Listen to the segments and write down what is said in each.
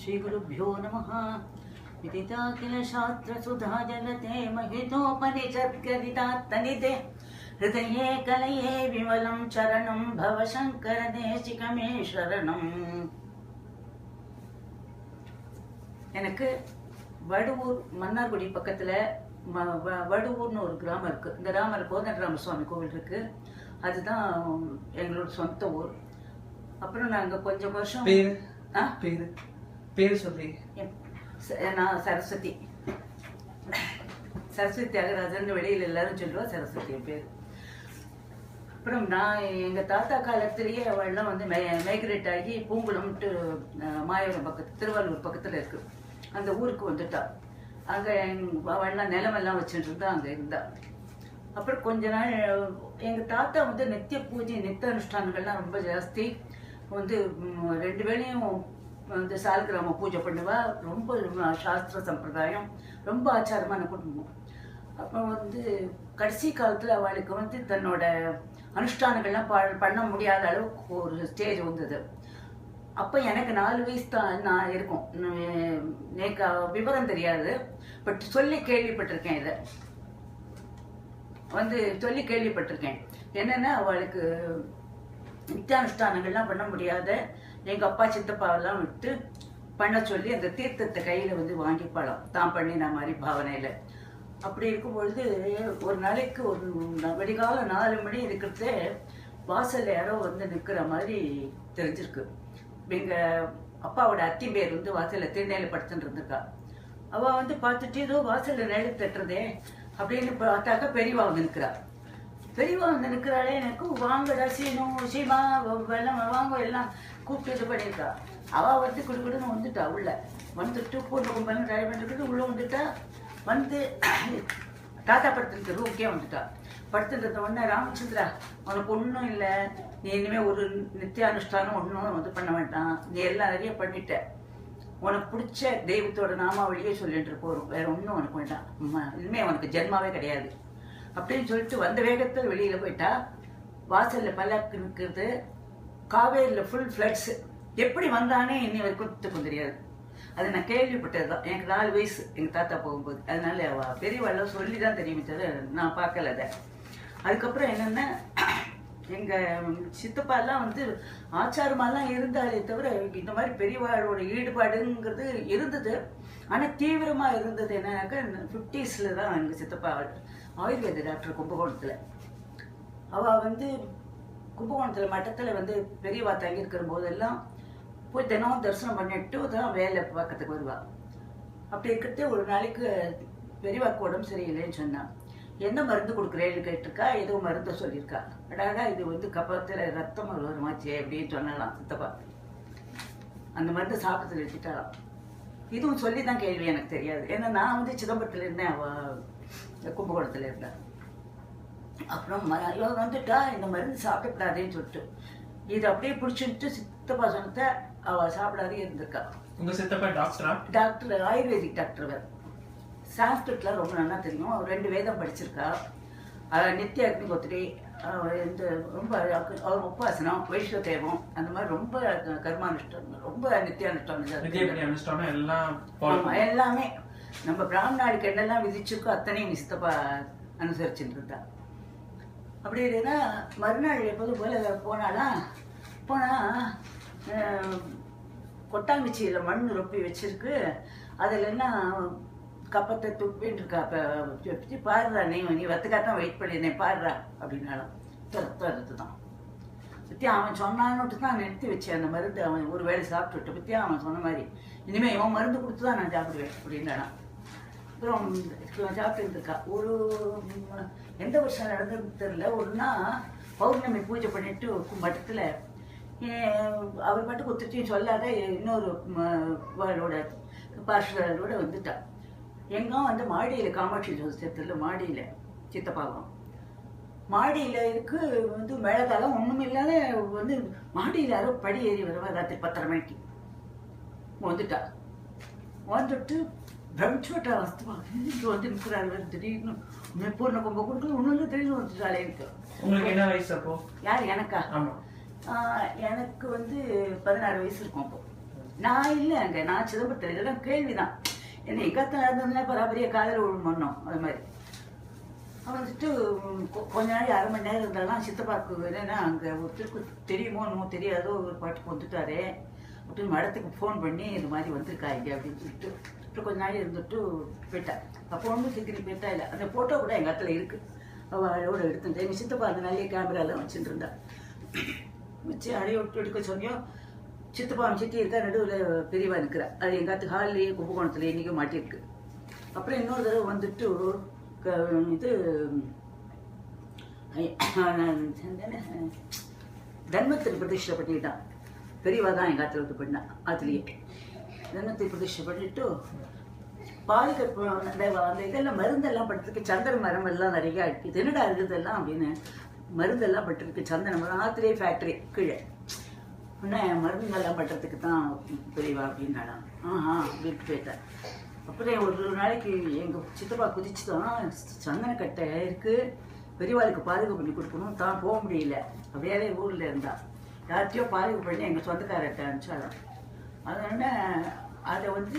श्रीगुरुभ्यो नमः। विदिता किल शास्त्रसुधा जलते महितोपनिषद्गदितात्तनिते हृदये कलये विमलं चरणं भवशङ्कर देशिकमे शरणं। எனக்கு வடுவூர் மன்னார்குடி பக்கத்தில் வடுவூர்னு ஒரு கிராமம் இருக்குது. இந்த கிராமத்தில் கோதண்டராம சுவாமி கோவில் இருக்குது. அதுதான் எங்களோட சொந்த ஊர். அப்புறம் நாங்கள் கொஞ்சம் வருஷம் பேர் சொல்லி நான் சரஸ்வதி தியாகராஜன் வெளியில் எல்லாரும் சொல்லுவா சரஸ்வதி பேர். அப்புறம் நான் எங்கள் தாத்தா காலத்திலேயே அவள்லாம் வந்து மைக்ரேட் ஆகி பூங்குளம்ட்டு மாயவரம் பக்கத்து திருவாரூர் பக்கத்தில் இருக்குது. அந்த ஊருக்கு வந்துட்டா. அங்கே அவள்லாம் நிலமெல்லாம் வச்சுட்டு இருந்தா அங்கே இருந்தா. அப்புறம் கொஞ்ச நாள் எங்கள் தாத்தா வந்து நித்திய பூஜை நித்திய அனுஷ்டானங்கள்லாம் ரொம்ப ஜாஸ்தி. வந்து 2 வேளையும் வந்து சால்கிராம பூஜை பண்ணுவா. ரொம்ப சாஸ்திர சம்பிரதாயம், ரொம்ப ஆச்சாரமான குடும்பம். அப்போ வந்து கடைசி காலத்தில் அவளுக்கு வந்து தன்னோட அனுஷ்டானங்கள்லாம் பண்ண முடியாத அளவுக்கு ஒரு ஸ்டேஜ் வந்தது. அப்போ எனக்கு 4 வயசு தான் நான் இருக்கும். எனக்கு விவரம் தெரியாது. பட் சொல்லி கேள்விப்பட்டிருக்கேன். இதை வந்து சொல்லி கேள்விப்பட்டிருக்கேன். என்னென்னா அவளுக்கு நித்தியானுஷ்டானங்கள்லாம் பண்ண முடியாத எங்கள் அப்பா சித்தப்பாவெல்லாம் விட்டு பண்ண சொல்லி அந்த தீர்த்தத்தை கையில் வந்து வாங்கிப்பாளாம் தான் பண்ணின மாதிரி பாவனையில். அப்படி இருக்கும்பொழுது ஒரு நாளைக்கு ஒரு விடிகால 4 மணி இருக்கிறதே வாசலில் யாரோ வந்து நிற்கிற மாதிரி தெரிஞ்சிருக்கு. எங்கள் அப்பாவோட அத்தி பேர் வந்து வாசலில் திருநெல்லை படுத்துட்டு இருந்திருக்கா. அவள் வந்து பார்த்துட்டு ஏதோ வாசலில் நிழல் தட்டுறதே அப்படின்னு பார்த்தாக்கா பெரியவா வந்து நிற்கிறா. பெரியவா வந்து நிற்கிறாளே, எனக்கு வாங்கடா சீமா வெள்ளம் வாங்க எல்லாம் கூப்பிட்டு இது பண்ணியிருக்கா. அவள் வந்து குடுக்குடுன்னு வந்துட்டா. உள்ள வந்துட்டு பூண்டு கும்பல் ட்ரை பண்ணிட்டு உள்ளே வந்துட்டா. வந்து தாத்தா படுத்துருக்கு ரூம்க்கே வந்துட்டா. படுத்துட்டு உடனே, ராமச்சந்திரா உனக்கு ஒன்றும் இல்லை, நீ இனிமேல் ஒரு நித்தியானுஷ்டானம் ஒன்றும் வந்து பண்ண வேண்டாம், நீ எல்லாம் நிறைய பண்ணிட்ட, உனக்கு பிடிச்ச தெய்வத்தோட நாமாவளியே சொல்லிட்டு போகிறோம், வேற ஒன்றும் உனக்கு வேண்டாம், இனிமேல் உனக்கு ஜென்மாவே கிடையாது அப்படின்னு சொல்லிட்டு வந்த வேகத்தில் வெளியில் போயிட்டா. வாசலில் பல்லாக்கு நிற்கிறது. காவேரியில் ஃபுல் ஃப்ளட்ஸு. எப்படி வந்தானே இன்னி வரைக்கும் தெரியாது. அது நான் கேள்விப்பட்டது தான். எனக்கு 4 வயசு எங்கள் தாத்தா போகும்போது. அதனால பெரியவாள் சொல்லி தான் தெரியுமே தவிர நான் பார்க்கல அதை. அதுக்கப்புறம் என்னென்னா, எங்கள் சித்தப்பாலாம் வந்து ஆச்சாரமாலாம் இருந்தாலே தவிர இந்த மாதிரி பெரியவாளோட ஈடுபாடுங்கிறது இருந்தது. ஆனால் தீவிரமாக இருந்தது என்னன்னாக்கா 50s தான் எங்கள் சித்தப்பா ஆயுர்வேத டாக்டர் கும்பகோணத்தில். அவள் வந்து கும்பகோணத்தில் மட்டத்தில் வந்து பெரியவா தங்கியிருக்கிற போதெல்லாம் போய் தினம் தரிசனம் பண்ணிட்டு தான் வேலை பார்க்கறதுக்கு வருவாள். அப்படி இருக்கிறதே ஒரு நாளைக்கு பெரியவாக்கு உடம்பு சரியில்லைன்னு சொன்னான். என்ன மருந்து கொடுக்குறேன்னு கேட்டிருக்கா. ஏதோ மருந்தை சொல்லியிருக்கா. அடாடா இது வந்து கப்பத்தில் ரத்தம் வருமாச்சு அப்படின்னு சொன்னாலாம் சித்தப்பா. அந்த மருந்து சாப்பிட்டு வச்சுட்டாலாம். இதுவும் சொல்லி தான் கேள்வி, எனக்கு தெரியாது. ஏன்னா நான் வந்து சிதம்பரத்தில் இருந்தேன், அவள் கும்பகோணத்தில் இருந்தேன். அப்புறம் இவன் வந்துட்டா இந்த மருந்து சாப்பிடக்கூடாதுன்னு சொல்லிட்டு இது அப்படியே பிடிச்சிட்டு சித்தப்பா சொன்னத அவள் சாப்பிடாதே இருந்திருக்கா. உங்க சித்தப்பா டாக்டர் ஆயுர்வேதிக் டாக்டர். வேறு சான்ஸ்கிரிட்லாம் ரொம்ப நல்லா தெரியும். அவர் 2 வேதம் படிச்சிருக்கா. நித்திய அக்னிகோத்திரி, இந்த ரொம்ப அவர் உபாசனம், வைஷ்ணதேவம், அந்த மாதிரி ரொம்ப கர்மானுஷ்டானம், ரொம்ப நித்தியானுஷ்டானம் எல்லாமே நம்ம பிராமணாளுக்கு என்னெல்லாம் விதிச்சிருக்கோ அத்தனையும் சித்தப்பா அனுசரிச்சுட்டு இருந்தா. அப்படி இல்லைன்னா மறுநாள் எப்போதும் போல போனால் கொட்டாங்குச்சியில் மண் ரொப்பி வச்சிருக்கு. அதில் என்ன கப்பத்தை துப்பின்னு இருக்கா. இப்போ பாடுறா, நீ வத்துக்காத்தான் வெயிட் பண்ணியிருந்தேன் பாடுறா அப்படின்னாலும் தடுத்து தான் பற்றியா அவன் சொன்னான்னுட்டு தான் நிறுத்தி வச்சேன் அந்த மருந்து. அவன் ஒரு வேளை சாப்பிட்டுட்டு பற்றியா அவன் சொன்ன மாதிரி இனிமேல் இவன் மருந்து கொடுத்து தான் நான் சாப்பிடுவேன் அப்படின்னானா. அப்புறம் சாப்பிட்டு இருக்கா. ஒரு எந்த வருஷம் நடந்ததுன்னு தெரியல. ஒருனா பௌர்ணமி பூஜை பண்ணிட்டு மட்டத்தில் அவர் பாட்டுக்கு ஒத்துட்டையும் சொல்லாத இன்னொரு அவளோட பார்ஷலோட வந்துட்டா. எங்கே வந்து மாடியில் காமாட்சி ஜோசியத்தில் மாடியில் சித்தப்பாவும் மாடியில் இருக்கு. வந்து மேலதாலம் ஒன்றும் இல்லாத வந்து மாடியில் யாரோ படி ஏறி வருவா. ராத்திரி 10:30 மணிக்கு வந்துட்டா. வந்துட்டு பிரமிச்சுட்டா. வஸ்துவா இங்கே வந்து நிற்கிறாள். திடீர்னு பூர்ண கொம்ப கொடுக்கல ஒன்றும் திடீர்னு வந்துட்டாளே. எனக்கு உங்களுக்கு என்ன வயசு அப்போ? யார்? எனக்கா? எனக்கு வந்து 16 வயசு இருக்கும் அப்போ. நான் இல்லை அங்கே, நான் சிதம்பரத்தில். இதெல்லாம் கேள்விதான். என்ன எங்காத்தில் இருந்ததுன்னா பராபரிய காதல் விழுமோன்னோம். அது மாதிரி வந்துட்டு கொஞ்ச நாள் 1/2 மணி நேரம் இருந்தாலும் சித்தப்பாக்கு என்னன்னா அங்கே ஒருத்தருக்கு தெரியுமோ என்னமோ தெரியாதோ ஒரு பாட்டுக்கு வந்துட்டாரே அப்படின்னு மடத்துக்கு ஃபோன் பண்ணி இது மாதிரி வந்திருக்கா இங்கே அப்படின்னு சொல்லிட்டு அப்புறம் கொஞ்ச நாள் இருந்துட்டு போயிட்டா. அப்போ ஒன்றும் சிக்கிரி போயிட்டா இல்லை. அந்த ஃபோட்டோ கூட எங்கள் இடத்துல இருக்குது. அவள் அழோட எடுத்துட்டேன். எங்கள் சித்தப்பா அந்த நாளையே கேமராலாம் வச்சுட்டு இருந்தா. வச்சு அடைய விட்டு எடுக்க சொன்னியும் சித்தப்பா சித்தி இருக்கா, நடுவில் பெரியவா இருக்கிறா. அது எங்காத்து ஹால்லேயே கும்பகோணத்தில் இன்றைக்கும் மாட்டியிருக்கு. அப்புறம் இன்னொரு தடவை வந்துட்டு இது தர்மத்தில் பிரதிஷ்டை பண்ணிட்டான். பெரியவா தான் எங்கள் ஆற்றுல வந்து பண்ணா. ஆற்றுலேயே தர்மத்தில் பிரதிஷ்டை பண்ணிட்டு பாதுகாப்பு அந்த இதெல்லாம் மருந்தெல்லாம் படுறதுக்கு சந்தன மரம் எல்லாம் நிறையா இருக்குது. என்னடா இருக்குதெல்லாம் அப்படின்னு மருந்தெல்லாம் பட்டிருக்கு. சந்தன மரம் ஆற்றுலேயே ஃபேக்ட்ரி கீழே. உடனே மருந்துங்கெல்லாம் பட்டுறதுக்கு தான் பெரியவா அப்படின்னாலாம். அப்படின்னு போயிட்டேன். அப்புறம் ஒரு நாளைக்கு எங்கள் சித்தப்பா குதிச்சு தான் சந்தனக்கட்டை இருக்குது, பெரியவாளுக்கு பாதுகாப்பு பண்ணி கொடுக்கணும். தான் போக முடியல, அப்படியே ஊரில் இருந்தா. யார்கிட்டையோ பாதுகாப்பு பண்ணி எங்கள் சொந்தக்காரர்கிட்ட அனுப்பிச்சாலும் அதனால் அதை வந்து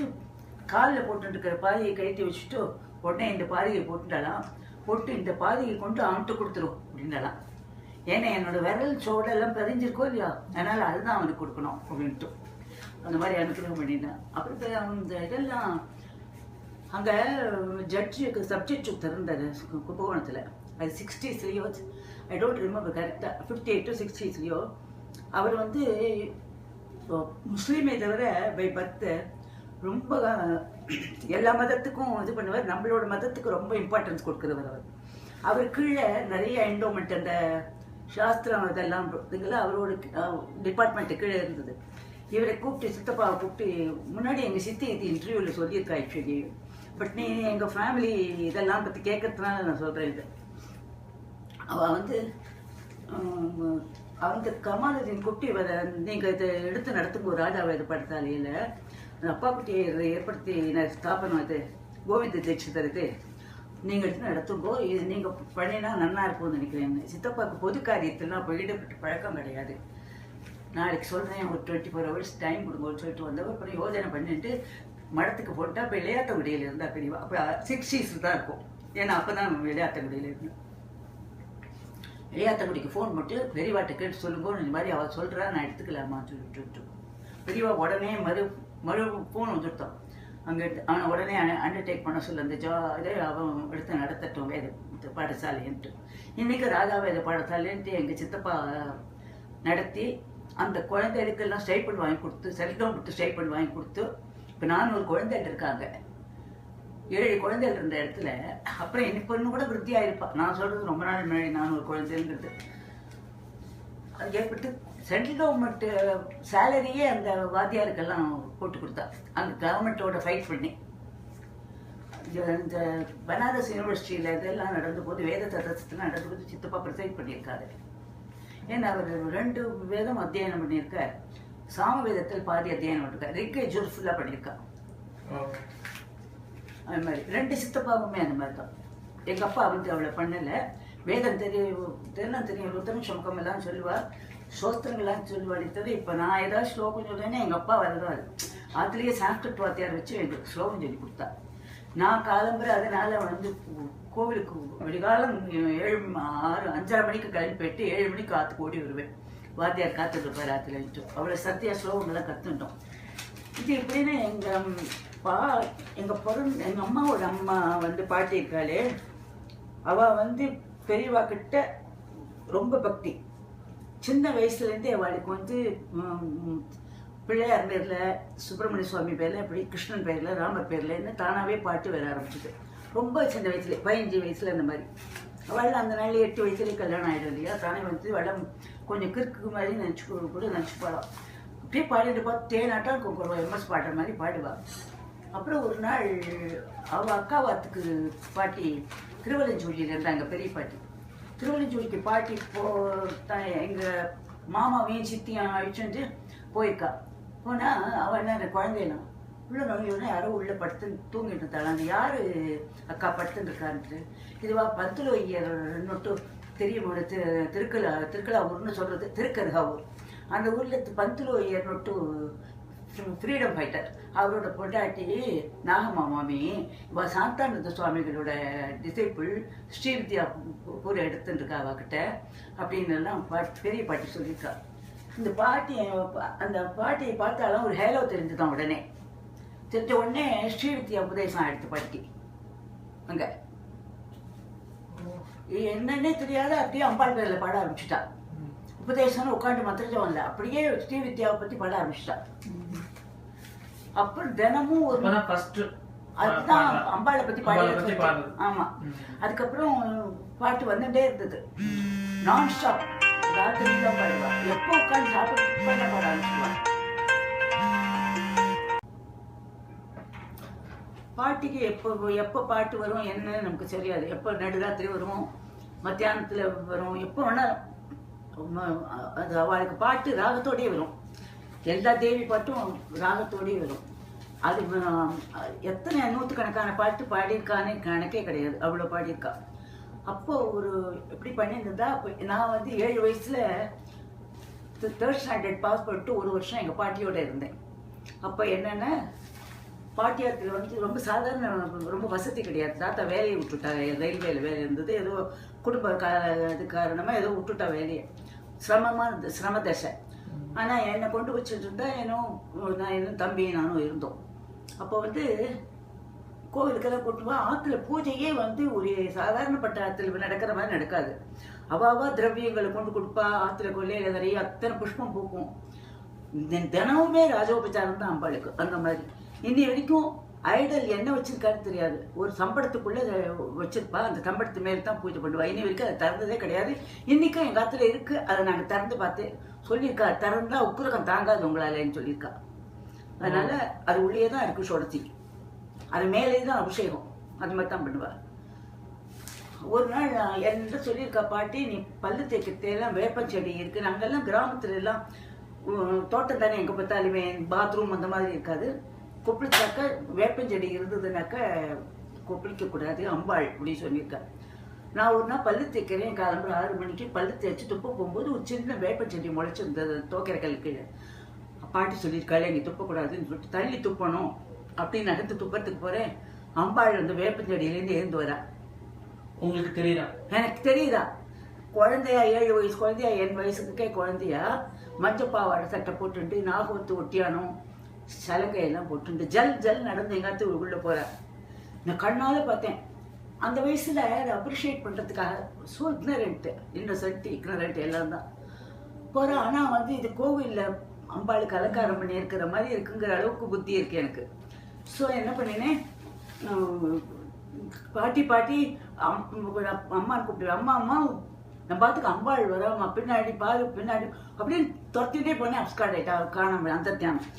காலில் போட்டுருக்கிற பாதியை கழட்டி வச்சுட்டு உடனே இந்த பாதியை போட்டுட்டாலாம். போட்டு இந்த பாதியை கொண்டு அவன்கிட்ட கொடுத்துரும் அப்படின்னாலாம். ஏன்னா என்னோடய விரல் சோடெல்லாம் பதிஞ்சிருக்கோ இல்லையா, அதனால் அதுதான் அவனுக்கு கொடுக்கணும் அப்படின்ட்டு அந்த மாதிரி அனுகிரகம் பண்ணிட்டேன். அப்புறம் அந்த இதெல்லாம் அங்கே ஜட்ஜுக்கு சப்ஜெக்ட் இருந்தார் கும்பகோணத்தில். அது 60ஸ்லையோ, ஐ டோன்ட் ரிமெம்பர் கரெக்டாக, 58 to 60ஸ்லையோ. அவர் வந்து முஸ்லீமை தவிர பை பர்த்து ரொம்ப எல்லா மதத்துக்கும் இது பண்ணுவார். நம்மளோட மதத்துக்கு ரொம்ப இம்பார்ட்டன்ஸ் கொடுக்குறவர் அவர். அவர் கீழே நிறைய என்டோமெண்ட் அந்த சாஸ்திரம் இதெல்லாம் இதுங்கெல்லாம் அவரோட டிபார்ட்மெண்ட்டு கீழே இருந்தது. இவரை கூப்பிட்டு சித்தப்பாவை கூப்பிட்டு முன்னாடி எங்கள் சித்தி இது இன்டர்வியூவில் சொல்லியிருக்கா ஆக்சுவலி. பட் நீ எங்கள் ஃபேமிலி இதெல்லாம் பற்றி கேட்கறதுனால நான் சொல்கிறேன். இது அவள் வந்து அவங்க கமாலுதீன் கூப்பிட்டு இவரை நீங்கள் இதை எடுத்து நடத்துங்க ராஜாவை இது படுத்தாலையில் அப்பா குட்டியை ஏற்படுத்தி ஸ்தாபனம் இது கோவிந்த தீட்சிதர் இது நீங்கள் எடுத்து நடத்துங்கோ, இது நீங்கள் பண்ணினா நல்லா இருக்கும்னு நினைக்கிறேன். சித்தப்பாவுக்கு பொது காரியத்திலாம் போயிடப்பட்ட பழக்கம் கிடையாது. நாளைக்கு சொல்கிறேன், ஒரு 24 hours டைம் கொடுங்கன்னு சொல்லிட்டு வந்தவர். அப்புறம் யோஜனை பண்ணிட்டு மடத்துக்கு போட்டால் இப்போ விளையாட்டங்குடியில் இருந்தால் பெரியவா. அப்போ 60s தான் இருக்கும். ஏன்னா அப்போ தான் விளையாட்டங்குடியில் இருந்தேன். விளையாட்டங்குடிக்கு ஃபோன் போட்டு பெரியவாட்டை கேட்டு சொல்லுங்கோ, இந்த மாதிரி அவள் சொல்கிறா, நான் எடுத்துக்கலாமான்னு சொல்லிட்டு பெரியவா உடனே மறு ஃபோன் வந்துட்டோம். அங்கே அவனை உடனே அண்டர்டேக் பண்ண சொல்ல அந்த இதை அவன் எடுத்து நடத்தட்டும் வேத பாடசாலைன்ட்டு. இன்றைக்கி ராஜா வேத பாடசாலைன்ட்டு எங்கள் சித்தப்பா நடத்தி அந்த குழந்தைகளுக்கெல்லாம் ஸ்டைப்பண்ட் வாங்கி கொடுத்து, செல்டம் விட்டு ஸ்டைப்பண்ட் வாங்கி கொடுத்து இப்போ 400 குழந்தைகள் இருக்காங்க. 7 குழந்தைகள் இருந்த இடத்துல அப்புறம் இப்போ இன்னும் கூட விருத்தியாக இருப்பாள். நான் சொல்கிறது ரொம்ப நாள் முன்னாடி 400 குழந்தைங்கிறது. அது ஏற்பட்டு சென்ட்ரல் கவர்மெண்ட் சேலரியே அந்த வாத்தியாருக்கெல்லாம் போட்டு கொடுத்தா. அந்த கவர்மெண்ட்டோட ஃபைட் பண்ணி இந்த பனாரஸ் யூனிவர்சிட்டியில் இதெல்லாம் நடந்த போது வேத சதஸ்தெல்லாம் நடந்த போது சித்தப்பா ப்ரிசைட் பண்ணியிருக்காரு. ஏன்னா அவர் 2 வேதம் அத்தியானம் பண்ணியிருக்கார். சாம வேதத்தில் பாதி அத்தியானம் பண்ணியிருக்கார். ரிக்கை ஜூர் ஃபுல்லாக பண்ணியிருக்கான். அது மாதிரி 2 சித்தப்பாவுமே அந்த மாதிரி தான். எங்கள் அப்பா வந்து அவளை பண்ணலை. வேதம் தெரியும் ருத்தம் சுமக்கம் எல்லாம் சொல்லுவாள், சோஸ்திரங்கள்லாம் சொல்லுவாள். தவிர இப்போ நான் ஏதாவது ஸ்லோகம் சொல்லுவேன்னா எங்கள் அப்பா வரதான் அதுலேயே சான்ஸ்கிரிட் வாத்தியார் வச்சு எனக்கு ஸ்லோகம் சொல்லி கொடுத்தா. நான் காலம்புரை அதனால் வந்து கோவிலுக்கு விடிகாலம் 5:30 மணிக்கு கிளம்பி போயிட்டு 7 மணிக்கு ஆற்றுக்கு ஓடி வருவேன். வாத்தியார் காத்துட்டு இருப்பார் ஆற்றுல வச்சு. அவ்வளோ சத்தியா ஸ்லோகங்கள்லாம் கற்றுட்டோம். இது எப்படின்னா எங்கள் அம்மாவோட அம்மா வந்து பாட்டி இருக்காளே, அவள் வந்து பெரியவா கிட்ட ரொம்ப பக்தி. சின்ன வயசுலேருந்தே அவளுக்கு வந்து பிள்ளையார் பேரில், சுப்பிரமணிய சுவாமி பேரில், இப்படி கிருஷ்ணன் பேரில், ராமர் பேர்லன்னு தானாகவே பாட்டு வர ஆரம்பிச்சிது. ரொம்ப சின்ன வயசுல 15 வயசில் அந்த மாதிரி. அவள் அந்த நாள் 8 வயசுலேயே கல்யாணம் ஆகிடும் இல்லையா. தானே வந்து வளம் கொஞ்சம் கிறுக்கு மாதிரி கூட நினச்சிப்பாளாம். அப்படியே பாடிட்டு பார்த்து தேனாட்டம் கொஞ்சம் எம்எஸ் பாடுற மாதிரி பாடுவாள். அப்புறம் ஒரு நாள் அவள் அக்காவாத்துக்கு பாட்டி திருவலஞ்சூழியில் இருந்தாங்க, பெரிய பாட்டி. திருவலஞ்சூழிக்கு பாட்டி எங்கள் மாமாவையும் சித்தியும் அழிச்சுட்டு போயிருக்கா. போனால் அவள் என்ன குழந்தையெல்லாம் உள்ள நோயோன்னா யாரோ உள்ளே படுத்து தூங்கிட்டு இருந்தாள். அந்த யார் அக்கா படுத்துன்னு இருக்கான்ட்டு இதுவா பந்துல ஐயர் நொட்டு தெரியும். திருக்கலா ஊர்னு சொல்கிறது திருக்கருகா ஊர். அந்த ஊரில் பந்துல ஐயர் நொட்டு ஃப்ரீடம் ஃபைட்டர். அவரோட பொண்டாட்டி நாகமாமி இவ சாந்தானந்த சுவாமிகளோட டிசைபிள் ஸ்ரீவித்யா பூர எடுத்துட்டு இருக்கா அவகிட்ட அப்படின்னு எல்லாம் பெரிய பாட்டி சொல்லியிருக்கா. இந்த பாட்டி அந்த பாட்டியை பார்த்தாலும் ஒரு ஹேலோ தெரிஞ்சுதான். உடனே தெரிஞ்ச உடனே ஸ்ரீவித்யா உபதேசம் எடுத்து பாட்டி அங்க என்னன்னே தெரியாத அப்படியே அம்பாள் பேர்ல பாட ஆரம்பிச்சுட்டா. உபதேசம் உட்காந்து மந்திரஜம் இல்லை, அப்படியே ஸ்ரீவித்யாவை பத்தி பாட ஆரம்பிச்சுட்டா. அப்புறம் தினமும் ஒரு அதுதான் அம்பாளை பத்தி பாடி. ஆமா, அதுக்கப்புறம் பாட்டு வந்துட்டே இருந்தது நான் ஸ்டாப். ராத்திரி தான் பாடுவா, எப்போ உட்காந்து சாப்பிட்டு பாட ஆரம்பிச்சுவா. பாட்டிக்கு எப்போ பாட்டு வரும் என்னன்னு நமக்கு தெரியாது. எப்போ நடுராத்திரி வரும், மத்தியானத்துல வரும், எப்போ வேணாலும் அது அவளுக்கு பாட்டு ராகத்தோடயே வரும். எல்லா தேவி பாட்டும் ராகத்தோடயே வரும். அது எத்தனை நூற்றுக்கணக்கான பாட்டு பாடியிருக்கானே கணக்கே கிடையாது, அவ்வளோ பாடியிருக்கா. அப்போ ஒரு எப்படி பண்ணியிருந்தா, நான் வந்து 7 வயசுல 3rd ஸ்டாண்டர்ட் பாஸ் பண்ணிட்டு 1 வருஷம் எங்கள் பாட்டியோட இருந்தேன். அப்போ என்னென்ன பாட்டியாருக்கு வந்து ரொம்ப சாதாரண, ரொம்ப வசதி கிடையாது. தாத்தா வேலையை விட்டுட்டாங்க, ரயில்வேல வேலை இருந்தது, ஏதோ குடும்ப இது காரணமாக ஏதோ விட்டுட்டா வேலையை. சிரமமாக இருந்தது, சிரம தசை. ஆனால் என்னை கொண்டு வச்சுட்டு இருந்தா நான் இன்னும் தம்பி நானும் இருந்தோம். அப்போ வந்து கோவிலுக்கெல்லாம் கூட்டுவா. ஆற்றுல பூஜையே வந்து ஒரு சாதாரணப்பட்ட ஆற்றுல நடக்கிற மாதிரி நடக்காது. அவாவா திரவியங்களை கொண்டு கொடுப்பா. ஆற்றுல கொள்ளையில நிறைய அத்தனை புஷ்பம் பூக்கும். தினமுமே ராஜோபச்சாரம் தான் அம்பாளுக்கு. அந்த மாதிரி இன்னி வரைக்கும் ஐடல் என்ன வச்சிருக்காருன்னு தெரியாது. ஒரு சம்பளத்துக்குள்ள வச்சிருப்பா, அந்த சம்பளத்து மேல தான் பூஜை பண்ணுவா. இன்னி வரைக்கும் அதை திறந்ததே கிடையாது. இன்னைக்கும் எங்க ஆத்துல இருக்கு, அதை நாங்க திறந்து பார்த்து சொல்லியிருக்கா. திறந்தா உக்குரகம் தாங்காது உங்களாலன்னு சொல்லியிருக்கா. அதனால அது உள்ளே தான் இருக்கு சொடத்தி, அது மேலே தான் அபிஷேகம், அது மாதிரி தான் பண்ணுவா. ஒரு நாள் என்கிட்ட சொல்லியிருக்கா பாட்டி, நீ பல்லு தேய்க்கிறதெல்லாம் வேப்பம் செடி இருக்கு. நாங்கெல்லாம் கிராமத்துல எல்லாம் தோட்டம் தானே, எங்க பார்த்தாலுமே பாத்ரூம் அந்த மாதிரி இருக்காது. கொப்பளிச்சாக்க வேப்பஞ்செடி இருந்ததுனாக்க கொப்பளிக்க கூடாது அம்பாள் அப்படின்னு சொல்லியிருக்கா. நான் ஒரு நாள் பல்லு தேய்க்கிறேன், காலம்புற 6 மணிக்கு பல்லு தேய்ச்சி துப்ப போகும்போது ஒரு சின்ன வேப்பஞ்செடி முளைச்சிருந்தது தோக்கிற கல்லுக்கு. பாட்டி சொல்லியிருக்காள், இங்கே துப்பக்கூடாதுன்னு சொல்லிட்டு தள்ளி துப்பணும் அப்படின்னு நடந்து துப்பறதுக்கு போறேன். அம்பாள் வந்து வேப்பஞ்செடியிலேருந்து எழுந்து வரா. உங்களுக்கு தெரியுதா? எனக்கு தெரியுதா? குழந்தையா, 7 வயசு குழந்தையா, என் வயசுக்கே குழந்தையா, மஞ்சப்பாவாடை சட்டை போட்டுட்டு, நாகவத்து ஒட்டியானம் சலங்கையெல்லாம் போட்டு ஜல் ஜல் நடந்து எங்காத்து உள்ள போற. நான் கண்ணால பார்த்தேன். அந்த வயசுல அதை அப்ரிஷியேட் பண்றதுக்காக ஸோ இக்னரண்ட் எல்லாம் தான் போறேன். ஆனா வந்து இது கோவில்ல அம்பாளுக்கு அலங்காரம் பண்ணி இருக்கிற மாதிரி இருக்குங்கிற அளவுக்கு புத்தி இருக்கு எனக்கு. ஸோ என்ன பண்ணினேன், பாட்டி பாட்டி அம்மான்னு கூப்பிடுவேன். அம்மா அம்மா நம்ம பார்த்துக்கு அம்பாள் வராமா, பின்னாடி பாரு பின்னாடி அப்படின்னு துரத்திட்டே போனேன். அப்ஸ்கார்ட் ஆயிட்டா, காணாம அந்த தியானம்.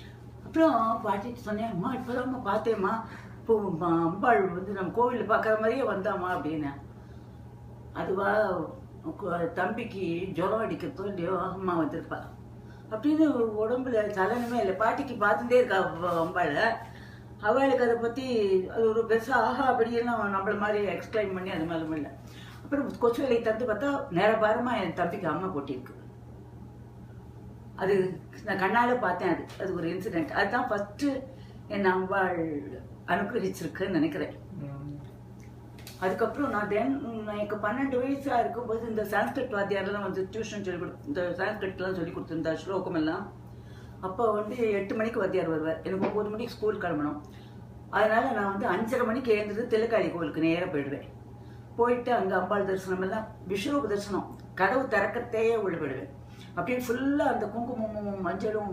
அப்புறம் பாட்டிட்டு சொன்னேன், அம்மா இப்போதாம்மா பார்த்தேம்மா, இப்போ அம்பாள் வந்து நம்ம கோவிலில் பார்க்குற மாதிரியே வந்தாம்மா அப்படின்னு. அதுவா தம்பிக்கு ஜுரம் அடிக்கிறதோ இல்லையோ அம்மா வந்திருப்பா அப்படின்னு உடம்புல சலனமே இல்லை. பாட்டிக்கு பார்த்துட்டே இருக்கா அம்பாளை. அவளுக்கு அதை பற்றி அது ஒரு பெருசாக ஆஹா அப்படியெல்லாம் நம்மள மாதிரி எக்ஸ்பிளைன் பண்ணி அது மாதிரி இல்லை. அப்புறம் கொச்சு வேலையை தந்து பார்த்தா நேரபாரமாக என் தம்பிக்கு அம்மா போட்டிருக்கு. அது நான் கண்ணால பார்த்தேன். அது ஒரு இன்சிடென்ட். அதுதான் ஃபர்ஸ்ட் என் அம்பாள் அனுகிரகிச்சிருக்குன்னு நினைக்கிறேன். அதுக்கப்புறம் நான் எனக்கு 12 வயசா இருக்கும்போது இந்த சான்ஸ்கிரிட் வாத்தியாரெல்லாம் வந்து டியூஷன் சொல்லி இந்த சான்ஸ்கிரிட்லாம் சொல்லி கொடுத்துருந்தா ஸ்லோகம் எல்லாம். அப்போ வந்து 8 மணிக்கு வாத்தியார் வருவார், எனக்கு 9 மணிக்கு ஸ்கூல் கிளம்பணும். அதனால நான் வந்து 5:30 மணிக்கு எழுந்தது தெலுக்காளி கோவிலுக்கு நேராக போயிடுவேன். போயிட்டு அங்கே அம்பாள் தரிசனம் எல்லாம் விஸ்வரூப தரிசனம், கதவு திறக்கத்தையே உள்ள போயிடுவேன். அப்படியே ஃபுல்லாக அந்த குங்குமமும் மஞ்சளும்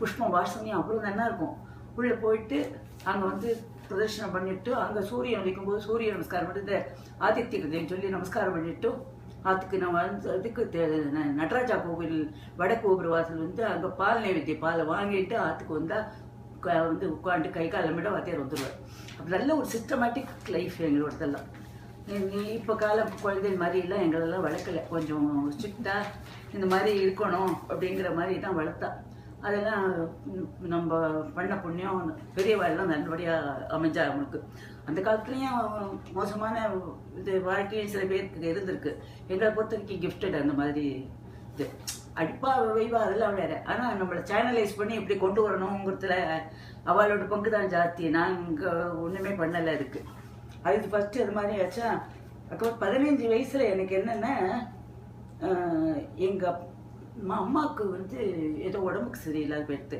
புஷ்பம் வாசனையும் அவ்வளோ நல்லா இருக்கும். உள்ளே போயிட்டு அங்கே வந்து பிரதர்ஷனம் பண்ணிட்டு, அங்கே சூரியன் வைக்கும்போது சூரிய நமஸ்காரம் பண்ணிட்டு ஆதித்ய கதைன்னு சொல்லி நமஸ்காரம் பண்ணிட்டு, அதுக்கு நான் வந்து அதுக்கு நடராஜா கோவில் வடக்கு கோபுர வாசல் வந்து அங்கே பால் நைவேத்திய பாலை வாங்கிட்டு ஆற்றுக்கு வந்தால் வந்து உட்காந்து கை காலமிட வாத்தியார் வந்துடுவார். அப்படி நல்ல ஒரு சிஸ்டமேட்டிக் லைஃப் எங்களோடதெல்லாம். இப்போ காலம் குழந்தை மாதிரிலாம் எங்களெல்லாம் வளர்க்கலை, கொஞ்சம் ஸ்ட்ரிக்டாக இந்த மாதிரி இருக்கணும் அப்படிங்கிற மாதிரி தான் வளர்த்தா. அதெல்லாம் நம்ம பண்ண புண்ணியம், பெரியவாள்லாம் நல்லபடியாக அமைஞ்சா அவங்களுக்கு. அந்த காலத்துலேயும் மோசமான இது வாழ்க்கையும் சில பேருக்கு இருந்திருக்கு. எங்களை பொறுத்த வரைக்கும் கிஃப்டட் அந்த மாதிரி இது. அடிப்பா வைவா அதெல்லாம் வேற. ஆனால் நம்மளை சேனலைஸ் பண்ணி இப்படி கொண்டு வரணுங்கிறதுல அவளோட பங்கு தான் ஜாஸ்தி. நான் இங்கே ஒன்றுமே பண்ணலை இருக்கு. அதுக்கு ஃபஸ்ட்டு அது மாதிரி ஆச்சா. அதுக்கப்புறம் 15 வயசில் எனக்கு என்னென்னா எங்கள் அம்மாவுக்கு வந்து ஏதோ உடம்புக்கு சரியில்லாத போயிடுது.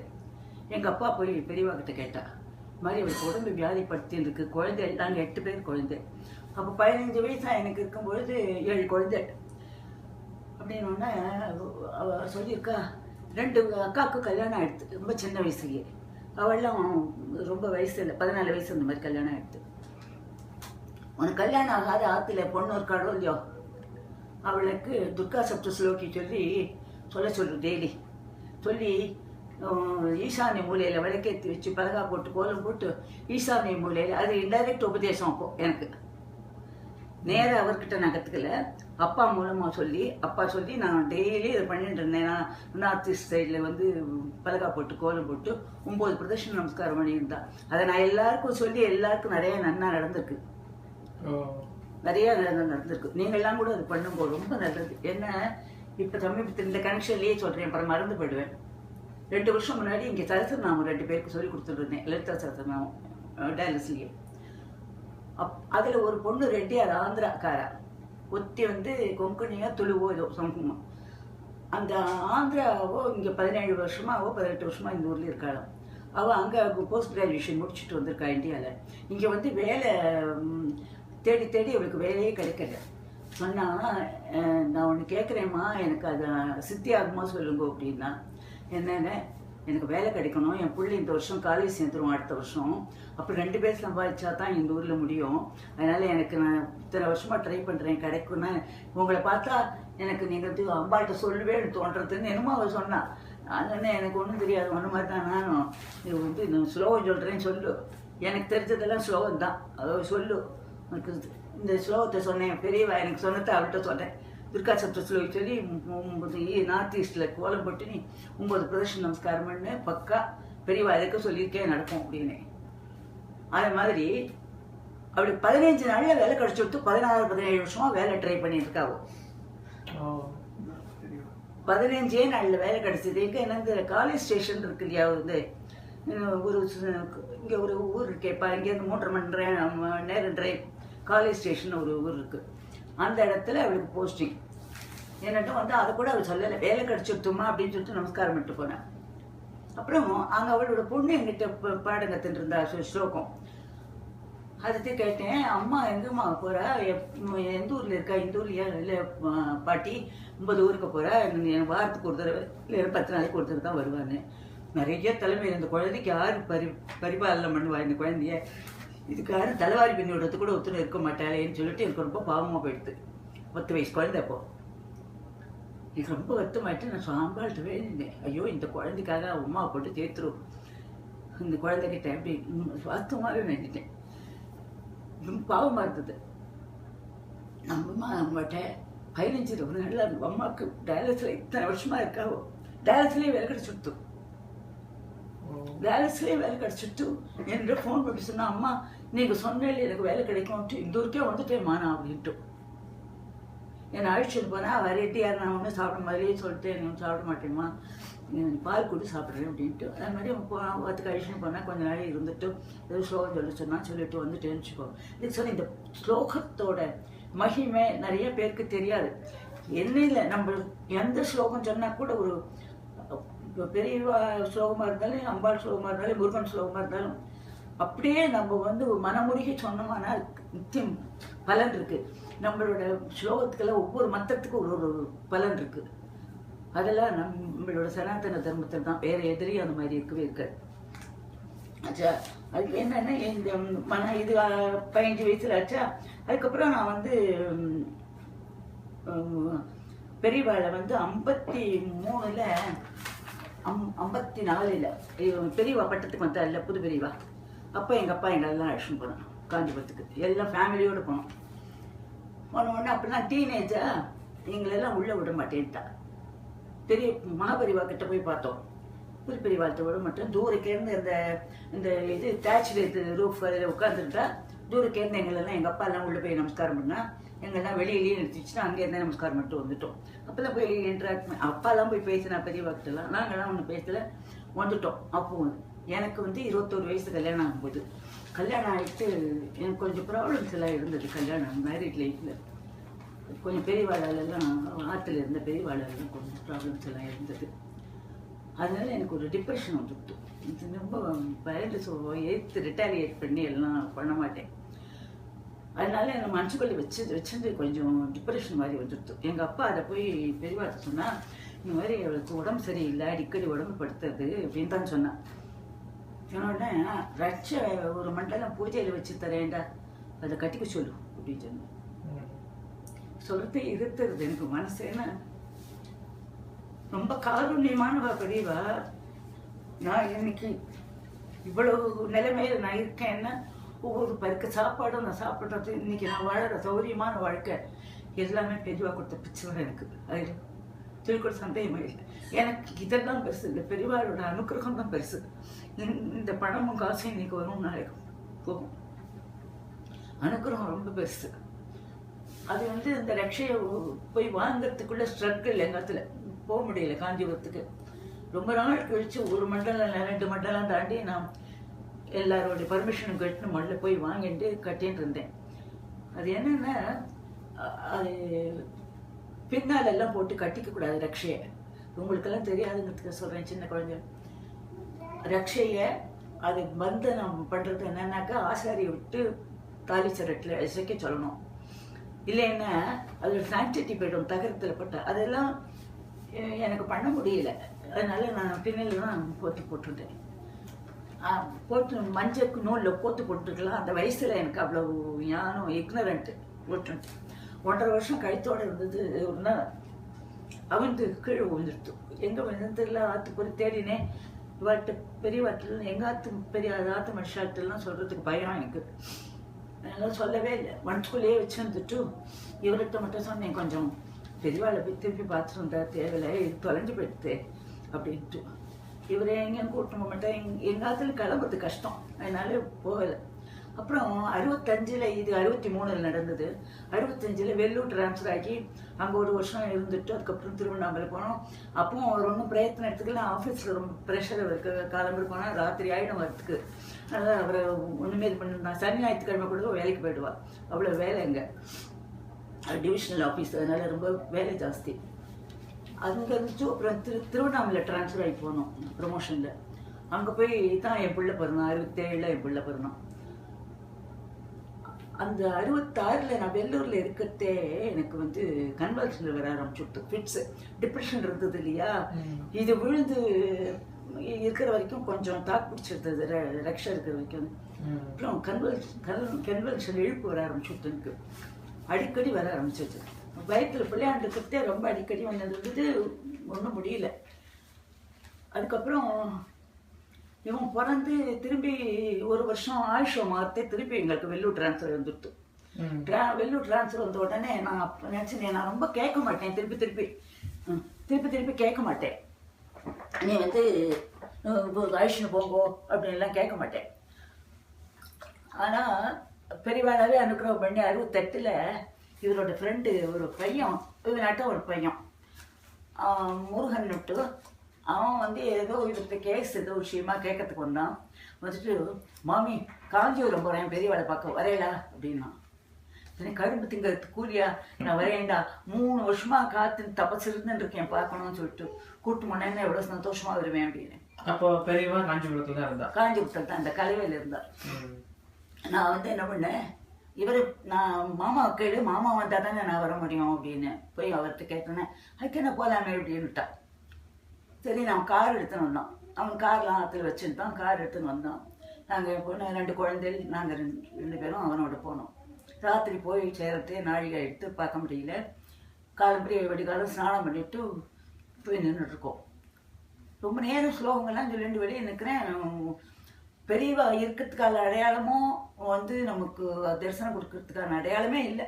எங்கள் அப்பா போய் பெரியவா கிட்ட கேட்டா, இது மாதிரி அவருக்கு உடம்பு வியாதிப்படுத்தி இருக்கு, குழந்தை நாங்கள் 8 பேர் குழந்தை. அப்போ 15 வயசாக எனக்கு இருக்கும்பொழுது 7 குழந்தை அப்படின்னோடனே அவ சொல்லியிருக்கா, 2 அக்காவுக்கு கல்யாணம் ஆகிடுது ரொம்ப சின்ன வயசுலேயே. அவள்லாம் ரொம்ப வயசு இல்லை, 14 வயசு அந்த மாதிரி கல்யாணம் ஆகிடுது. உனக்கு கல்யாணம் ஆகாத ஆற்றுல பொண்ணு இருக்காடோ இல்லையோ, அவளுக்கு துர்கா சப்த ஸ்லோகி சொல்லு டெய்லி சொல்லி ஈசானிய மூலையில் விளக்கேற்றி வச்சு பலகா போட்டு கோலம் போட்டு ஈசானிய மூலையில், அது இன்டைரக்ட் உபதேசம். அப்போ எனக்கு நேராக அவர்கிட்ட நான் கற்றுக்கல, அப்பா மூலமாக அப்பா சொல்லி நான் டெய்லி இதை பண்ணிட்டு இருந்தேன். நான் நார்த் ஈஸ்ட் சைடில் வந்து பலகா போட்டு கோலம் போட்டு 9 பிரதட்சண நமஸ்காரம் பண்ணியிருந்தேன். அதை நான் எல்லாருக்கும் சொல்லி எல்லாருக்கும் நிறைய நன்னா நடந்திருக்கு, நிறைய நடந்திருக்கு. நீங்கள்லாம் கூட அது பண்ணும்போது ரொம்ப நல்லது. என்ன இப்போ சமீபத்தில் இந்த கனெக்ஷன்லேயே சொல்கிறேன், அப்புறம் மறந்து போயிடுவேன். 2 வருஷம் முன்னாடி இங்கே சரஸ்வநாமம் 2 பேருக்கு சொல்லி கொடுத்துருந்தேன், லலிதா சரஸ்வநாமம் டேலஸ்லேயே. அதில் ஒரு பொண்ணு ரெட்டியார் ஆந்திராக்காரா, ஒத்தி வந்து கொங்கணியா துளுவோ ஏதோ சொந்தமா. அந்த ஆந்திராவோ இங்கே 17 வருஷமாவோ 18 வருஷமா இந்த ஊரில் இருக்காளாம். அவள் அங்கே போஸ்ட் கிராஜுவேஷன் முடிச்சுட்டு வந்திருக்கா இந்தியாவில். இங்கே வந்து வேலை தேடி தேடி அவளுக்கு வேலையே கிடைக்கல. சொன்னால் நான் ஒன்று கேட்குறேம்மா, எனக்கு அதை சித்தி ஆகுமா சொல்லுங்க அப்படின்னா. என்னென்ன எனக்கு வேலை கிடைக்கணும், என் பிள்ளை இந்த வருஷம் காலேஜ் சேர்ந்துருவோம் அடுத்த வருஷம், அப்புறம் 2 பேர் சம்பாதிச்சா தான் இந்த ஊரில் முடியும். அதனால் எனக்கு நான் இத்தனை வருஷமாக ட்ரை பண்ணுறேன், கிடைக்கும்னா உங்களை பார்த்தா எனக்கு நீங்கள் வந்து அம்பாள்கிட்ட சொல்லுவேன்னு தோன்றதுன்னு என்னமோ அவள் சொன்னான். அதனால எனக்கு ஒன்றும் தெரியாது, ஒன்று மாதிரி தான் நானும். இது வந்து நான் ஸ்லோகம் சொல்கிறேன்னு சொல்லு, எனக்கு தெரிஞ்சதெல்லாம் ஸ்லோகம் தான், அதாவது சொல்லு. எனக்கு இந்த ஸ்லோகத்தை சொன்னேன், பெரியவா எனக்கு சொன்னதை அவள்கிட்ட சொன்னேன். துர்கா சப்த ஸ்லோகி சொல்லி நார்த் ஈஸ்டில் கோலம் போட்டு நீ 9 பிரதட்சண நமஸ்காரம் பண்ணு, பக்கா பெரியவா எதுக்கு சொல்லியிருக்கேன் நடக்கும் அப்படின்னு. அதே மாதிரி அவளுக்கு 15 நாளில் வேலை கிடைச்சி விட்டு 16-17 வருஷமா வேலை ட்ரை பண்ணியிருக்காவோ. 15 நாளில் வேலை கிடைச்சது. எங்கே என்ன காலேஜ் ஸ்டேஷன் இருக்கு இல்லையா, வந்து ஒரு இங்கே ஒரு ஊர் இருக்கேப்பா, இங்கேருந்து 3.5 மணி நேரம் டிரைவ் காலேஜ் ஸ்டேஷன் ஒரு ஊர் இருக்குது. அந்த இடத்துல அவளுக்கு போஸ்டிங். என்னட்ட வந்து அதை கூட அவள் சொல்லலை, வேலை கிடைச்சிட்டுமா அப்படின்னு சொல்லிட்டு நமஸ்காரம் பண்ணிட்டு போனேன். அப்புறம் அங்கே அவளோட பொண்ணு என்கிட்ட பாடம் கற்றுட்டு இருந்தா ஸ்லோகம். அதுக்கு கேட்டேன், அம்மா எங்கேம்மா போகிறா, எந்த ஊரில் இருக்கா, இந்த ஊர்லையா, இல்லை பாட்டி 9 ஊருக்கு போகிறா, எனக்கு வாரத்துக்கு ஒரு தடவை இல்லை 10 நாளைக்கு ஒரு தடவை தான் வருவான்னு. நிறைய தலைமையில் இந்த குழந்தைக்கு யார் பரிபாலனை பண்ணுவா இந்த குழந்தைய, இதுக்கு யாரும் தலைவாரி பின்னி விடுறது கூட ஒத்துணும் இருக்க மாட்டாளேன்னு சொல்லிட்டு எனக்கு ரொம்ப பாவமாக போயிடுது. 10 வயசு குழந்தை. அப்போ எனக்கு ரொம்ப வருத்தமாயிட்டு நான் சாம்பாள்கிட்ட வேண்டினேன், ஐயோ இந்த குழந்தைக்காக அம்மா போட்டு தேத்துரும், இந்த குழந்தைகிட்ட எப்படி வாஸ்தவமாகவே வேண்டிட்டேன். ரொம்ப பாவமாக இருந்தது. நம்ம அம்மாட்ட 15-20 நாளில் அந்த அம்மாவுக்கு டயாலிசிஸில் இத்தனை வருஷமாக இருக்காவோ, டயாலிசிஸ்லேயே வேலை கிடச்சிடுத்து. டயாலிசிஸ்லேயே வேலை கிடச்சிட்டு என்கிட்ட ஃபோன் பண்ணி சொன்னா, அம்மா நீங்கள் சொன்னேன் எனக்கு வேலை கிடைக்கும்ட்டு இந்த ஊருக்கே வந்துட்டேம்மா நான் அப்படின்ட்டு. என்னை அழைச்சிட்டு போனால் அவள் ரெட்டியார் நான் ஒன்றும் சாப்பிட மாதிரியே சொல்லிட்டு எனக்கு சாப்பிட மாட்டேம்மா, பால் கூட்டி சாப்பிட்றேன் அப்படின்ட்டு. அது மாதிரி அதுக்கு அழிச்சுன்னு போனால் கொஞ்ச நாள் இருந்துட்டு ஏதோ ஸ்லோகம் சொல்லிட்டு வந்துட்டேன்னு வச்சுக்கோ. இதுக்கு சொன்ன இந்த ஸ்லோகத்தோட மகிமை நிறைய பேருக்கு தெரியாது. என்ன இல்லை, நம்ம எந்த ஸ்லோகம் சொன்னால் கூட ஒரு பெரிய ஸ்லோகமாக இருந்தாலும், அம்பாள் ஸ்லோகமாக இருந்தாலும், முருகன் ஸ்லோகமாக இருந்தாலும் அப்படியே நம்ம வந்து மனமுருகி சொன்னோம்னா நித்தியம் பலன் இருக்கு. நம்மளோட ஸ்லோகத்துக்கெல்லாம் ஒவ்வொரு மந்திரத்துக்கும் ஒரு பலன் இருக்கு. அதெல்லாம் நம்மளோட சனாதன தர்மத்தில் தான், வேற எதிரியும் அந்த மாதிரி இருக்கவே இருக்காது. ஆச்சா, அதுக்கு என்னன்னா இந்த இது 15 வயசுல ஆச்சா. அதுக்கப்புறம் நான் வந்து பெரியவாளை வந்து 53ல் 54ல் பெரியவா பட்டத்துக்கு வந்தா இல்லை புது பெரியவா. அப்போ எங்கள் அப்பா எங்களெல்லாம் அழைச்சின்னு போனோம் காஞ்சிபுரத்துக்கு, எல்லாம் ஃபேமிலியோடு போனோம். போனோடனே அப்படின்னா டீனேஜா எங்களெல்லாம் உள்ளே விட மாட்டேன்ட்டா. பெரிய மகாபெரிவா கிட்ட போய் பார்த்தோம், புது பெரியவாழ்த்த விட மாட்டோம். தூரக்கேருந்து இந்த இது தேட்ச்டு ரூஃப் அதில் உட்காந்துருந்தா, தூரக்கேருந்து எங்களெல்லாம் எங்கள் அப்பா எல்லாம் உள்ளே போய் நமஸ்காரம் பண்ணால் எங்கெல்லாம் வெளியிலேயே நிறுத்திச்சுன்னா அங்கேருந்து நமஸ்காரம் மட்டும் வந்துட்டோம். அப்போல்லாம் போய் இன்ட்ராக்ட் அப்பாலாம் போய் பேசினா பெரியவாக்கிட்டலாம், நாங்கள்லாம் ஒன்று பேசல வந்துட்டோம். அப்போ எனக்கு வந்து 21 வயசு கல்யாணம் ஆகும்போது, கல்யாணம் ஆகிட்டு எனக்கு கொஞ்சம் ப்ராப்ளம்ஸ் எல்லாம் இருந்தது. கல்யாணம் மேரிட் லைஃப்பில் கொஞ்சம் பெரியவாளெல்லாம் ஆற்றுல இருந்த பெரியவாளெல்லாம் கொஞ்சம் ப்ராப்ளம்ஸ் எல்லாம் இருந்தது. அதனால எனக்கு ஒரு டிப்ரெஷன் வந்துட்டு இது ரொம்ப பயந்து எதிர்த்து ரிட்டாலியேட் பண்ணி எல்லாம் பண்ண மாட்டேன். அதனால எனக்கு மனசுக்குள்ளே வச்சிருந்து கொஞ்சம் டிப்ரெஷன் மாதிரி வந்துடுது. எங்கள் அப்பா அதை போய் பெரியவாட்ட சொன்னால், இந்த மாதிரி அவளுக்கு உடம்பு சரியில்லை, அடிக்கடி உடம்பு படுத்துறது அப்படின்னு தான் சொன்னான். சொன்னோடனே ரட்ச ஒரு மண்டலம் பூஜையில் வச்சு தரேன்டா, அதை கட்டிக்க சொல்லு அப்படின்னு சொன்னேன். சொல்றது இருத்துறது எனக்கு மனசு. ஏன்னா ரொம்ப காருண்யமானவா பெரியவா. நான் இன்னைக்கு இவ்வளவு நிலைமையில நான் இருக்கேன்னா ஒவ்வொரு பருக்க சாப்பாடும் நான் சாப்பிட்றது, இன்னைக்கு நான் வாழற சௌரியமான வாழ்க்கை எல்லாமே பெரியவா கொடுத்த பிச்சை எனக்கு. அது திருக்கூட சந்தேகமே இல்லை. எனக்கு இதெல்லாம் பெருசு இல்லை, பெரியவாளோட அனுக்கிரகம் தான் பெருசு. இந்த பணமும் காசும் இன்னைக்கு வரும், நாளைக்கு போகும். அனுக்கிரகம் ரொம்ப பெருசு. அது வந்து இந்த ரக்ஷையை போய் வாங்கிறதுக்குள்ள ஸ்ட்ரகிள் எங்கத்துல போக முடியல. காஞ்சிபுரத்துக்கு ரொம்ப நாள் கழிச்சு ஒரு மண்டலம் 2 மண்டலம் தாண்டி நான் எல்லாரோடைய பர்மிஷனும் கட்டின முதல்ல போய் வாங்கிட்டு கட்டின்னு இருந்தேன். அது என்னன்னா, அது பின்னால் எல்லாம் போட்டு கட்டிக்க கூடாது ரக்ஷையை. உங்களுக்கெல்லாம் தெரியாதுங்கிறதுக்கு சொல்றேன். சின்ன குழந்தை ரக்ஷைய அது பந்தனம் பண்றது என்னன்னாக்கா, ஆசாரியை விட்டு தாலி சரட்டில் இசைக்க சொல்லணும். இல்லைன்னா அதோட சாங்டிட்டி போய்டும் தகரத்தில் பட்ட. அதெல்லாம் எனக்கு பண்ண முடியல. அதனால நான் பின்னல் தான் போட்டுட்டேன். போட்டு மஞ்சள் நூலில் போட்டுக்கலாம். அந்த வயசில் எனக்கு அவ்வளோ ஞானம், இக்னரண்ட்டு போட்டுட்டேன். 1.5 வருஷம் கழுத்தோடு இருந்தது. ஒன்றா அவனுக்கு கீழே விழுந்துடுத்து. எங்கே விழுந்ததில்ல, ஆற்றுக்குறி தேடினேன். இவாட்டு பெரிய வாட்டில் எங்கள் ஆற்று மனுஷாட்டெல்லாம் சொல்கிறதுக்கு பயம் எனக்கு. அதெல்லாம் சொல்லவே இல்லை. மனசுக்குள்ளேயே வச்சுருந்துட்டு இவர்கிட்ட மட்டும் சொன்னேன், கொஞ்சம் பெரியவாளை போய் திருப்பி பார்த்துட்டு வந்தா தேவையில்லை, இது தொலைஞ்சு போயிடுது அப்படின்ட்டு. இவரை எங்கேயும் கூட்டணும் போக மாட்டேன். எங்கள் ஆற்றுல கிளம்புறது கஷ்டம், அதனால போகலை. அப்புறம் 65 இது 63 நடந்தது. 65 வெள்ளூர் ட்ரான்ஸ்ஃபர் ஆகி அங்கே 1 வருஷம் இருந்துட்டு அதுக்கப்புறம் திருவண்ணாமலை போனோம். அப்பவும் அவர் ஒன்றும் பிரயத்தனம் எடுத்துக்கலாம். ஆஃபீஸில் ரொம்ப ப்ரெஷர் இருக்கு. காலம்பு போனால் ராத்திரி ஆகிடும் வரத்துக்கு. அதனால் அவரை ஒன்றுமே இது பண்ண, சனி ஞாயிற்றுக்கிழமை கூட வேலைக்கு போயிடுவாள். அவ்வளோ வேலை எங்கே டிவிஷனல் ஆஃபீஸ், அதனால் ரொம்ப வேலை ஜாஸ்தி. அங்கே இருந்துச்சு. அப்புறம் திருவண்ணாமலை ட்ரான்ஸ்ஃபர் ஆகி போனோம் ப்ரொமோஷனில். அங்கே போய் தான் என் பிள்ளை பிறந்தான். 67 என் பிள்ளை பிறந்தான். அந்த 66 நான் வெள்ளூரில் இருக்கிறதே எனக்கு வந்து கன்வல்ஷனில் வர ஆரம்பிச்சுட்டு, ஃபிட்ஸு, டிப்ரெஷன் இருந்தது இல்லையா. இது விழுந்து இருக்கிற வரைக்கும் கொஞ்சம் தாக்கு பிடிச்சிருந்தது ரக்ஷா இருக்கிற வரைக்கும். அப்புறம் கன்வல்ஷன் இழுப்பு வர ஆரம்பிச்சுட்டு எனக்கு அடிக்கடி வர ஆரம்பிச்சிச்சு. வயிற்றில் பிள்ளையாண்டுக்கிறதே ரொம்ப அடிக்கடி வந்தது. ஒன்றும் முடியல. அதுக்கப்புறம் இவன் பிறந்து திரும்பி 1 வருஷம் ஆயுஷ மாற்றே திருப்பி எங்களுக்கு வெள்ளூர் ட்ரான்ஸ்ஃபர் வந்துடுத்து. வெள்ளூர் ட்ரான்ஸ்ஃபர் வந்த உடனே நான் அப்போ நினச்சினேன், நான் ரொம்ப கேட்க மாட்டேன், திருப்பி கேட்க மாட்டேன். நீ வந்து ஆயுஷ்னு போங்கோ அப்படின்லாம் கேட்க மாட்டேன். ஆனால் பெரியவாளாவே அனுக்கிரகம் பண்ணி 68 இவரோட ஃப்ரெண்டு ஒரு பையன், இவனாட்ட ஒரு பையன் முருகன் விட்டு, அவன் வந்து ஏதோ இவர்கிட்ட கேஸ் ஏதோ விஷயமா கேட்கறதுக்கு வந்தான். வந்துட்டு, மாமி காஞ்சிபுரம் போகிறேன் பெரியவாளை பார்க்க வரையலா அப்படின்னா. கரும்பு திங்கிறதுக்கு கூலியா, நான் வரேன்டா, 3 வருஷமா காத்து தபஸ் இருந்துன்னு இருக்கேன் பார்க்கணும்னு சொல்லிட்டு கூட்டு போனேன்னா எவ்வளோ சந்தோஷமா வருவேன் அப்படின்னு. அப்போ பெரியவா காஞ்சிபுரத்தில் தான் இருந்தா? காஞ்சிபுரத்தில் தான், இந்த கலவையில் இருந்தார். நான் வந்து என்ன பண்ணேன், இவர் நான் மாமா கேளு, மாமா வந்தால் தானே நான் வர முடியும் அப்படின்னு போய் அவர்கிட்ட கேட்டேன்னே, அதுக்கு என்ன போகலாமே அப்படின்னுட்டா. சரி, நான் கார் எடுத்துன்னு வந்தோம். அவன் கார்லாம் ஆற்றுல வச்சுருந்தான். கார் எடுத்துன்னு வந்தான். நாங்கள் போனோம், 2 குழந்தைகள், நாங்கள் 2 பேரும் அவனோட போனோம். ராத்திரி போய் சேரத்தே நாழிகை எடுத்து பார்க்க முடியல. காலம்பரிய வெடிகாலம் ஸ்நானம் பண்ணிவிட்டு போய் நின்றுட்டுருக்கோம். ரொம்ப நேரம் ஸ்லோகங்கள்லாம் சொல்லிட்டு வெளியே நிற்கிறேன். பெரியவா இருக்கிறதுக்கான அடையாளமும் வந்து நமக்கு தரிசனம் கொடுக்கறதுக்கான அடையாளமே இல்லை.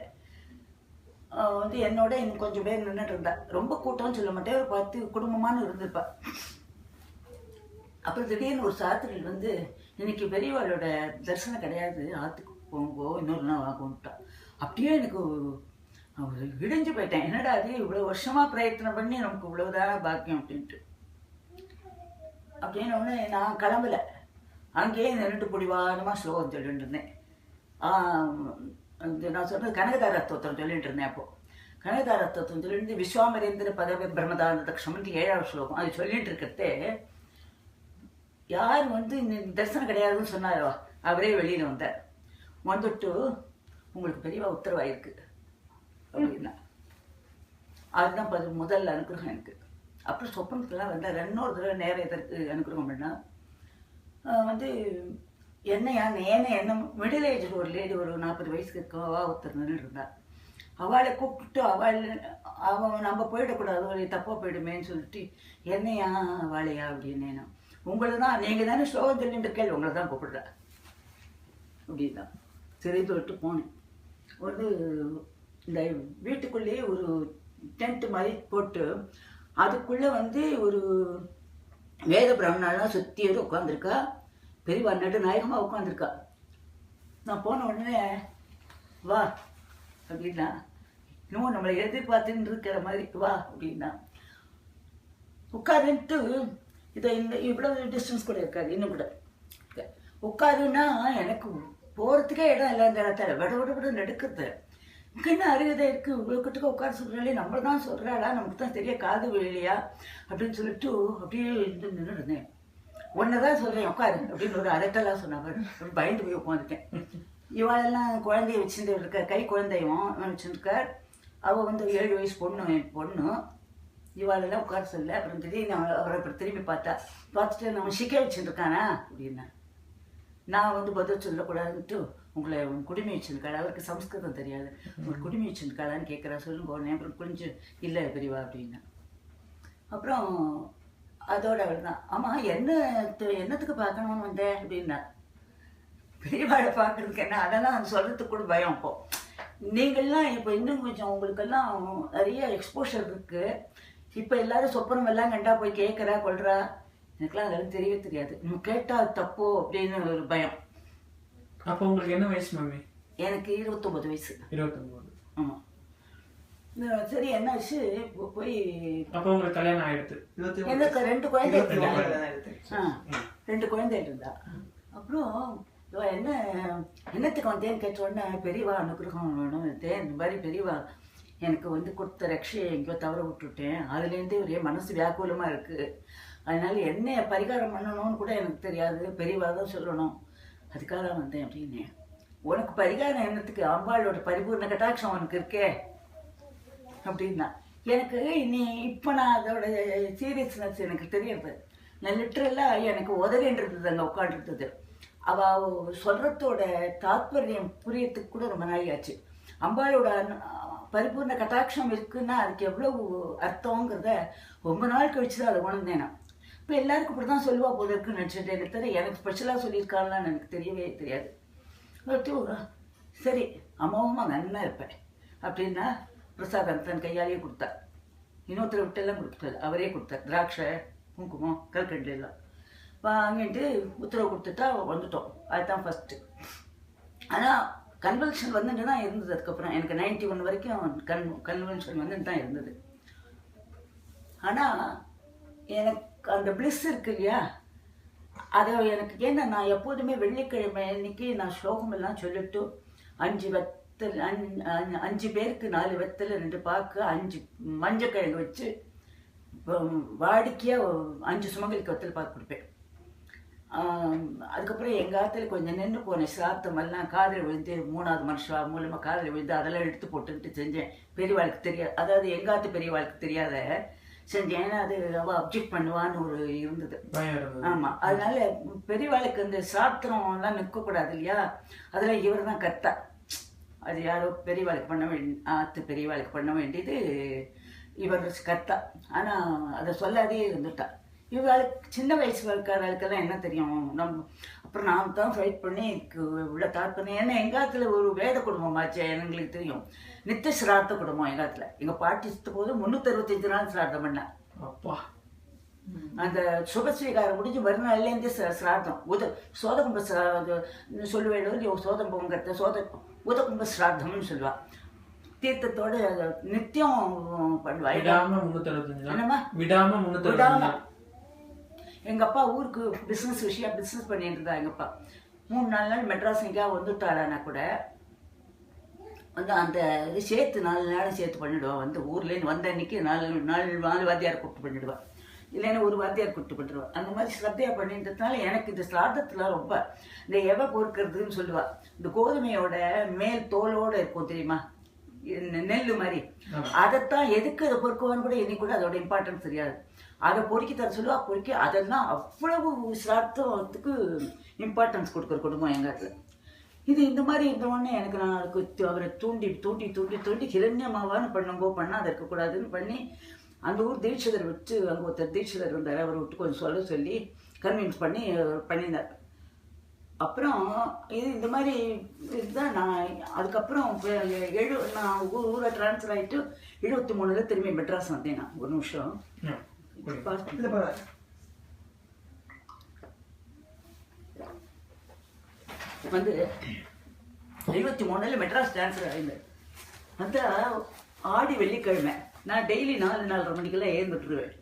வந்து என்னோட இன்னும் கொஞ்சம் பேர் நின்றுட்டு இருந்தா. ரொம்ப கூட்டம்னு சொல்ல மாட்டேன், ஒரு 10 குடும்பமானு இருந்திருப்பா. அப்புறம் திடீர்னு ஒரு சாத்திரியில் வந்து, இன்னைக்கு பெரியவாளோட தரிசனம் கிடையாது, ஆற்றுக்கு போங்கோ, இன்னொரு நாள் ஆகும்ட்டா. அப்படியே எனக்கு அவர் இடிஞ்சு போயிட்டேன். என்னடா அது இவ்வளோ வருஷமாக பிரயத்தனம் பண்ணி நமக்கு இவ்வளவுதான பாக்கியம் அப்படின்ட்டு. அப்படின்னு ஒன்று நான் கிளம்பல, அங்கேயே நின்றுட்டு பிடிவாதமாக ஸ்லோகம் சொல்லிட்டு இருந்தேன். நான் சொன்னது கனகதார தோத்திரம் சொல்லிட்டு இருந்தேன். அப்போது கனகதார தோத்திரம் சொல்லிட்டு விஸ்வாமரேந்திர பதவி பிரம்மதான தக்ஷமன்ட்டு 7வது ஸ்லோகம் அது சொல்லிட்டு இருக்கிறதே, யார் வந்து இந்த தரிசனம் கிடையாதுன்னு சொன்னாரோ அவரே வெளியில் வந்தார். வந்துட்டு உங்களுக்கு பெரியவா உத்தரவாயிருக்கு அப்படின்னா, அதுதான் முதல் அனுகிரகம் எனக்கு. அப்புறம் சொப்பனத்துலாம் வந்தார். இன்னொரு தடவை நேரம் எதற்கு அனுகிரகம் பண்ணால் வந்து என்னையா என்ன மிடில் ஏஜ் ஒரு லேடி, ஒரு 40 வயசுக்கு இருக்கவா ஒருத்தர் நின்று இருந்தாள். அவளை கூப்பிட்டு அவன் நம்ம போயிடக்கூடாது, ஒரு தப்பாக போயிடுமேன்னு சொல்லிட்டு என்னையா அவளையா அப்படின்னு, உங்களை தான் நீங்கள் தானே ஸ்லோகம் சொல்லிட்டு இருக்கேன், உங்களை தான் கூப்பிடுற அப்படின்னா சரி சொல்லிட்டு போனேன். ஒரு இந்த வீட்டுக்குள்ளேயே ஒரு டென்ட் மாதிரி போட்டு அதுக்குள்ளே வந்து ஒரு வேத பிராமணாலாம் சுற்றியோடு உட்காந்துருக்கா, பெரியவா நடுநாயகமாக உட்காந்துருக்கா. நான் போன உடனே வா அப்படின்னா, இன்னும் நம்மளை எதிர்பார்த்துன்னு இருக்கிற மாதிரி வா அப்படின்னா உட்காருன்ட்டு இதை இவ்வளவு டிஸ்டன்ஸ் கூட இருக்காது, இன்னும் கூட உட்காருன்னா எனக்கு போகிறதுக்கே இடம் இல்லை. அந்த இடத்துல விட நடுக்குது. என்ன அறிவுதை இருக்குது, இவ்வளோ கிட்டக்க உட்கார சொல்கிறாளே, நம்மள தான் சொல்கிறாளா, நமக்கு தான் தெரிய காது விழியா அப்படின்னு சொல்லிட்டு அப்படியே இருந்து நின்றுருந்தேன். ஒன்று தான் சொல்கிறேன் உட்காரு அப்படின்னு ஒரு அரட்டெல்லாம் சொன்னாங்க. பயந்து போய் உட்காந்துட்டேன். இவாளெல்லாம் குழந்தைய வச்சுட்டு இருக்க, கை குழந்தையும் வச்சுருக்கார். அவள் வந்து 7 வயசு பொண்ணு. இவாளெல்லாம் உட்கார சொல்ல. அப்புறம் திடீர்னு அவரை அப்புறம் திரும்பி பார்த்துட்டு நம்ம சிக்க வச்சுருக்கானா அப்படின்னா, நான் வந்து பதில் சொல்லக்கூடாதுன்ட்டு உங்களை குடுமி வச்சுருக்காள், அவருக்கு சம்ஸ்கிருதம் தெரியாது, உங்களுக்கு குடுமி வச்சுருக்காளான்னு கேட்குறா, சொல்லுங்க உடனே. அப்புறம் கொஞ்சம் இல்லை பெரியவா அப்படின்னா. அப்புறம் அதோட அவள் தான், ஆமாம் என்னத்துக்கு பார்க்கணும்னு வந்தேன் அப்படின்னா, பெரியவாளை பார்க்குறதுக்கு என்ன, அதெல்லாம் சொல்கிறதுக்கு கூட பயம். அப்போது நீங்கள்லாம் இப்போ இன்னும் கொஞ்சம் உங்களுக்கெல்லாம் நிறைய எக்ஸ்போஷர் இருக்குது. இப்போ எல்லாரும் சொப்பனம் எல்லாம் கண்டா போய் கேட்குறா கொள்றா, எனக்குலாம் அதெல்லாம் தெரியவே தெரியாது. நம்ம கேட்டால் தப்போ அப்படின்னு ஒரு பயம். அப்போ உங்களுக்கு என்ன வயசு மம்மி? எனக்கு 29 வயசு. 29. ஆமாம். சரி என்னாச்சு போய். அப்போ உங்களுக்கு கல்யாணம் ஆயிடுது? எனக்கு 2 குழந்தை இருந்தா. 2 குழந்தை இருந்தா. அப்புறம் என்னத்துக்கு வந்தேன்னு கேட்ட உடனே, பெரியவா அனுகிரகம் வேணும், இந்த மாதிரி பெரியவா எனக்கு வந்து கொடுத்த ரக்ஷையை எங்கேயோ தவற விட்டுட்டேன், அதுலேருந்தே ஒரே மனசு வியாக்குலமாக இருக்குது, அதனால என்ன பரிகாரம் பண்ணணும்னு கூட எனக்கு தெரியாது, பெரியவா தான் சொல்லணும், அதுக்காக தான் வந்தேன் அப்படின்னு. உனக்கு பரிகாரம் என்னத்துக்கு, அம்பாளோட பரிபூர்ண கட்டாட்சம் உனக்கு இருக்கே அப்படின்னா. எனக்கு இப்போ நான் அதோட சீரியஸ்னஸ் எனக்கு தெரியுது. நான் லிட்ரலாக எனக்கு உதவின்றது அங்கே உட்காந்துருந்தது. அவள் சொல்கிறதோட தாத்பரியம் புரியத்துக்கு கூட ரொம்ப நாள் ஆச்சு. அம்பாளோட பரிபூர்ண கட்டாட்சம் இருக்குன்னா அதுக்கு எவ்வளவு அர்த்தங்கிறத ரொம்ப நாள் கழிச்சு தான் அதை உணர்ந்தேன் நான். இப்போ எல்லாருக்கும் இப்படி தான் சொல்லுவா போல இருக்குன்னு நினச்சிட்டு, எனக்கு தெரிய எனக்கு ஸ்பெஷலாக சொல்லியிருக்காங்களான்னு எனக்கு தெரியவே தெரியாது. சரி அமோகமாக நல்லா இருப்பேன் அப்படின்னா பிரசாதம் தன் கையாலேயே கொடுத்தார். இன்னொருத்தரை விட்டெல்லாம் கொடுத்தாரு, அவரே கொடுத்தார். திராட்சை, குங்குமம், கல்கண்டு எல்லாம் வாங்கிட்டு உத்தரவு கொடுத்துட்டா வந்துட்டோம். அதுதான் ஃபஸ்ட்டு. ஆனால் கன்வென்ஷன் வந்துட்டு தான் இருந்தது. அதுக்கப்புறம் எனக்கு 91 வரைக்கும் கன்வென்ஷன் வந்துட்டு தான் இருந்தது. ஆனால் எனக்கு அந்த பிளிஸ் இருக்கு இல்லையா, அதை எனக்கு ஏன்னா நான் எப்போதுமே வெள்ளிக்கிழமை அன்னைக்கு நான் ஸ்லோகம் எல்லாம் சொல்லிட்டு 5 வெத்தல் 5 பேருக்கு 4 வெத்தல் 2 பாக்கு 5 மஞ்சக்கிழங்கு வச்சு வாடிக்கையாக 5 சுமங்கலிக்கு வெத்தல் பாக்கு கொடுப்பேன். அதுக்கப்புறம் எங்கள் ஆற்றுல கொஞ்சம் நின்று போனேன். சிராத்தமெல்லாம் காதில் விழுந்து 3வது மனுஷா மூலமாக காதில் விழுந்து அதெல்லாம் எடுத்து போட்டுக்கிட்டு செஞ்சேன். பெரியவாளுக்கு தெரியாது, அதாவது எங்கள் ஆற்று பெரியவாளுக்கு தெரியாத செஞ்சேன். ஏன்னா அது அவள் அப்ஜெக்ட் பண்ணுவான்னு ஒரு இருந்தது. ஆமாம், அதனால பெரியவாளுக்கு இந்த சாத்திரம்லாம் நிற்கக்கூடாது இல்லையா, அதில் இவர் தான் கர்த்தா. அது யாரோ பெரியவாளுக்கு பண்ண ஆற்று பெரியவாளுக்கு பண்ண வேண்டியது இவர் கர்த்தா. ஆனால் அதை சொல்லாதே இருந்துட்டா. இவளுக்கு சின்ன வயசு இருக்கிறவளுக்கெல்லாம் என்ன தெரியும். அப்புறம் நாம் தான் ஃபைட் பண்ணி இவ்வளோ தாக்கணும். ஏன்னா எங்கள் ஆற்றுல ஒரு வேத குடும்பம் ஆச்சு, எங்களுக்கு தெரியும். நித்திய சிராத்த குடும்பம் எங்கள் ஆற்றுல. எங்கள் பாட்டி சுத்த போது 365 நாள் சிராத்தம் பண்ணேன். அப்பா, அந்த சுபஸ்வீகாரம் முடிஞ்சு மறுநாள்லேருந்து சிராத்தம் சோதகும்ப சொல்லுவேன். சோதம்பங்கிறத உதகும்ப சிராத்தம்னு சொல்லுவாள். தீர்த்தத்தோட நித்தியம் பண்ணுவா. விடாம 365 நாள். என்னம்மா? விடாம 365 நாள். எங்க அப்பா ஊருக்கு பிசினஸ் பண்ணிட்டு இருந்தா. எங்க அப்பா 3-4 நாள் மெட்ராஸ் எங்கேயா வந்துட்டாளானா கூட வந்து அந்த இது சேர்த்து 4 நாள் சேர்த்து பண்ணிடுவான். வந்து ஊர்லேருந்து வந்த அன்னைக்கு 4 வாத்தியார் கூப்பிட்டு பண்ணிடுவான். இல்லைன்னா ஒரு வாத்தியார் கூப்பிட்டு பண்ணிடுவான். அந்த மாதிரி ஸ்ரத்தையா பண்ணின்றதுனால எனக்கு இந்த ஸ்ராத்தத்தில் ரொம்ப இந்த எவை பொறுக்கிறதுன்னு சொல்லுவா. இந்த கோதுமையோட மேல் தோலோட இருக்கும் தெரியுமா, நெல்லு மாதிரி, அதைத்தான் எதுக்கு அதை பொறுக்குவான்னு கூட இன்னைக்கு கூட அதோட இம்பார்ட்டன்ஸ் தெரியாது. அதை பொறுக்கி தர சொல்லுவா. பொறுக்கி அதெல்லாம் அவ்வளவு சிரார்த்தத்துக்கு இம்பார்ட்டன்ஸ் கொடுக்குற குடும்பம் எங்க இடத்துல. இது இந்த மாதிரி இருந்தவொடனே எனக்கு நான் அதுக்கு அவரை தூண்டி ஹிரண்யமாவான்னு பண்ணுங்கோ, பண்ணாத இருக்கக்கூடாதுன்னு பண்ணி அந்த ஊர் தீட்சிதர் வச்சு அங்கே ஒருத்தர் தீட்சிதர் இருந்தார். அவரை விட்டு கொஞ்சம் சொல்லி கன்வின்ஸ் பண்ணியிருந்தார். அப்புறம் இது இந்த மாதிரி இதுதான் நான் அதுக்கப்புறம் நான் ஊரை ட்ரான்ஸ்ஃபர் ஆகிட்டு 73 திரும்பி மெட்ராஸ் வந்தேன். நான் ஒரு நிமிஷம் வந்து 73 மெட்ராஸ் ட்ரான்ஸ்ஃபர் ஆகிருந்தேன். வந்து ஆடி வெள்ளிக்கிழமை நான் டெய்லி 4-4:30 மணிக்கெல்லாம் எழுந்துட்டுருவேன்.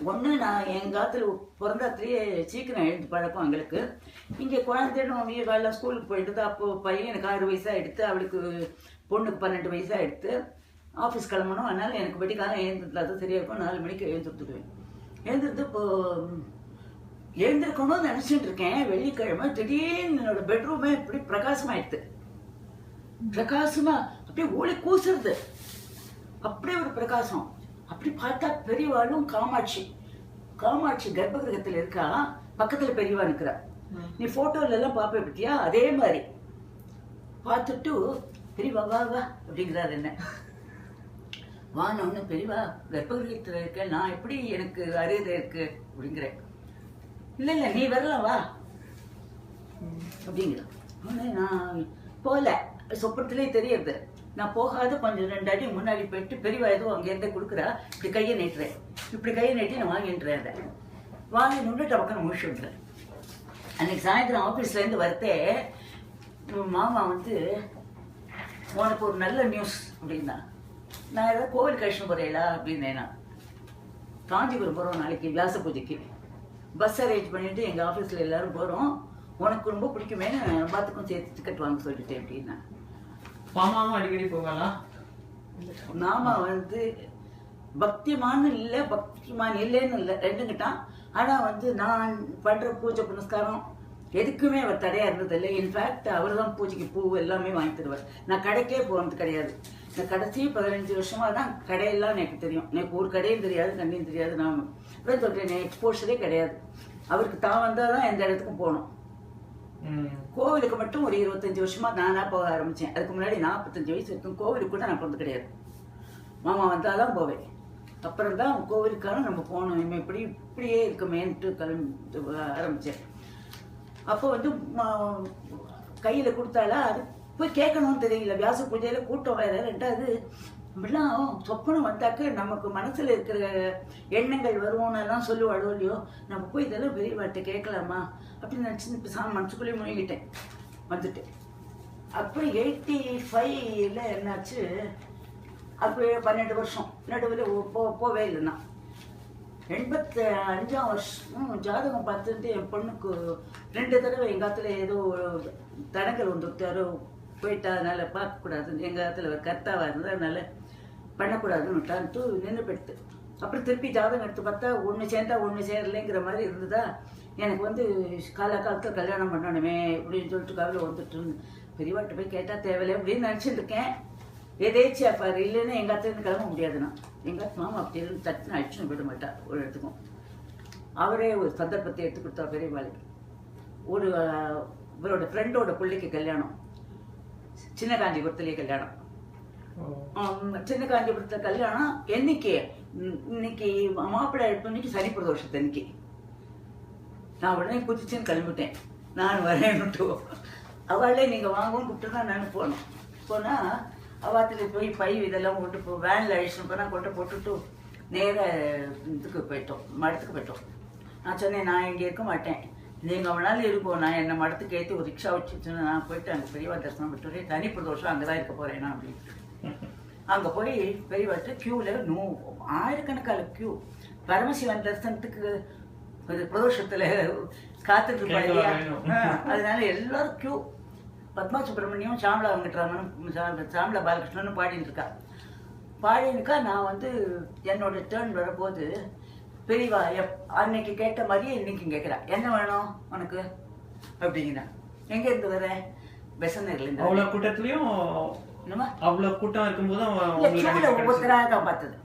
ஒன்று நான் எங்கள் காலத்தில் பிறந்தாத்திலேயே சீக்கிரம் எழுந்து பழக்கம் எங்களுக்கு. இங்கே குழந்தைன்னு எல்லாம் ஸ்கூலுக்கு போயிட்டு தான். அப்போது பையனுக்கு 6 வயசாக எடுத்து, அவளுக்கு பொண்ணுக்கு 12 வயசாக எடுத்து ஆஃபீஸ் கிளம்பணும். அதனால் எனக்கு வெடிக்காலம் எழுந்துட்டு அது சரியாக இருக்கும். 4 மணிக்கு எழுந்துட்டுருவேன். எழுந்துட்டு இப்போது எழுந்திருக்கணும்னு நினச்சிட்டு இருக்கேன். வெள்ளிக்கிழமை திடீர்னு என்னோட பெட்ரூமே இப்படி பிரகாசமாயிடுது. பிரகாசமாக அப்படியே ஒளி கூசுறது. அப்படியே ஒரு பிரகாசம். அப்படி பார்த்தா பெரியவாளும் காமாட்சி கர்ப்பகிரகத்தில் இருக்கா. பக்கத்துல பெரியவா இருக்கிறா. நீ போட்டோல எல்லாம் பாப்ப பத்தியா, அதே மாதிரி பார்த்துட்டு பெரியவா வா வா அப்படிங்கிறாரு. என்ன வானொன்னு பெரியவா கர்ப்பகிரகத்தில் இருக்க, நான் எப்படி எனக்கு அரியதை இருக்கு அப்படிங்கிறேன். இல்லை நீ வரலாம் வா அப்படிங்கிற. நான் போல சொப்பனத்திலே தெரியறது. நான் போகாத கொஞ்சம் 2 அடி முன்னாடி போயிட்டு பெரியவா எதுவும் அங்கேருந்தே கொடுக்குறா. இப்படி கையை நீட்டுறேன். இப்படி கையை நீட்டி நான் வாங்கிட்டுறேன். அதை வாங்கி நின்றுட்டு பக்கம் முடிச்சுட்றேன். அன்னைக்கு சாயந்தரம் ஆஃபீஸ்லேருந்து வரத்தே மாமா வந்து உனக்கு ஒரு நல்ல நியூஸ் அப்படின்னா, நான் ஏதாவது கோவில் கழிச்சு போகிறேங்களா அப்படின்னேன். நான் காஞ்சிபுரம் போகிறோம் நாளைக்கு வியாச பூஜைக்கு. பஸ் அரேஞ்ச் பண்ணிவிட்டு எங்கள் ஆஃபீஸில் எல்லோரும் போகிறோம். உனக்கு ரொம்ப பிடிக்குமேனு எல்லாத்துக்கும் சேர்த்து டிக்கெட் வாங்க சொல்லிட்டேன் அப்படின்னா. மாமாவும் அடிக்கடி போகலா? மாமா வந்து பக்திமான் இல்லைன்னு இல்லை, ரெண்டுங்கிட்டான். ஆனால் வந்து நான் பண்ணுற பூஜை புனஸ்காரம் எதுக்குமே அவர் தடையாக இருந்ததில்லை. இன்ஃபேக்ட் அவர் தான் பூஜைக்கு பூ எல்லாமே வாங்கி தருவார். நான் கடைக்கே போகிறது கிடையாது. இந்த கடைசி 15 வருஷமாக தான் கடையெல்லாம் எனக்கு தெரியும். எனக்கு ஒரு கடையும் தெரியாது, கண்ணையும் தெரியாது. நான் அப்புறம் சொல்கிறேன், எக்ஸ்போஷரே கிடையாது. அவருக்கு தான் வந்தால் தான் எந்த இடத்துக்கும் போகணும். கோவிலுக்கு மட்டும் ஒரு 25 வருஷமா நானா போக ஆரம்பிச்சேன். அதுக்கு முன்னாடி 45 வயசு இருக்கும். கோவிலுக்கு கூட நான் போகிறது கிடையாது. மாமா வந்தாதான் போவேன். அப்புறம் தான் கோவிலுக்கான நம்ம போகணும், இப்படியே இருக்குமேன்ட்டு கிளம்பி ஆரம்பித்தேன். அப்போ வந்து கையில் கொடுத்தாலா, அது போய் கேட்கணும்னு தெரியல. வியாச பூஜையில் கூட்டம் வேறு. ரெண்டாவது அப்படிலாம் சொப்பனம் வந்தாக்க நமக்கு மனசில் இருக்கிற எண்ணங்கள் வருவோன்னெல்லாம் சொல்லுவாளோ இல்லையோ, நம்ம போய் இதெல்லாம் பெரியவாட்ட கேட்கலாமா அப்படின்னு நினச்சி இப்போ மனசுக்குள்ளேயே முழுகிட்டேன். வந்துட்டு அப்புறம் 85ல் என்னாச்சு, அப்போ 12 வருஷம் நடுவில் போவே இல்லைன்னா 85ஆம் வருஷம் ஜாதகம் பார்த்துட்டு என் பொண்ணுக்கு 2 தடவை எங்கள் காலத்தில் ஏதோ தடங்கள் வந்துட்டு யாரோ போயிட்டா, அதனால பார்க்கக்கூடாதுன்னு எங்கள் காலத்தில் ஒரு கர்த்தாவாக இருந்தது, அதனால பண்ணக்கூடாதுன்னுட்டான்ட்டு நின்று போயிடுது. அப்புறம் திருப்பி ஜாதகம் எடுத்து பார்த்தா ஒன்று சேர்ந்தா ஒன்று சேரலைங்கிற மாதிரி இருந்ததா. எனக்கு வந்து காலத்தில் கல்யாணம் பண்ணணுமே அப்படின்னு சொல்லிட்டு கவலை வந்துட்டு பெரியவாட்ட போய் கேட்டால் தேவையில்லை அப்படின்னு நினச்சிட்டு இருக்கேன். எதேச்சியா பாரு, இல்லைன்னா எங்கள் அத்தையிருந்து கிளம்ப முடியாதுண்ணா. எங்கள் மாமா அப்படி இருந்து தட்டுன்னு அடிச்சுன்னு போயிட மாட்டா ஒரு இடத்துக்கும். அவரே ஒரு சந்தர்ப்பத்தை எடுத்து கொடுத்தா பெரியவாளுக்கு. ஒரு இவரோட ஃப்ரெண்டோட பிள்ளைக்கு கல்யாணம், சின்ன காஞ்சிபுரத்துலேயே கல்யாணம். சின்ன காஞ்சிபுரத்தில் கல்யாணம் இன்னைக்கு மாப்பிள்ளை எடுத்தன்னைக்கு சனி பிரதோஷத்து அன்னைக்கு. நான் உடனே குதிச்சுன்னு கிளம்பிட்டேன். நான் வரேன்னுட்டு அவளே நீங்கள் வாங்குவோன்னு கூப்பிட்டு தான் நான் போனால் அவாத்தில் போய் பை இதெல்லாம் கொண்டு வேனில் அழிச்சுன்னு போனால் கொண்டு போட்டுட்டு நேராக இதுக்கு போயிட்டோம், மடத்துக்கு போயிட்டோம். நான் சொன்னேன், நான் இங்கே இருக்க மாட்டேன், நீங்கள் அவனாலும் இருக்கும், நான் என்னை மடத்துக்கு ஏற்றி ஒரு ரிக்ஷா வச்சுன்னு நான் போயிட்டு அங்கே பெரியவா தரிசனம் விட்டுறேன், தனி பிரதோஷம் அங்கே தான் இருக்க போகிறேன்னா அப்படின்னு. அங்க போய் பெரியவாட்டு கியூல ஆயிரக்கணக்கான கியூ பரமசிவன் தரிசனத்துக்கு ஒரு பிரதோஷத்துல காத்துட்டு இருப்பாங்க இல்லையா? அதனால எல்லாரும் கியூ. பத்மா சுப்பிரமணியம் சாமலா வெங்கட்ராமன் சாமலா பாலகிருஷ்ணன் பாடிட்டு இருக்கா. பாடினுக்கா நான் வந்து என்னோட டேர்ன் வரும்போது பெரியவா அன்னைக்கு கேட்ட மாதிரியே இன்னைக்கு கேட்குறா, என்ன வேணும் உனக்கு அப்படிங்கிறா. எங்க இருந்து வர? பெசநகர்ல இருந்து. அவ்வளவு கூட்டத்துலயும் அவ்வளவு கூட்டம் இருக்கும்போது ஒவ்வொருத்தராக தான் பார்த்தது.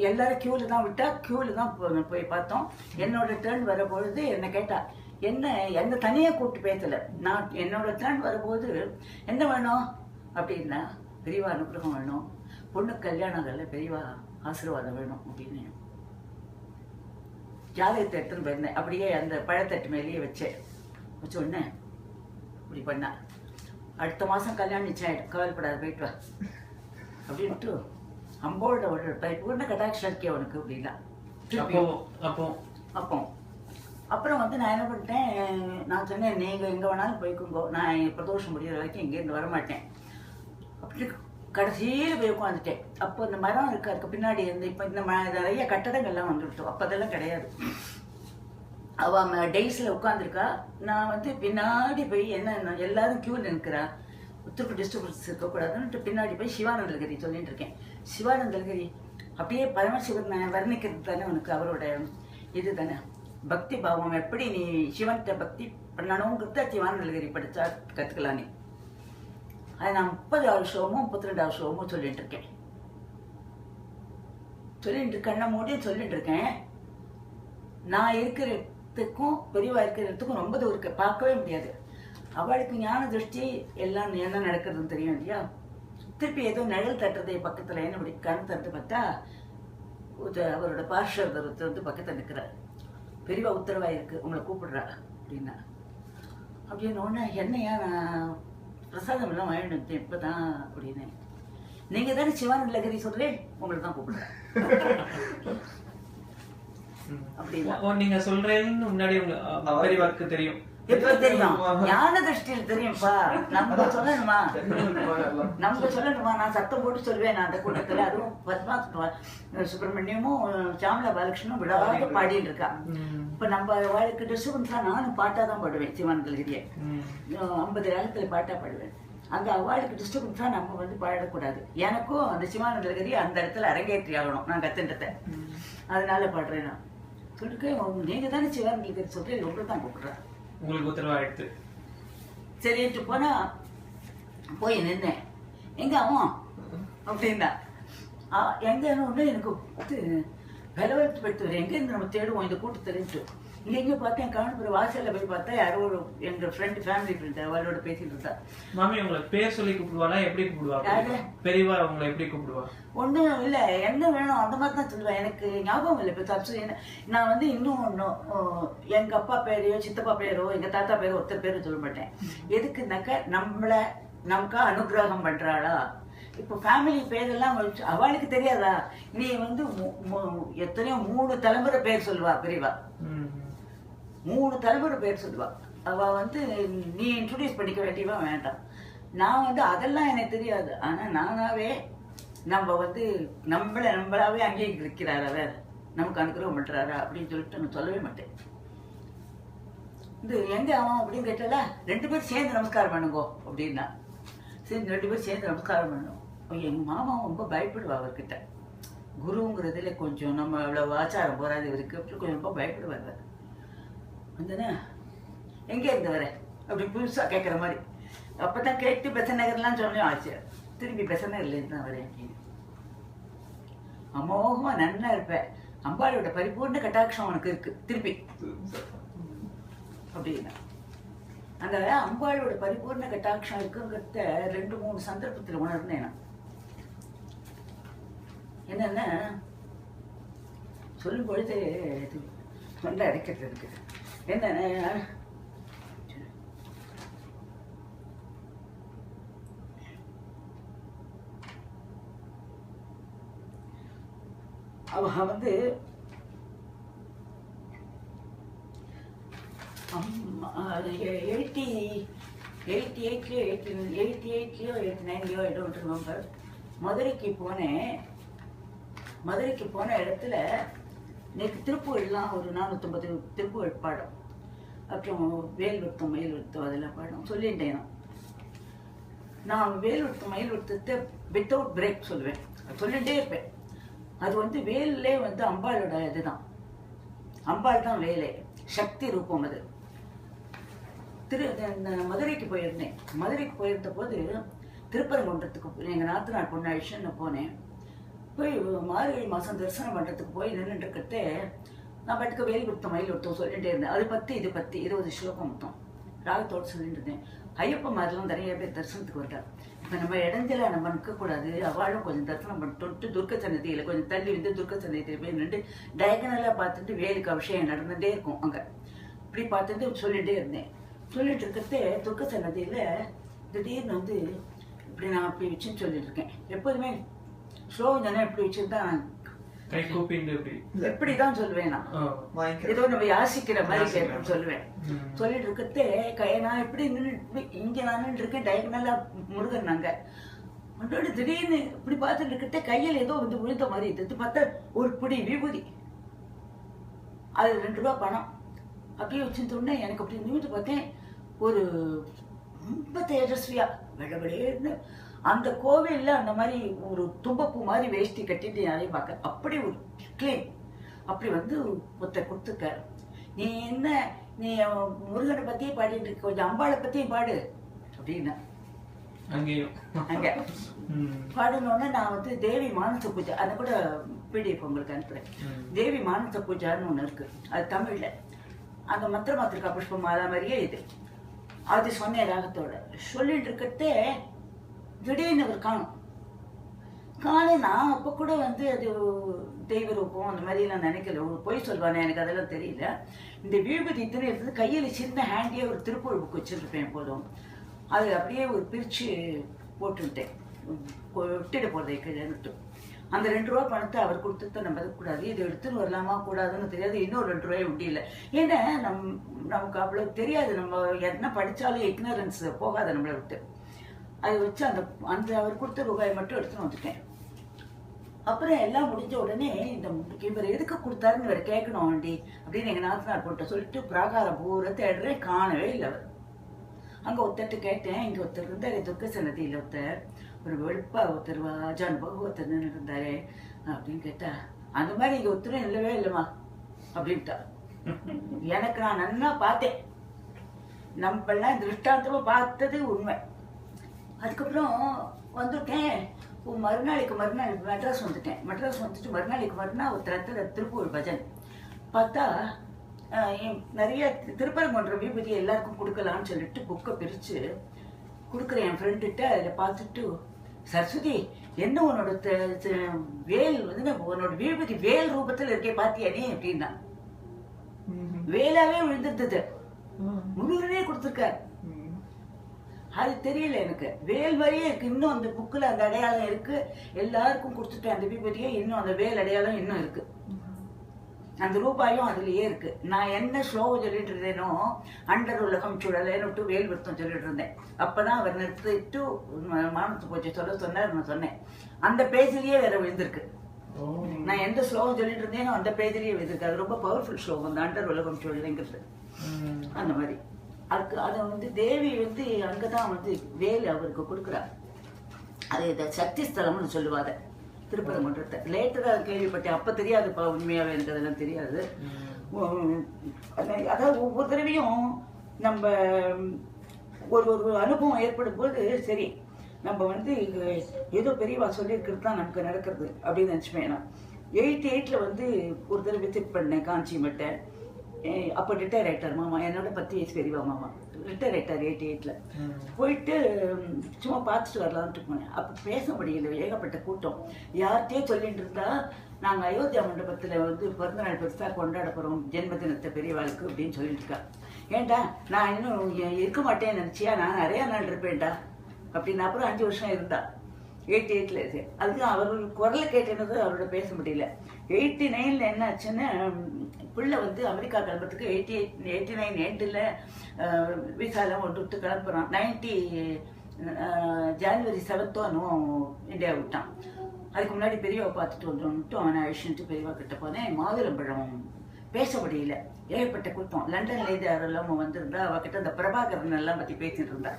எல்லாரும் கியூல தான் விட்டா, கியூல தான் போய் பார்த்தோம். என்னோட டேர்ன் வரும்பொழுது என்ன கேட்டா, என்ன தனியா கூப்பிட்டு பேசல. நான் என்னோட டேர்ன் வரும்போது என்ன வேணும் அப்படின்னா, பெரியவா அனுகிரகம் வேணும், பொண்ணு கல்யாணங்கள்ல பெரியவா ஆசீர்வாதம் வேணும் அப்படின்னு ஜாதகத்தை எடுத்துன்னு போயிருந்தேன். அப்படியே அந்த பழத்தட்டு மேலேயே வச்ச உடனே இப்படி பண்ணா, அடுத்த மாசம் கல்யாணம் நிச்சயம், கவலைப்படாது போயிட்டு வா அப்படின்ட்டு அம்போட ஒரு பூர்ண கடாட்சம் இருக்கே உனக்கு அப்படின்னா. அப்போ அப்புறம் வந்து நான் என்ன பண்ணிட்டேன், நான் சொன்னேன் நீங்க எங்க வேணாலும் போய்க்குங்கோ, நான் பிரதோஷம் முடிகிற வரைக்கும் இங்கேருந்து வரமாட்டேன் அப்படி கடைசியில போய் உட்காந்துட்டேன். அப்போ இந்த மரம் இருக்கு, அதுக்கு பின்னாடி இருந்து இப்போ இந்த நிறைய கட்டடங்கள்லாம் வந்துவிட்டோம். அப்போ அதெல்லாம் கிடையாது. அவ டெய்ஸில் உட்காந்துருக்கா, நான் வந்து பின்னாடி போய் என்ன எல்லாரும் கியூவில் நிற்கிறா, உத்தரப்பு டிஸ்டர்பன்ஸ் இருக்கக்கூடாதுன்ட்டு பின்னாடி போய் சிவானந்தகிரி சொல்லிட்டு இருக்கேன். சிவானந்தகிரி அப்படியே பரமசிவன் வர்ணிக்கிறது தானே உனக்கு அவரோட இது தானே பக்தி பாவம். எப்படி நீ சிவன்கிட்ட பக்தி பண்ணணுங்கிறத சிவானந்தகிரி படித்தா கற்றுக்கலாம் நீ. அது நான் 30 வருஷமோ 32 வருஷமோ சொல்லிட்டு இருக்கேன். கண்ணை மூடி சொல்லிட்டு இருக்கேன். நான் இருக்கிறதுக்கும் பெரியவா இருக்கிறதுக்கும் ரொம்ப தூரம் இருக்கு, பார்க்கவே முடியாது. அவளுக்கு ஞான திருஷ்டி எல்லாம் என்ன நடக்கிறதுன்னு தெரியும் இல்லையா? திருப்பி ஏதோ நிழல் தட்டுறதை பக்கத்துல என்ன இப்படி கண் தட்டு பார்த்தா அவரோட பார்ஷவர் வந்து பக்கத்துல நிற்கிறார். பெரியவா உத்தரவா இருக்கு, உங்களை கூப்பிடுறா அப்படின்னா. அப்படின்னு ஒன்று என்னையா நான் பிரசாதம் எல்லாம் வாங்கிட்டு இப்பதான் அப்படின்னு. நீங்க தானே சிவானந்தகிரி சொல்றேன், உங்களை தான் கூப்பிடுறேன் அப்படின்னா. நீங்க சொல்றேன்னு முன்னாடி பெரியவாக்கு தெரியும். எப்படி தெரியும்? ஞான திருஷ்டியில் தெரியும்ப்பா. நம்ம சொல்லணுமா? நான் சத்தம் போட்டு சொல்லுவேன். நான் அந்த கூட்டத்துல அதுவும் பத்மா சுப்பிரமணியமும் சாமலா பாலகிருஷ்ணனும் விடாத பாடிட்டு இருக்கா. இப்ப நம்ம வாழ்க்கை டிஸ்டர்பன்ஸா நானும் பாட்டா தான் பாடுவேன். சிவானந்தகிரியை 50 காலத்துல பாட்டா பாடுவேன். அங்க அவளுக்கு டிஸ்டர்பன்ஸா நம்ம வந்து பாடக்கூடாது. எனக்கும் அந்த சிவானந்தகிரி அந்த இடத்துல அரங்கேற்றி ஆகணும், நான் கத்துன்றத. அதனால பாடுறேன். நான் சொல்லிருக்கேன், நீங்க தானே சிவானந்தகிரி சொல்றேன், ரொம்ப தான் கூப்பிடுறேன், உங்களுக்கு உத்தரவாயிடுது. சரிட்டு போனா போய் நின்னேன். எங்க அவன் அப்படின்னா எங்கன்னு ஒண்ணு எனக்கு விலவெடுத்து படுத்து எங்க இருந்து நம்ம தேடுவோம் இந்த கூட்டத்திலேன்ட்டு. இங்க பார்த்தேன், காணப்புற வாசல்ல போய் பார்த்தா யாரோ ஒரு எங்க ஃப்ரெண்ட், ஃபேமிலி ஃப்ரெண்ட், அவளோட பேசிட்டு இருந்தா. மாமி உங்களை பேர் சொல்லி கூப்பிடுவாளா, எப்படி கூப்பிடுவாங்க? பெரியவா உங்களை எப்படி கூப்பிடுவா? ஒன்றும் இல்லை, என்ன வேணும் அந்த மாதிரி தான் சொல்லுவேன். எனக்கு ஞாபகம் இல்லை இப்போ தப்பு. நான் வந்து இன்னும் ஒன்றும் எங்க அப்பா பேரையோ சித்தப்பா பேரோ எங்க தாத்தா பேரோ ஒருத்தர் பேரும் சொல்ல மாட்டேன். எதுக்குனாக்க நமக்கா அனுகிரகம் பண்றாளா. இப்போ ஃபேமிலி பேரெல்லாம் அவளுக்கு தெரியாதா? நீ வந்து எத்தனையோ 3 தலைமுறை பேர் சொல்லுவா பெரியவா. 3 தலைமுறை பேர் சொல்லுவா. அவ வந்து நீ இன்ட்ரோடியூஸ் பண்ணிக்க வேண்டியவா வேண்டாம். நான் வந்து அதெல்லாம் எனக்கு தெரியாது. ஆனா நானாவே நம்ம வந்து நம்மளாவே அங்கீகரிக்கிறாரா, வேற நமக்கு அனுகிரகம் பண்றாரா அப்படின்னு சொல்லிட்டு நான் சொல்லவே மாட்டேன். இது எங்க அவன் அப்படின்னு கேட்டால 2 பேரும் சேர்ந்து நமஸ்காரம் பண்ணுங்கோ அப்படின்னா. சரி 2 பேரும் சேர்ந்து நமஸ்காரம் பண்ணுவோம். எங்க மாமா ரொம்ப பயப்படுவா அவர்கிட்ட. குருங்கிறதுல கொஞ்சம் நம்ம அவ்வளவு ஆச்சாரம் போறாது இவருக்கு, அப்படி கொஞ்சம் ரொம்ப பயப்படுவாங்க. வந்தனா எங்க இருந்து வர அப்படி புதுசா கேட்குற மாதிரி. அப்பதான் கேட்டு பெசநகர்லாம் சொன்னோம் ஆச்சு. திரும்பி பெசநகர்ல இருந்து தான் வரேன் அப்படின்னு. அமோகமா நன்னா இருப்பேன். அம்பாளோட பரிபூர்ண கட்டாட்சம் உனக்கு இருக்கு திருப்பி அப்படின்னா. அந்த அம்பாளோட பரிபூர்ண கட்டாட்சம் இருக்குங்கிறத 2-3 சந்தர்ப்பத்தில் உணர்ந்தேன் நான். என்னன்னா சொல்லும் பொழுது தொண்டை அடைக்கிறது இருக்குது. என்னன்னா அவ வந்து 88 88 89 I don't remember. மதுரைக்கு போனேன். மதுரைக்கு போன இடத்துல நேற்று திருப்புகழ்லாம் ஒரு 450 திருப்புகழ் பாடம், அப்புறம் வேல் விருத்தம் மயில் விருத்தம் அதெல்லாம் பாடம் சொல்லிட்டேன். நான் வேல் விருத்தம் மயில் விருத்தத்தை வித்தவுட் பிரேக் சொல்லுவேன், சொல்லிகிட்டே இருப்பேன். அது வந்து வேலே வந்து அம்பாளோட இதுதான், அம்பாள் தான் வேலை, சக்தி ரூபம் அது. மதுரைக்கு போயிருந்தேன். மதுரைக்கு போயிருந்த போது திருப்பரங்குன்றத்துக்கு எங்கள் நாத்தனார் பொண்ணு அழிச்சுன்னு போனேன். போய் மார்கழி மாதம் தரிசனம் பண்ணுறதுக்கு போய் நின்றுட்டு இருக்கிறதே நான் பாட்டுக்கு வேல் விருத்தம் மயில் விருத்தம் சொல்லிகிட்டே இருந்தேன். அது பற்றி இது பற்றி 20 ஸ்லோகம் மொத்தம் ராகத்தோடு சொல்லிட்டு இருந்தேன். ஐயப்ப மாதிரிலாம் நிறைய பேர் தரிசனத்துக்கு வந்தார். இப்போ நம்ம இடைஞ்சல நம்ம நிற்கக்கூடாது, அவளும் கொஞ்சம் தரிசனம் பண்ணிட்டு துர்க்க சன்னதியில் கொஞ்சம் தள்ளி வந்து துர்க்க சன்னதியில் போய் நின்று டயகனலாக பார்த்துட்டு வேலுக்கு அபிஷேகம் நடந்துகிட்டே இருக்கும். அங்கே இப்படி பார்த்துட்டு சொல்லிகிட்டே இருந்தேன். சொல்லிட்டு இருக்கிறதே துர்க்க சன்னதியில் திடீர்னு வந்து இப்படி நான் அப்படி வச்சுன்னு சொல்லிட்டு இருக்கேன். எப்போதுமே ஸ்லோகம் தானே இப்படி வச்சுதான் எப்படிதான் சொல்லுவேன் நான், ஏதோ நம்ம யாசிக்கிற மாதிரி சொல்லுவேன். சொல்லிட்டு இருக்கிறதே நான் எப்படி நின்று இங்க நான் நின்று இருக்கேன், டயகனலா முருகன் நாங்க அதோட திடீர்னு இப்படி பார்த்துட்டு இருக்கிறதே கையில் ஏதோ வந்து விழுந்த மாதிரி இது பார்த்தா ஒரு பிடி விபூதி, அது 2 ரூபா பணம் அப்படியே வச்சுருந்தோடனே எனக்கு அப்படி நிமிட்டு பார்த்தேன். ஒரு ரொம்ப தேஜஸ்வியா வெள்ளவெளேன்னு அந்த கோவில்ல அந்த மாதிரி ஒரு தும்பப்பூ மாதிரி வேஷ்டி கட்டிட்டு யாரையும் பார்க்க அப்படி ஒரு கிளீன் அப்படி வந்து ஒருத்தர் கொடுத்துருக்காரு. நீ என்ன நீ முருகனை பத்தியே பாடிட்டு இருக்க, கொஞ்சம் அம்பாளை பத்தியும் பாடு அப்படின்னா அங்க பாடணும்னா நான் வந்து தேவி மானச பூஜை அதை கூட பிடிஎஃப் உங்களுக்கு அனுப்புறேன். தேவி மானச பூஜான்னு ஒண்ணு இருக்கு, அது தமிழ்ல. அந்த மந்திர மாத்திருக்கா புஷ்பம் அதே மாதிரியே இது. அது சொன்ன ராகத்தோட சொல்லிட்டு இருக்கிறதே திடீர்னு அவர் காணும். நான் அப்போ கூட வந்து அது தெய்வ ரூபம் அந்த மாதிரிலாம் நினைக்கல, ஒரு பொய் சொல்வானே எனக்கு அதெல்லாம் தெரியல. இந்த விபூதி இத்தனை எடுத்தது கையில் சின்ன ஹேண்டியே ஒரு திருப்பூர் புக் வச்சுருப்பேன் போதும், அது அப்படியே ஒரு பிரித்து போட்டுவிட்டேன் விட்டுட்டு போகிறதை கீழேன்னுட்டு. அந்த 2 ரூபா பணத்தை அவர் கொடுத்துட்டு நம்ம கூடாது, இது எடுத்துன்னு வரலாமா கூடாதுன்னு தெரியாது. இன்னொரு 2 ரூபாய் உண்டு இல்லை. ஏன்னா நமக்கு அவ்வளோ தெரியாது, நம்ம என்ன படித்தாலும் இக்னரன்ஸ் போகாது நம்மளை விட்டு. அதை வச்சு அந்த அவர் கொடுத்த ரூபாயை மட்டும் எடுத்துன்னு வந்துட்டேன். அப்புறம் எல்லாம் முடிஞ்ச உடனே இவர் எதுக்கு கொடுத்தாருன்னு இவர் கேட்கணும் வண்டி அப்படின்னு எங்கள் நாத்தனார் போட்ட சொல்லிட்டு பிராகாரம் பூரா தேடுறேன், காணவே இல்லை அவர். அங்கே ஒருத்தர்கிட்ட கேட்டேன், இங்கே ஒருத்தர் இருந்தார் துர்க்க சன்னதியில் ஒருத்தர், ஒரு வெளுப்பா ஒருத்தர் அனுபவம் ஒருத்தர் நின்று இருந்தாரு அப்படின்னு கேட்டா, அந்த மாதிரி இங்கே ஒருத்தரும் இல்லவே இல்லைம்மா அப்படின்ட்டா. எனக்கு நான் நன்னா பார்த்தேன், நம்மளாம் திருஷ்டாந்தமா பார்த்தது உண்மை. அதுக்கப்புறம் வந்துட்டேன். மறுநாள் மெட்ராஸ் வந்துட்டேன். மெட்ராஸ் வந்துட்டு மறுநாள் ஒருத்தர் திருப்பூர் பஜன் பார்த்தா நிறைய திருப்பரங்குன்ற விபூதி எல்லாருக்கும் கொடுக்கலான்னு சொல்லிட்டு புக்கை பிரித்து கொடுக்குறேன் என் ஃப்ரெண்டுகிட்ட. அதில் பார்த்துட்டு, சரஸ்வதி என்ன உன்னோட வேல் வந்து உன்னோட விபூதி வேல் ரூபத்தில் இருக்கே பாத்தியானே அப்படின்னா. வேலாவே விழுந்துருந்தது, முருகனே கொடுத்துருக்காரு. அது தெரியல எனக்கு, வேல் மாதிரியே இருக்கு இன்னும் அந்த புக்கில் அந்த அடையாளம் இருக்கு. எல்லாருக்கும் கொடுத்துட்டேன் அந்த விபூதியே, இன்னும் அந்த வேல் அடையாளம் இன்னும் இருக்கு, அந்த ரூபாயும் அதுலயே இருக்கு. நான் என்ன ஸ்லோகம் சொல்லிட்டு இருந்தேனோ, அண்டர் உலகம் சுழலேன்னு வேல் விருத்தம் சொல்லிட்டு இருந்தேன். அப்பதான் அவர் நிறுத்திட்டு மானத்து போச்சு சொன்னார். நான் சொன்னேன், அந்த பேஜ்லயே வேற விழுந்திருக்கு. நான் எந்த ஸ்லோகம் சொல்லிட்டு இருந்தேனோ அந்த பேஜ்லயே விழுந்திருக்கு. அது ரொம்ப பவர்ஃபுல் ஸ்லோகம், அந்த அண்டர் உலகம் சுழலைங்கிறது. அந்த மாதிரி அதுக்கு அதை வந்து தேவி வந்து அங்கதான் வந்து வேல் அவருக்கு கொடுக்குறார். அது இதை சக்தி ஸ்தலம்னு சொல்லுவாங்க திருப்பரங்குன்றத்தை. லேட்டரா கேள்விப்பட்டேன், அப்ப தெரியாது உண்மையாவே, எனக்கு அதெல்லாம் தெரியாது. அதாவது ஒவ்வொரு தடவையும் நம்ம ஒரு அனுபவம் ஏற்படும் போது சரி நம்ம வந்து ஏதோ பெரியவா சொல்லியிருக்கிறது தான் நமக்கு நடக்கிறது அப்படின்னு நினச்சிப்பேன். நான் 88 வந்து ஒரு தடவை விசிட் பண்ணேன் காஞ்சி மட்டை. அப்போ ரிட்டையர் ஆயிட்டார் மாமா, என்னோட 10 வயசு பெரியவா மாமா. ரிட்டையர் ஆயிட்டார் 88ல். போயிட்டு சும்மா பார்த்துட்டு வரலான்ட்டு போனேன். அப்போ பேச முடியல, ஏகப்பட்ட கூட்டம். யார்கிட்டயே சொல்லிட்டு இருந்தா, நாங்கள் அயோத்தியா மண்டபத்தில் வந்து பிறந்தநாள் பெருசாக கொண்டாட போகிறோம் ஜென்மதினத்தை பெரியவாளுக்கு அப்படின்னு சொல்லிட்டு இருக்கா. ஏன்டா நான் இன்னும் இருக்க மாட்டேன்னு நினச்சியா, நான் நிறையா நாள் இருப்பேன்டா அப்படின்னு. அப்புறம் 5 வருஷம் இருந்தா 88ல். அதுக்கு அவர் குரலை கேட்டது அவரோட பேச முடியல. 89ல் என்ன ஆச்சுன்னா, பிள்ளை வந்து அமெரிக்கா கிளம்புறதுக்கு 89 எண்டில் விசாலாம் ஒன்று விட்டு கிளம்புறான். 90 ஜான்வரி 7 அனுவும் இந்தியா விட்டான். அதுக்கு முன்னாடி பெரியவா பார்த்துட்டு வந்துட்டு அவனை அழிச்சுட்டு பெரியவா கிட்ட போனேன். மாதுளம்பழம் பேச முடியல, ஏகப்பட்ட கூட்டம். லண்டன்ல இது யாரெல்லாம் வந்திருந்தா அவகிட்ட அந்த பிரபாகரன் எல்லாம் பற்றி பேசிட்டு இருந்தா,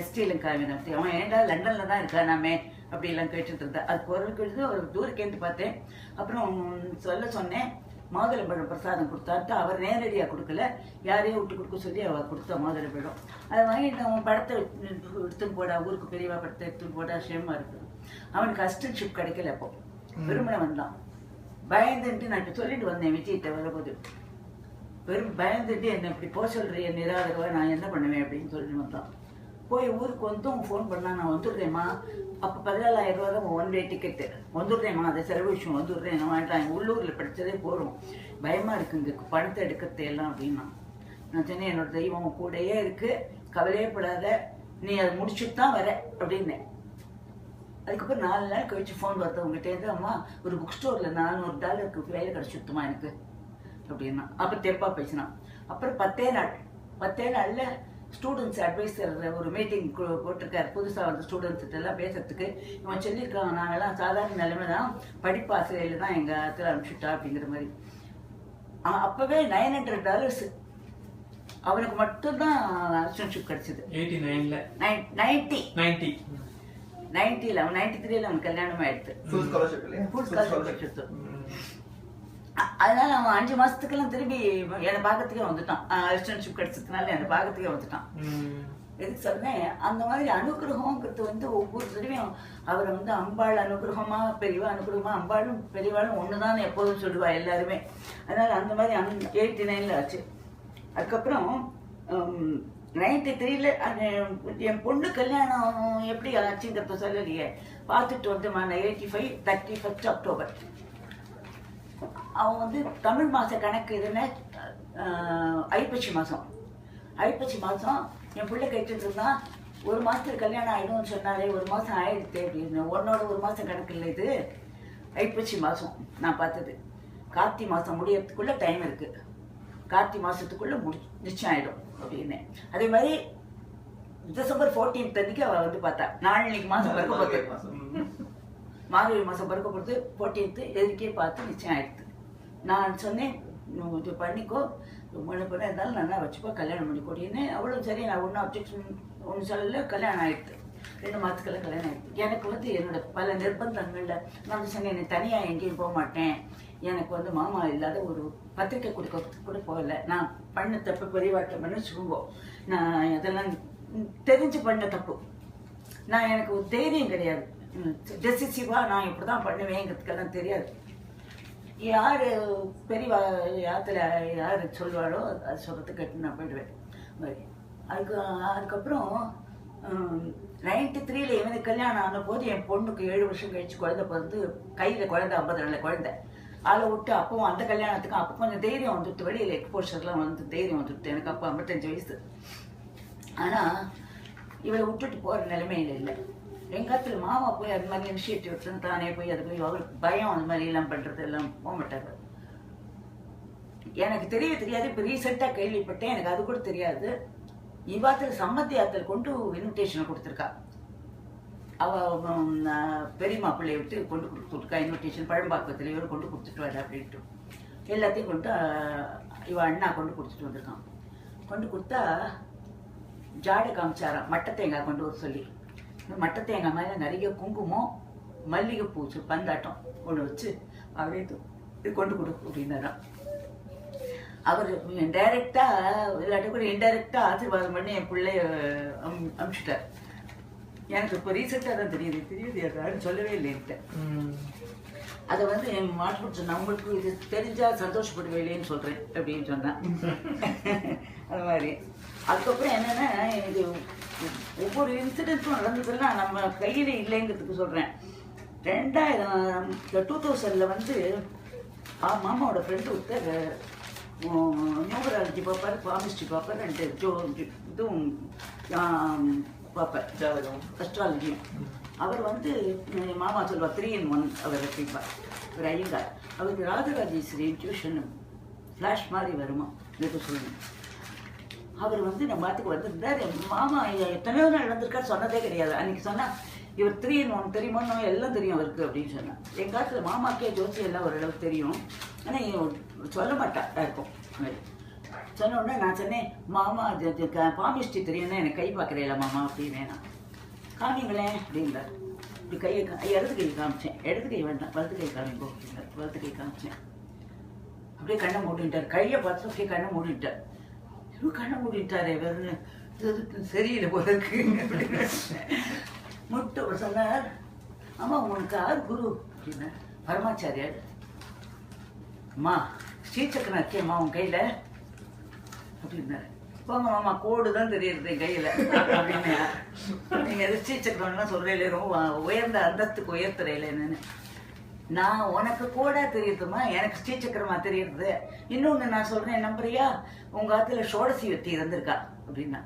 ஸ்ரீலங்காவின் அவன் ஏண்டா லண்டன்ல தான் இருக்கானாமே அப்படிலாம் கேட்டுட்டு இருந்தா. அது குரலுக்கு எழுது ஒரு தூரக்கேந்து பார்த்தேன். அப்புறம் சொன்னேன் மாதுளம்பழம் பிரசாதம் கொடுத்தாட்டு. அவர் நேரடியாக கொடுக்கல, யாரையும் விட்டு கொடுக்க சொல்லி அவள் கொடுத்தா மாதுளம்பழம். அதை வாங்கிட்டு அவன் படத்தை எடுத்துன்னு போடா, ஊருக்கு பெரியவா படத்தை எடுத்துன்னு போடா, ஷேமா இருக்குது. அவனுக்கு அசிஸ்டன்ட்ஷிப் கிடைக்கல. அப்போ வெறுமனை வந்தான். பயந்துட்டு நான் இப்போ சொல்லிட்டு வந்தேன் விஜய்கிட்ட வரும்போது, வெறும் பயந்துட்டு என்ன இப்படி போக சொல்றிய நிராதரவா, நான் என்ன பண்ணுவேன் அப்படின்னு சொல்லிட்டு வந்தான். போய் ஊருக்கு வந்தும் ஃபோன் பண்ணா, நான் வந்துடுறேம்மா. அப்போ 14,000 ரூபா தான் 1 வே டிக்கெட்டு. வந்துடுறேம்மா, அதை செலவு விஷயம் வந்துடுறேன், நான் வேண்டாம், உள்ளூரில் படித்ததே போகிறோம், பயமாக இருக்குங்க பணத்தை எடுக்கிறது எல்லாம் அப்படின்னா. நான் சொன்னேன் என்னோட தெய்வம் கூடயே இருக்குது, கவலையே படாத, நீ அதை முடிச்சுட்டு தான் வர அப்படின்னேன். அதுக்கப்புறம் 4 நாள் கழிச்சு ஃபோன் பார்த்தவங்ககிட்டேருந்து, அம்மா ஒரு புக் ஸ்டோரில் $400 வேலை கிடச்சிட்டுமா எனக்கு அப்படின்னா. அப்போ தெப்பா பேசினான். அப்புறம் 10 நாளில் ஸ்டூடெண்ட்ஸ் அட்வைசர் ஒரு மீட்டிங் போட்டிருக்காரு, புதுசாக வந்து ஸ்டூடெண்ட்ஸ்கிட்ட எல்லாம் பேசுறதுக்கு. இவன் சொல்லியிருக்கான், நாங்கள்லாம் சாதாரண நிலைமை தான், படிப்பு ஆசிரியர் தான் எங்கள் இடத்துல அனுப்பிச்சுட்டா அப்படிங்கிற மாதிரி. அப்போவே $900 அவனுக்கு மட்டும்தான் அசிஸ்டன்ஷிப் கிடைச்சிது. 90ல் அவன் 93ல் அவன் கல்யாணம் ஆயிடுது. Full scholarship. அதனால அவன் 5 மாசத்துக்கெல்லாம் திரும்பி என்னை பார்க்கறதுக்கே வந்துட்டான். அசிஸ்டன்ஷிப் கிடைச்சதுனால என்னை பார்க்கறதுக்கே வந்துட்டான். எதுக்கு சொன்னேன், அந்த மாதிரி அனுகிரகங்கிறது வந்து ஒவ்வொரு தடவையும் அவரை வந்து அம்பாள் அனுகிரகமா பெரியவா அனுகிரகமா, அம்பாளும் பெரியவாளும் ஒண்ணுதான் எப்போதும் சொல்லுவா எல்லாருமே. அதனால அந்த மாதிரி 89ல் ஆச்சு. அதுக்கப்புறம் 93ல் என் பொண்ணு கல்யாணம் எப்படி ஆச்சுங்கிறத சொல்லலையே, பார்த்துட்டு வந்து 85 31 அக்டோபர். அவன் வந்து தமிழ் மாத கணக்கு இதுன்னு ஐப்பசி மாதம் என் பிள்ளை கேட்டுட்டு இருந்தான். 1 மாதத்துக்கு கல்யாணம் ஆகிடும்னு சொன்னாலே, 1 மாதம் ஆயிடுத்து அப்படின்னு. உன்னோட 1 மாதம் கணக்கு இல்லை, இது ஐப்பசி மாதம் நான் பார்த்தது. கார்த்தி மாதம் முடியறதுக்குள்ள டைம் இருக்கு, கார்த்தி மாதத்துக்குள்ள நிச்சயம் ஆகிடும் அப்படின்னு. அதே மாதிரி டிசம்பர் 14 அன்னைக்கு அவள் வந்து பார்த்தா, நாளைக்கு மாதம் பிறக்க போகுது, மார்கழி மாதம் பிறக்க போகிறது 14 எதுக்கே பார்த்து நிச்சயம் ஆயிடுது. நான் சொன்னேன், இது பண்ணிக்கோ, மழை பண்ண இருந்தாலும் நல்லா வச்சுக்கோ, கல்யாணம் பண்ணிக்கோடின்னு. அவ்வளோ சரி, நான் ஒன்றும் அப்ஜெக்ஷன் ஒன்று சொல்லல. கல்யாணம் ஆகிடுது. 2 மாதத்துக்கெல்லாம் கல்யாணம் ஆகிடுது. எனக்கு வந்து என்னோட பல நிர்பந்தங்களில் நான் சொன்னேன், என்னை தனியாக எங்கேயும் போக மாட்டேன், எனக்கு வந்து மாமா இல்லாத ஒரு பத்திரிக்கை கொடுக்க கூட போகலை, நான் பண்ண தப்பு பெரியவாட்டை மன்னிச்சுக்கோங்க, நான் அதெல்லாம் தெரிஞ்சு பண்ண தப்பு, நான் எனக்கு ஒரு தைரியம் கிடையாது, டெசிசிவாக நான் இப்படி தான் பண்ணுவேங்கிறதுக்கெல்லாம் தெரியாது. யார் பெரியவா யாத்துல யார் சொல்வாளோ அது சொல்கிறதுக்கு கேட்டு நான் போயிடுவேன் மாதிரி. அதுக்கப்புறம் 93ல் இவனுக்கு கல்யாணம் ஆன போது என் பொண்ணுக்கு 7 வருஷம் கழிச்சு குழந்தை பிறந்து, கையில் குழந்தை 50 நாள் குழந்தை. ஆளை விட்டு அப்பவும் அந்த கல்யாணத்துக்கு அப்போ கொஞ்சம் தைரியம் வந்துட்டு, வெளியில் எக்ஸ்போஷர்லாம் வந்து தைரியம் வந்துட்டு. எனக்கு அப்போ 55 வயசு. ஆனால் இவளை விட்டுட்டு போகிற நிலைமையில் இல்லை. எங்காத்துல மாமா போய் அது மாதிரி இனிஷியேட்டிவ் எடுத்து தானே போய் அது போய் அவருக்கு பயம், அந்த மாதிரி எல்லாம் பண்ணுறது எல்லாம் போக மாட்டார். எனக்கு தெரியாது. இப்போ ரீசெண்டாக கேள்விப்பட்டேன், எனக்கு அது கூட தெரியாது. இவாத்தில் சம்மதி ஆத்தல் கொண்டு இன்விடேஷனை கொடுத்துருக்கா. அவள் பெரியம்மா பிள்ளையை விட்டு கொண்டு கொடுத்துருக்கா இன்விடேஷன். பழம்பாக்கத்தில் இவர் கொண்டு கொடுத்துட்டு வர அப்படின்ட்டு எல்லாத்தையும் கொண்டு இவள் அண்ணா கொண்டு கொடுத்துட்டு வந்திருக்கான். கொண்டு கொடுத்தா ஜாடை காமிச்சாராம், மட்டை தேங்காய் கொண்டு வர சொல்லி. மட்டை தேங்காய் மேலே நிறைய குங்குமம், மல்லிகைப்பூ பந்தாட்டம் கொண்டு வச்சு அப்படியே இது கொண்டு கொடுக்கும் அப்படின்னாராம். அவர் டைரக்டா இல்லாட்டி கூட இன்டைரக்டா ஆசீர்வாதம் பண்ணி என் பிள்ளைய அனுப்பிச்சுட்டார். எனக்கு இப்போ ரீசெண்டாக தான் தெரியுது யாரும் சொல்லவே இல்லைன்ட்டு. அதை வந்து என் மாட்டு சொன்ன, உங்களுக்கு இது தெரிஞ்சா சந்தோஷப்படுவேலேன்னு சொல்றேன் அப்படின்னு சொன்னேன். அது மாதிரி அதுக்கப்புறம் என்னன்னா, இது ஒவ்வொரு இன்சிடென்ட்டும் நடந்ததெல்லாம் நம்ம கையில் இல்லைங்கிறதுக்கு சொல்றேன். 2000 வந்து மாமாவோட ஃப்ரெண்டு ஒருத்தர் நியூமராலஜி பார்ப்பார், பாமிஸ்ட்ரி பார்ப்பார், 2 இதுவும் பார்ப்பார், அஸ்ட்ராலஜியும். அவர் வந்து மாமா சொல்லுவார் 3 in 1 அவர் வச்சுப்பார். ஒரு ஐயங்கார், அவருக்கு ராஜராஜேஸ்வரி இன்ட்யூஷன் ஃப்ளாஷ் மாதிரி வருமா, இதுக்கு சொல்லணும். அவர் வந்து நம்ம மாத்துக்கு வந்திருந்தார். மாமா எத்தனையோ நாள் வந்திருக்காரு, சொன்னதே கிடையாது. அன்னைக்கு சொன்னா இவர் 3 in 1 தெரியுமோ எல்லாம் தெரியும் அவருக்கு அப்படின்னு சொன்னான். எங்கள் காலத்தில் மாமாக்கே ஜோசி எல்லாம் ஓரளவுக்கு தெரியும், ஆனால் சொல்ல மாட்டா இருக்கும். சொன்ன உடனே நான் சொன்னேன், மாமா பாமிஸ்டி தெரியும்னா எனக்கு கை பார்க்குறேல மாமா அப்படின்னு. நான் காமிங்களேன் அப்படின்றார். இப்படி கையை இடது கை காமிச்சேன். இடது கை வேண்டாம், வலது கை காமிங்கோ அப்படின்னார். வலது கை காமிச்சேன். அப்படியே கண்ணை மூடிட்டார். கையை பார்த்து அப்படியே கண்ணை மூடிட்டார். கண்ணை மூடிட்டாரே வேறு சரியில்லை போல இருக்கு அப்படின்னு முட்டு சொன்னார். அம்மா உனக்கு யார் குரு அப்படின்னா? பரமாச்சாரியார். அம்மா ஸ்ரீசக்கரம் இருக்கேம்மா உன் கையில் அப்படின்னாரு. போங்க மாமா, கோடு தான் தெரியுது என் கையில் அப்படின்னு. நீங்கள் எது ஸ்ரீசக்கரம்லாம் சொல்கிறீங்களே, ரொம்ப உயர்ந்த அந்தஸ்துக்கு உயர்த்துறையில என்னன்னு. நான் உனக்கு கோடா தெரியுதுமா, எனக்கு ஸ்ரீசக்கரமா தெரியுது. இன்னொன்று நான் சொல்கிறேன், நம்புறியா? உங்கள் ஆத்துல ஷோடசி வெட்டி இருந்திருக்கா அப்படின்னா.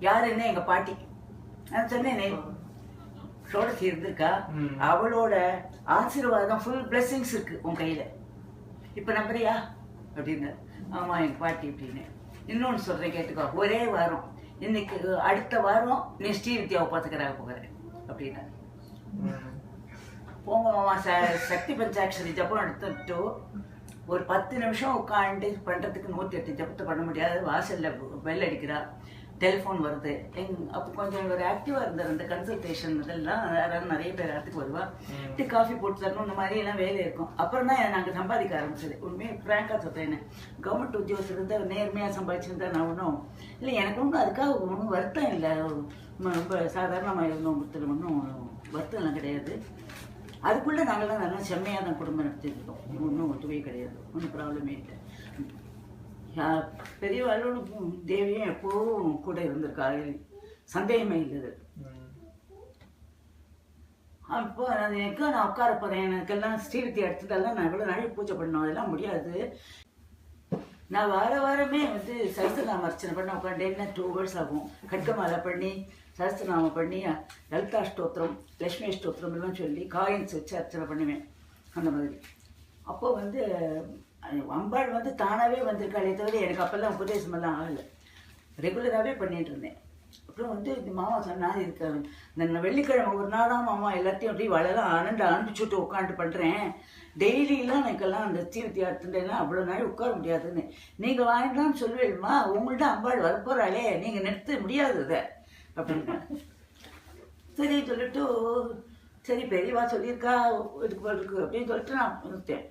யாருன்னு? எங்கள் பாட்டி. நான் சொன்னேனே ஷோடசி இருந்திருக்கா, அவளோட ஆசீர்வாதம் ஃபுல் பிளெஸிங்ஸ் இருக்கு உன் கையில. இப்ப நம்புறியா அப்படின்னு. ஆமா எங்க பாட்டி அப்படின்னு. இன்னொன்னு சொல்றேன் கேட்டுக்கோ, ஒரே வாரம், இன்னைக்கு அடுத்த வாரம் நீ ஸ்ரீவித்யாவை பார்த்துக்கிறாங்க போகிற அப்படின்னா. போங்க மாமா, சக்தி பஞ்சாட்சரி ஜபம் எடுத்துட்டு ஒரு 10 நிமிஷம் உட்காந்து பண்றதுக்கு 108 ஜபத்தை பண்ண முடியாது. வாசல்ல பெல் அடிக்கிறா, டெலிஃபோன் வருது. அப்போ கொஞ்சம் ஒரு ஆக்டிவாக இருந்தார். அந்த கன்சல்டேஷன் இதெல்லாம் யாராவது நிறைய பேர் இடத்துக்கு வருவா. டீ காஃபி போட்டு தரணும், இந்த மாதிரி எல்லாம் வேலை இருக்கும். அப்புறம் தான் நாங்கள் சம்பாதிக்க ஆரம்பிச்சது. உண்மையாக ஃப்ராங்காக சொல்கிறேன், கவர்மெண்ட் உத்தியோகத்தில் இருந்தால் நேர்மையாக சம்பாதிச்சிருந்தா நான் ஒன்றும் இல்லை, எனக்கு ஒன்றும் அதுக்காக ஒன்றும் வருத்தம் இல்லை. ரொம்ப சாதாரணமாக இருந்தோம், ஒன்றும் வருத்தம்லாம் கிடையாது. அதுக்குள்ளே நாங்கள்லாம் நல்லா செம்மையாக தான் குடும்பம் நடத்திருக்கோம். ஒன்றும் ஒத்துவே கிடையாது, ஒன்றும் ப்ராப்ளமே இல்லை. பெரியவாளும் தேவியும் எப்போவும் கூட இருந்திருக்காரு, சந்தேகமே இல்லை. அப்போ எனக்கு நான் உட்கார போகிறேன், எனக்கெல்லாம் ஸ்ரீவித்யா எடுத்துட்டாலாம் நான் எவ்வளோ நாளைக்கு பூஜை பண்ணோம், அதெல்லாம் முடியாது. நான் வாரமே வந்து சஹஸ்ரநாம அர்ச்சனை பண்ண உட்காந்து என்ன 2 hours ஆகும். கட்கமாலை பண்ணி சஹஸ்ரநாமம் பண்ணி லலிதா ஸ்தோத்திரம், லக்ஷ்மி ஸ்தோத்திரம் எல்லாம் சொல்லி காயின்ஸ் வச்சு அர்ச்சனை பண்ணுவேன் அந்த மாதிரி. அப்போ வந்து அம்பாள் வந்து தானாகவே வந்திருக்காளே தவிர எனக்கு அப்போல்லாம் உபதேசமெல்லாம் ஆகலை, ரெகுலராகவே பண்ணிட்டு இருந்தேன். அப்புறம் வந்து இந்த மாமா சொன்னால் இதுக்கு இந்த வெள்ளிக்கிழமை ஒரு நாளாக மாமா எல்லாத்தையும் அப்படி வளலாம் அனுப்பிச்சுட்டு உட்காந்து பண்ணுறேன். டெய்லியெலாம் எனக்கெல்லாம் அந்த ஸ்ரீவித்யா எடுத்துட்டேன்னா அவ்வளோ நாள் உட்கார முடியாதுன்னு. நீங்கள் வாங்கிட்டான்னு சொல்லுவேம்மா, உங்கள்கிட்ட அம்பாள் வரப்போகிறாளே, நீங்கள் நிறுத்த முடியாது அதை அப்படின்னு. சரி சொல்லிட்டு, சரி பெரியவா சொல்லியிருக்கா இதுக்கு இருக்கு அப்படின்னு சொல்லிட்டு நான் நிறுத்தேன்.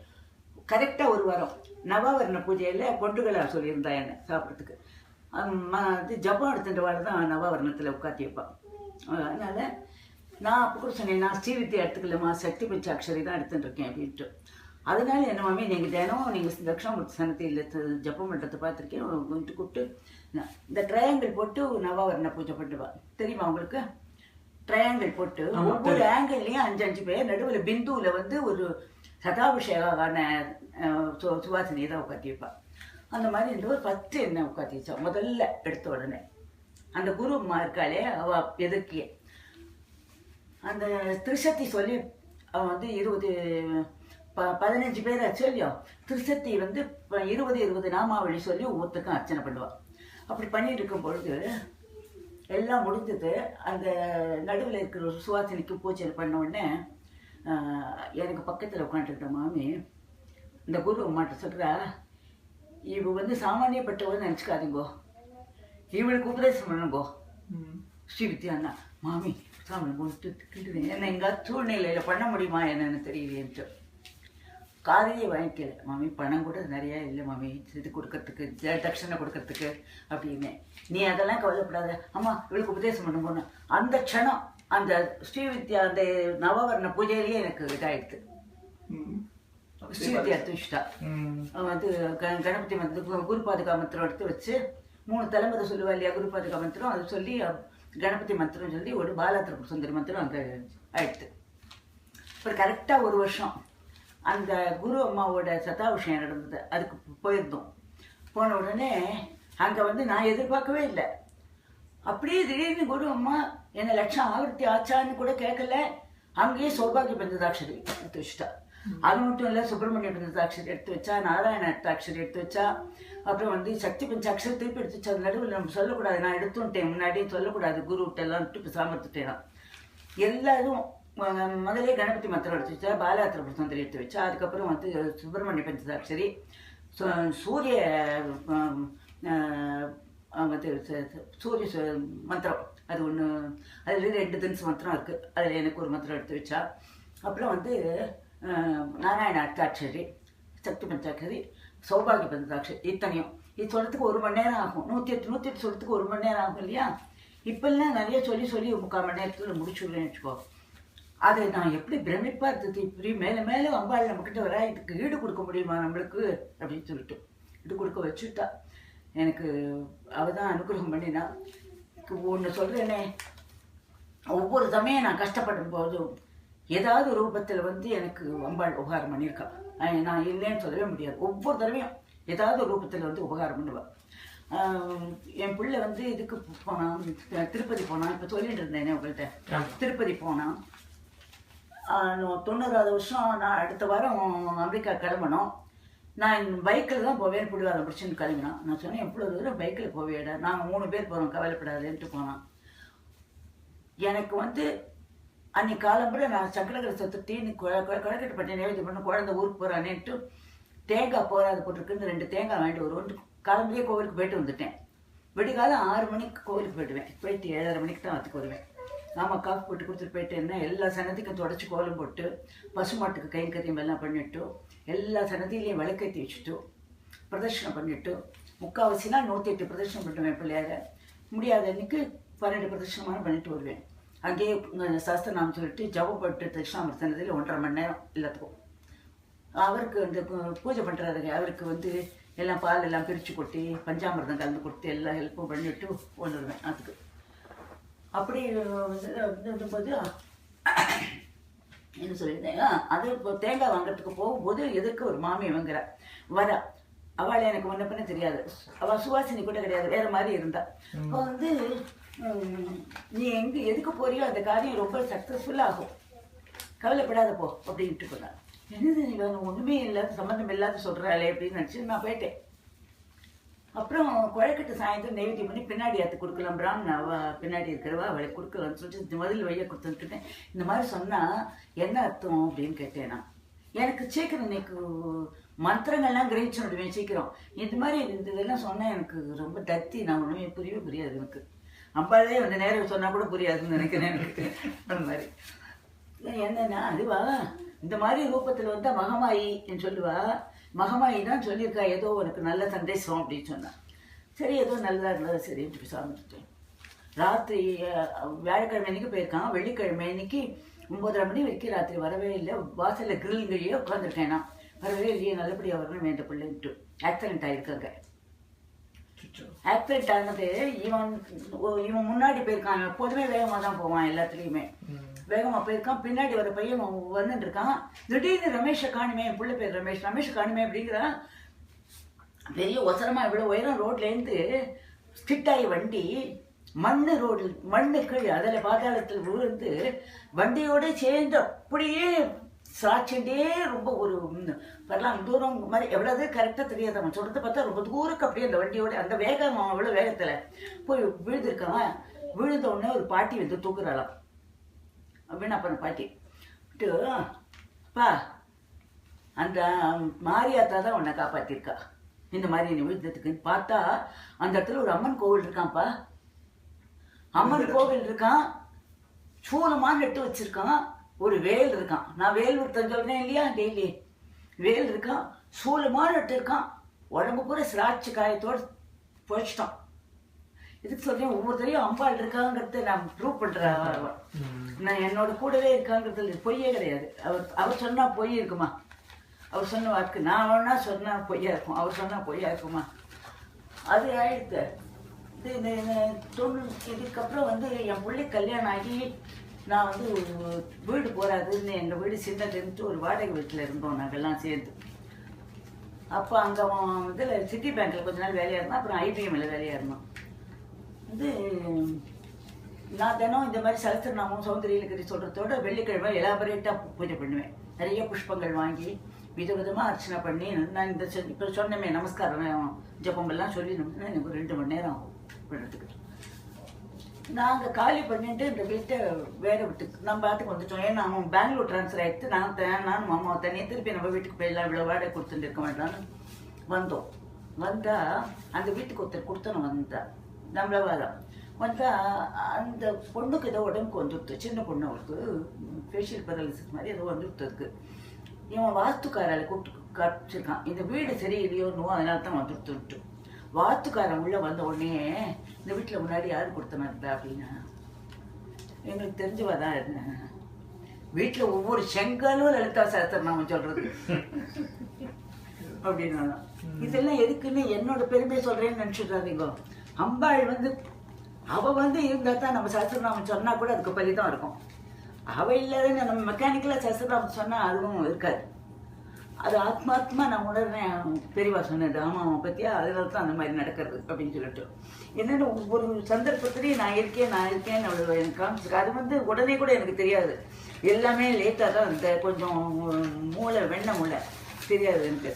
கரெக்டாக ஒரு வாரம் நவாவரண பூஜையில் பொண்டுகளை சொல்லியிருந்தா என்ன சாப்பிட்றதுக்கு. இது ஜப்பம் எடுத்துட்டு வாழ தான் நவாவரணத்தில் உட்காத்தி வைப்பான். அதனால் நான் அப்போ கூட சொன்னேன், நான் ஸ்ரீவித்யா எடுத்துக்கலம்மா, சக்தி பஞ்சாட்சரி தான் எடுத்துட்டுருக்கேன் அப்படின்ட்டு. அதனால என்ன மாமி, நீங்கள் தினம் நீங்கள் தட்சிணாமூர்த்தி சன்னதியில் ஜப்பம் பண்ணுறதை பார்த்துருக்கேன், கொஞ்சம் கூப்பிட்டு இந்த ட்ரையாங்கிள் போட்டு நவாவரண பூஜை பண்ணுவா. தெரியுமா உங்களுக்கு? ட்ரையாங்கிள் போட்டு ஒவ்வொரு ஆங்கிள்லேயும் 5 பேர், நடுவில் பிந்துவில் வந்து ஒரு சதாபிஷேகான சுவாசினியை தான் உட்காத்தி வைப்பா. அந்த மாதிரி இந்த ஒரு 10 எண்ணெய் உட்காத்தி வச்சா முதல்ல எடுத்த உடனே. அந்த குரு அம்மா இருக்காளே அவ எதிர்க்கிய அந்த திருசக்தி சொல்லி அவன் வந்து 15 பேரை சொல்லியோ திருசக்தி வந்து 20 நாமாவளி சொல்லி ஒவ்வொருத்தருக்கும் அர்ச்சனை பண்ணுவாள். அப்படி பண்ணிட்டு இருக்கும் பொழுது எல்லாம் முடிஞ்சது. அந்த நடுவில் இருக்கிற ஒரு சுவாசினிக்கு பூஜை பண்ண உடனே எனக்கு பக்கத்தில் உட்காந்துருக்க மாமி இந்த குரு அம்மாட்ட சொல்கிறா, இவ வந்து சாமானியப்பட்டவன்னு நினச்சிக்காதீங்கோ, இவளுக்கு உபதேசம் பண்ணுங்கோ ஸ்ரீவித்யான்னா. மாமி சாமி போட்டு என்ன எங்காவது சூழ்நிலையில் பண்ண முடியுமா என்னன்னு தெரியலேன்ட்டு காதையே வாங்கிக்கல. மாமி பணம் கூட நிறையா இல்லை மாமி இது கொடுக்கறதுக்கு, தட்சணை கொடுக்கறதுக்கு அப்படின்னு. நீ அதெல்லாம் கவலைப்படாத, அம்மா இவளுக்கு உபதேசம் பண்ணுங்கன்னு. அந்த க்ஷணம் அந்த ஸ்ரீவித்யா அந்த நவவர்ண பூஜையிலேயே எனக்கு இதாயிடுது. ஸ்ரீவித்யா துஷ்டா வந்து கணபதி மந்திரம் குருபாதுகா மந்திரம் எடுத்து வச்சு 3 தலைமுறை சொல்லுவா இல்லையா குருபாதுகா மந்திரம், அது சொல்லி கணபதி மந்திரம் சொல்லி ஒரு பாலாத்திர சுந்தரி மந்திரம் அங்கே ஆயிடுது. அப்புறம் கரெக்டாக 1 வருஷம் அந்த குரு அம்மாவோட சதாபிஷேகம் நடந்தது, அதுக்கு போயிருந்தோம். போன உடனே அங்கே வந்து நான் எதிர்பார்க்கவே இல்லை. அப்படியே திடீர்னு குரு அம்மா என்ன லட்சம் ஆவர்த்தி ஆச்சான்னு கூட கேட்கல, அங்கேயே சௌபாகிய பஞ்சதாட்சரி வச்சுட்டா. அது மட்டும் இல்லை, சுப்பிரமணிய பஞ்சாட்சரி எடுத்து வச்சா, நாராயண அஷ்டாட்சரி எடுத்து வச்சா, அப்புறம் வந்து சக்தி பஞ்சாட்சரி திருப்பி எடுத்து வச்சா. அது நடுவில் நம்ம சொல்லக்கூடாது, நான் எடுத்துட்டேன் முன்னாடியே சொல்லக்கூடாது, குரு விட்டெல்லாம் விட்டு சாமர்த்துட்டேன். எல்லாரும் முதலே கணபதி மந்திரம் எடுத்து வச்சா, பாலாத்திர பிரசந்தரி எடுத்து வச்சா, அதுக்கப்புறம் வந்து சுப்பிரமணிய பஞ்சாட்சரி, சூரிய சூரிய மந்திரம் அது ஒன்று, அதில் 2 தினசு மந்திரம் இருக்குது, அதில் எனக்கு ஒரு மந்திரம் எடுத்து வச்சா. அப்புறம் வந்து நாராயண அஷ்டாட்சரி, சக்தி பஞ்சாட்சரி, சௌபாகிய பஞ்சாட்சரி, இத்தனையும் இது சொல்கிறதுக்கு 1 மணி நேரம் ஆகும். 108 சொல்கிறதுக்கு 1 மணி நேரம் ஆகும் இல்லையா? இப்போல்லாம் நிறைய சொல்லி 3/4 மணி நேரத்தில் முடிச்சுடுறேன்னு வச்சுக்கோ. அதை நான் எப்படி பிரமிப்பாக இருந்தது, இப்படி மேலே மேலே அம்பாள் நம்மக்கிட்ட வர, இதுக்கு ஈடு கொடுக்க முடியுமா நம்மளுக்கு அப்படின்னு சொல்லிட்டு ஈடு கொடுக்க வச்சுட்டா. எனக்கு அவள் தான் அனுகிரகம் பண்ணினா. ஒன்று சொல்கிறேனே, ஒவ்வொரு சமயம் நான் கஷ்டப்படும் போதும் ஏதாவது ரூபத்தில் வந்து எனக்கு அம்பாள் உபகாரம் பண்ணியிருக்கா. நான் இல்லைன்னு சொல்லவே முடியாது. ஒவ்வொரு தடவையும் ஏதாவது ஒரு ரூபத்தில் வந்து உபகாரம் பண்ணுவாள். என் பிள்ளை வந்து இதுக்கு போனான், திருப்பதி போனான். இப்போ சொல்லிட்டு இருந்தேனே உங்கள்கிட்ட, திருப்பதி போனான். 90வது வருஷம் நான் அடுத்த வாரம் அமெரிக்கா கிளம்பணும். நான் பைக்கில் தான் போவேன், பிடிவாதம் பிடிச்சின்னு கிளம்பினான். நான் சொன்னேன், எவ்வளோ தூரம் பைக்கில் போவேடா, நாங்கள் 3 பேர் போகிறோம், கவலைப்படாதுன்ட்டு போனான். எனக்கு வந்து அன்னைக்கு காலம்புற நான் சங்கடகரை சத்துட்டின்னு குழக்கட்டு பட்டேன், நேவேதி பண்ண குழந்தை ஊருக்கு போகிறானேன்ட்டு தேங்காய் போராது போட்டிருக்குன்னு 2 தேங்காய் வாங்கிட்டு வருவோன்ட்டு காலம்புறையே கோவிலுக்கு போயிட்டு வந்துட்டேன். விடிகாலம் 6 மணிக்கு கோவிலுக்கு போயிடுவேன். போயிட்டு 7:30 மணிக்கு தான் வந்துக்கு வருவேன். ஆமாம், காஃபி போட்டு கொடுத்துட்டு போயிட்டேன்னா எல்லா சன்னதிக்கும் தொடச்சி கோலம் போட்டு, பசுமாட்டுக்கு கை கத்தியம் எல்லாம் பண்ணிவிட்டு, எல்லா சன்னதியிலையும் விளக்கேற்றி வச்சுட்டு, பிரதர்ஷனம் பண்ணிவிட்டு, 3/4 108 பிரதர்ஷனம் பண்ணுவேன் பிள்ளையார. முடியாத அன்னைக்கு 12 பிரதர்ஷனமான பண்ணிட்டு வருவேன். அங்கேயே சாஸ்திரநாமம் சொல்லிட்டு ஜபம் போட்டு தட்சிணாமூர்த்தி சன்னதியில் 1.5 மணி நேரம் எல்லாத்துக்கும். அவருக்கு அந்த பூஜை பண்ணுறாருங்க, அவருக்கு வந்து எல்லாம் பால் எல்லாம் பிரித்து கொட்டி பஞ்சாமிர்தம் கலந்து கொடுத்து எல்லா ஹெல்ப்பும் பண்ணிவிட்டு வந்துடுவேன். அதுக்கு அப்படி வந்தும்போது என்ன சொல்லியிருந்தேன், அது இப்போ தேங்காய் வாங்கிறதுக்கு போகும்போது எதுக்கு ஒரு மாமி வாங்குறா வரா. அவளை எனக்கு முன்ன பின்ன தெரியாது, அவள் சுவாசினி கூட கிடையாது, வேற மாதிரி இருந்தா. இப்போ வந்து நீ எதுக்கு போறியோ அந்த காரியம் ரொம்ப சக்ஸஸ்ஃபுல்லாகும், கவலைப்படாத போ அப்படின்ட்டு போனான். என்னது நீ ஒன்றுமே இல்லாத சம்மந்தம் இல்லாத சொல்கிறாளே அப்படின்னு நினச்சி நான் போயிட்டேன். அப்புறம் குழக்கட்டு சாயந்தரம் நெய்வேத்தியம் பண்ணி பின்னாடி ஏற்று கொடுக்கலாம், பிராமணா பின்னாடி இருக்கிறவா அவளை கொடுக்கலான்னு சொல்லிட்டு முதல் வழியை கொடுத்துட்டுட்டேன். இந்த மாதிரி சொன்னால் என்ன அர்த்தம் அப்படின்னு கேட்டேன். நான் எனக்கு சீக்கிரம் இன்னைக்கு மந்திரங்கள்லாம் கிரகிச்சு விடுவேன் சீக்கிரம். இது மாதிரி இதெல்லாம் சொன்னால் எனக்கு ரொம்ப தத்தி, நான் ஒன்றுமே புரியவே புரியாது எனக்கு. அம்பாலே வந்து நேரம் சொன்னால் கூட புரியாதுன்னு நினைக்கிறேன் எனக்கு. அந்த மாதிரி என்னன்னா அதுவா இந்த மாதிரி ரூபத்தில் வந்தால் மகமாயின்னு சொல்லுவா. மகமாயி தான் சொல்லியிருக்கா, ஏதோ உனக்கு நல்ல சந்தேசம் அப்படின்னு சொன்னான். சரி, ஏதோ நல்லா இருந்தது சரின்ட்டு சாமிட்டேன். ராத்திரி வியாழக்கிழமை அன்னைக்கு போயிருக்கான், வெள்ளிக்கிழமை அன்னைக்கு 9:30 மணி வரைக்கும் ராத்திரி வரவே இல்லை. வாசலில் கிரில்லையே உட்காந்துருக்கேன். நான் வரவே இல்லையே, நல்லபடியாக வரணும் இந்த பிள்ளைன்ட்டு. ஆக்சிடென்ட் ஆகிருக்காங்க. ஆக்சிடென்ட் ஆனது இவன் முன்னாடி போயிருக்கான். எப்போதுமே வேகமாக தான் போவான், எல்லாத்துலேயுமே வேகமாக போயிருக்கான். பின்னாடி வர பையன் வந்துட்டு இருக்கான். திடீர்னு ரமேஷை காணுமே, என் பிள்ளை பேர் ரமேஷ், ரமேஷை காணுமே அப்படிங்கிறான். பெரிய ஒசரமாக இவ்வளோ உயரம் ரோட்லேருந்து ஸ்கிட்டாகி வண்டி மண்ணு ரோடு, மண்ணு கீழ் அதில் பாதாளத்தில் விழுந்து வண்டியோடு சேர்ந்து அப்படியே சாட்சிண்டே ரொம்ப ஒரு வரலாம் தூரம் மாதிரி எவ்வளவு கரெக்டாக தெரியாது. அவன் சொல்கிறத பார்த்தா ரொம்ப தூரக்கு அப்படியே அந்த வண்டியோட அந்த வேகம் அவ்வளோ வேகத்தில் போய் விழுந்திருக்கான். விழுந்த உடனே ஒரு பாட்டி வந்து தூக்குறாளாம், வீணாப்பன பாட்டி பா அந்த மாரியாத்தா தான் உன்னை காப்பாற்றிருக்கா, இந்த மாதிரி நீ விழுந்ததுக்குன்னு பார்த்தா அந்த இடத்துல ஒரு அம்மன் கோவில் இருக்கான்ப்பா. அம்மன் கோவில் இருக்கான், சூலமாக நட்டு வச்சிருக்கான், ஒரு வேல் இருக்கான். நான் வேல் விருத்தம் சொல்றேன் இல்லையா, டெய்லி வேல் இருக்கான், சூலமாக நட்டு இருக்கான், உடம்பு பூரா சிராட்சி காயத்தோடு போயிச்சிட்டான். இதுக்கு சொல்றேன், ஒவ்வொருத்தரையும் அம்பாள் இருக்காங்கிறத நான் ப்ரூவ் பண்றேன். நான் என்னோட கூடவே இருக்காங்கிறது பொய்யே கிடையாது. அவர் சொன்னா பொய் இருக்குமா? அவர் சொன்ன வாக்கு நான் வேணா சொன்னா பொய்யா இருக்கும், அவர் சொன்னா பொய்யா இருக்குமா? அது ஆயிடுத்து. இதுக்கப்புறம் வந்து என் பிள்ளை கல்யாணம் ஆகி நான் வந்து வீடு போகாதுன்னு எங்கள் வீடு சின்னதுன்ட்டு ஒரு வாடகை வீட்டில் இருந்தோம் நாங்கள்லாம் சேர்ந்து. அப்போ அங்கே இதில் சிட்டி பேங்க்கில் கொஞ்ச நாள் வேலையாக இருந்தோம், அப்புறம் ஐபிஎம்மில் வேலையாக இருந்தோம். வந்து நான் தினம் இந்த மாதிரி சலஸ்திரநாமம் சௌந்தரியலகிரி சொல்கிறதோட வெள்ளிக்கிழமை எலாபரேட்டாக பூஜை பண்ணுவேன். நிறைய புஷ்பங்கள் வாங்கி விதவிதமா அர்ச்சனை பண்ணி நான் இந்த இப்போ சொன்னமே நமஸ்காரம் ஜபமெல்லாம் சொல்லிடணும்னா எனக்கு ஒரு 2 மணி நேரம் ஆகும் பண்ணுறதுக்கு. நாங்கள் காலி பண்ணிட்டு இந்த வீட்டை வேற வீட்டுக்கு நம்ம பாட்டுக்கு வந்துட்டோம். ஏன்னா அவன் பெங்களூர் ட்ரான்ஸ்ஃபர் ஆகிடுத்து. நானும் மாமாவை தனியாக திருப்பி நம்ம வீட்டுக்கு போயிடலாம், இவ்வளோ வாடகை கொடுத்துட்டு இருக்க வேண்டாம்னு வந்தோம். வந்தா அந்த வீட்டுக்கு ஒருத்தர் கொடுத்தனும் வந்தா நம்மளவாதான் வந்தா அந்த பொண்ணுக்கு ஏதோ உடம்புக்கு வந்துடுத்து. சின்ன பொண்ணு அவளுக்கு ஃபேஷியல் பேரலிசிஸ் மாதிரி ஏதோ வந்துடுத்துருக்கு. இவன் வாஸ்துக்காரால கூப்பிட்டு காப்பிச்சிருக்கான், இந்த வீடு சரியில்லையோன்னு, அதனால தான் வந்துடுத்துட்டு. வாஸ்துக்காரன் உள்ள வந்த உடனே இந்த வீட்டில் முன்னாடி யார் கொடுத்தனா அப்படின்னா எங்களுக்கு தெரிஞ்சவாதான் இருந்தேன். வீட்டில் ஒவ்வொரு செங்கலும் லலிதா சாஸ்திரநாமம் சொல்றது அப்படின்னா இதெல்லாம் எதுக்குன்னு என்னோட பெருமையை சொல்றேன்னு நினைச்சுட்டாதீங்க. அம்பாள் வந்து அவ வந்து இருந்தா தான் நம்ம சாஸ்திரநாமம் சொன்னா கூட அதுக்கு பலிதான் இருக்கும். அவ இல்லாத நம்ம மெக்கானிக்கலா சாஸ்திரநாமம் சொன்னா அதுவும் இருக்காது. அது ஆத்மாத்மா நான் உணர்றேன். பெரியவா சொன்னது ஆமாம் பத்தியா, அதனால தான் அந்த மாதிரி நடக்கிறது அப்படின்னு சொல்லிட்டு என்னென்ன ஒவ்வொரு சந்தர்ப்பத்திலையும் நான் இருக்கேன்னு அவ்வளோ எனக்கு காமிச்சிருக்கு. அது வந்து உடனே கூட எனக்கு தெரியாது, எல்லாமே லேட்டாக தான் இந்த கொஞ்சம் வெண்ணெய் மூளை தெரியாது எனக்கு.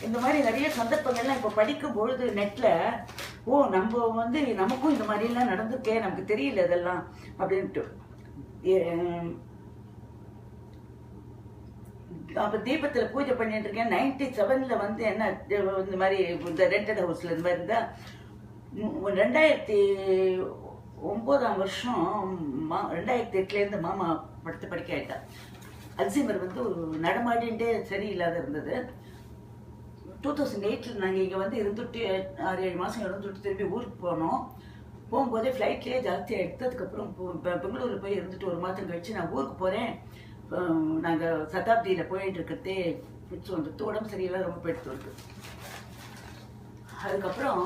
இந்த மாதிரி நிறைய சந்தர்ப்பங்கள்லாம் இப்போ படிக்கும் பொழுது நெட்டில் நம்ம வந்து நமக்கும் இந்த மாதிரிலாம் நடந்திருக்கே, நமக்கு தெரியல இதெல்லாம் அப்படின்ட்டு. அப்போ தீபத்தில் பூஜை பண்ணிட்டு இருக்கேன். 97 வந்து என்ன இந்த மாதிரி இந்த ரெண்டட் ஹவுஸில் இந்த மாதிரி இருந்தால் 2009ஆம் வருஷம் 2008 மாமா படுத்து படிக்க ஆயிட்டா. அல்சைமர் வந்து ஒரு நடமாடின்ண்டே சரியில்லாத இருந்தது. 2008 நாங்கள் இங்கே வந்து இருந்துட்டு 6-7 மாதம் இருந்துட்டு திரும்பி ஊருக்கு போனோம். போகும்போதே ஃப்ளைட்லேயே ஜாஸ்தியாக எடுத்ததுக்கப்புறம் பெங்களூரில் போய் இருந்துட்டு 1 மாதம் கழிச்சு நான் ஊருக்கு போகிறேன். நாங்கள் சதாப்தியில் போயிட்டு இருக்கிறதே பிடிச்சி வந்துட்டு உடம்பு சரியில்லாம் ரொம்ப போயிட்டு வருது. அதுக்கப்புறம்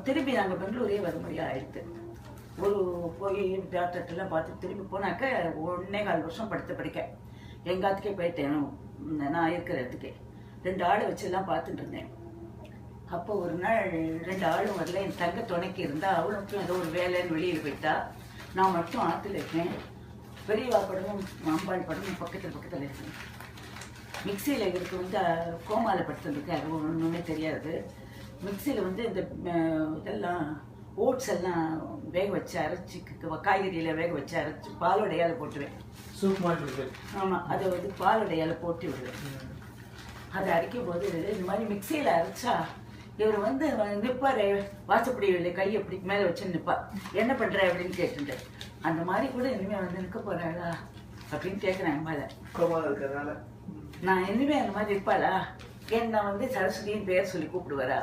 திரும்பி நாங்கள் பெங்களூரே வர முடியாது ஆயிடுத்து. போய் டாக்டர்லாம் பார்த்து திரும்பி போனாக்க 1.25 வருஷம் படிக்க எங்காத்துக்கே போயிட்டேன். நான் இருக்கிற இடத்துக்கே 2 ஆளை வச்செல்லாம் பார்த்துட்டு இருந்தேன். அப்போ ஒரு நாள் 2 ஆளும் வரல. என் தங்க துணைக்கு இருந்தால் அவளுக்கும் ஏதோ ஒரு வேலைன்னு வெளியில் போயிட்டா. நான் மட்டும் ஆற்றுல இருக்கேன். பெரியவா படமும் அம்பாள் படமும் பக்கத்தில் இருக்கேன். மிக்சியில் இவருக்கு வந்து கோமாவில் படுத்துருக்கு, அது ஒன்றுமே தெரியாது. மிக்சியில் வந்து இந்த இதெல்லாம் ஓட்ஸ் எல்லாம் வேக வச்சு அரைச்சி, காய்கறியில் வேக வச்சு அரைச்சி பாலோடையால் போட்டுவேன். சூப் மாதிரி. ஆமாம், அதை வந்து பாலோடையால் போட்டு விடுவேன். அதை அரைக்கும் போது இந்த மாதிரி மிக்சியில் அரைச்சா இவர் வந்து நிற்பார், வாசப்படி கையை அப்படி மேலே வச்சு நிற்பார். என்ன பண்ணுற அப்படின்னு கேட்டுட்டு, அந்த மாதிரி கூட இனிமேல் வந்து நிற்க போகிறாளா அப்படின்னு கேட்குறேன். அம்மாவை இருக்கிறதுனால நான் இனிமேல் அந்த மாதிரி இருப்பாளா, என்னை வந்து சரஸ்வதியின் பேர் சொல்லி கூப்பிடுவாரா,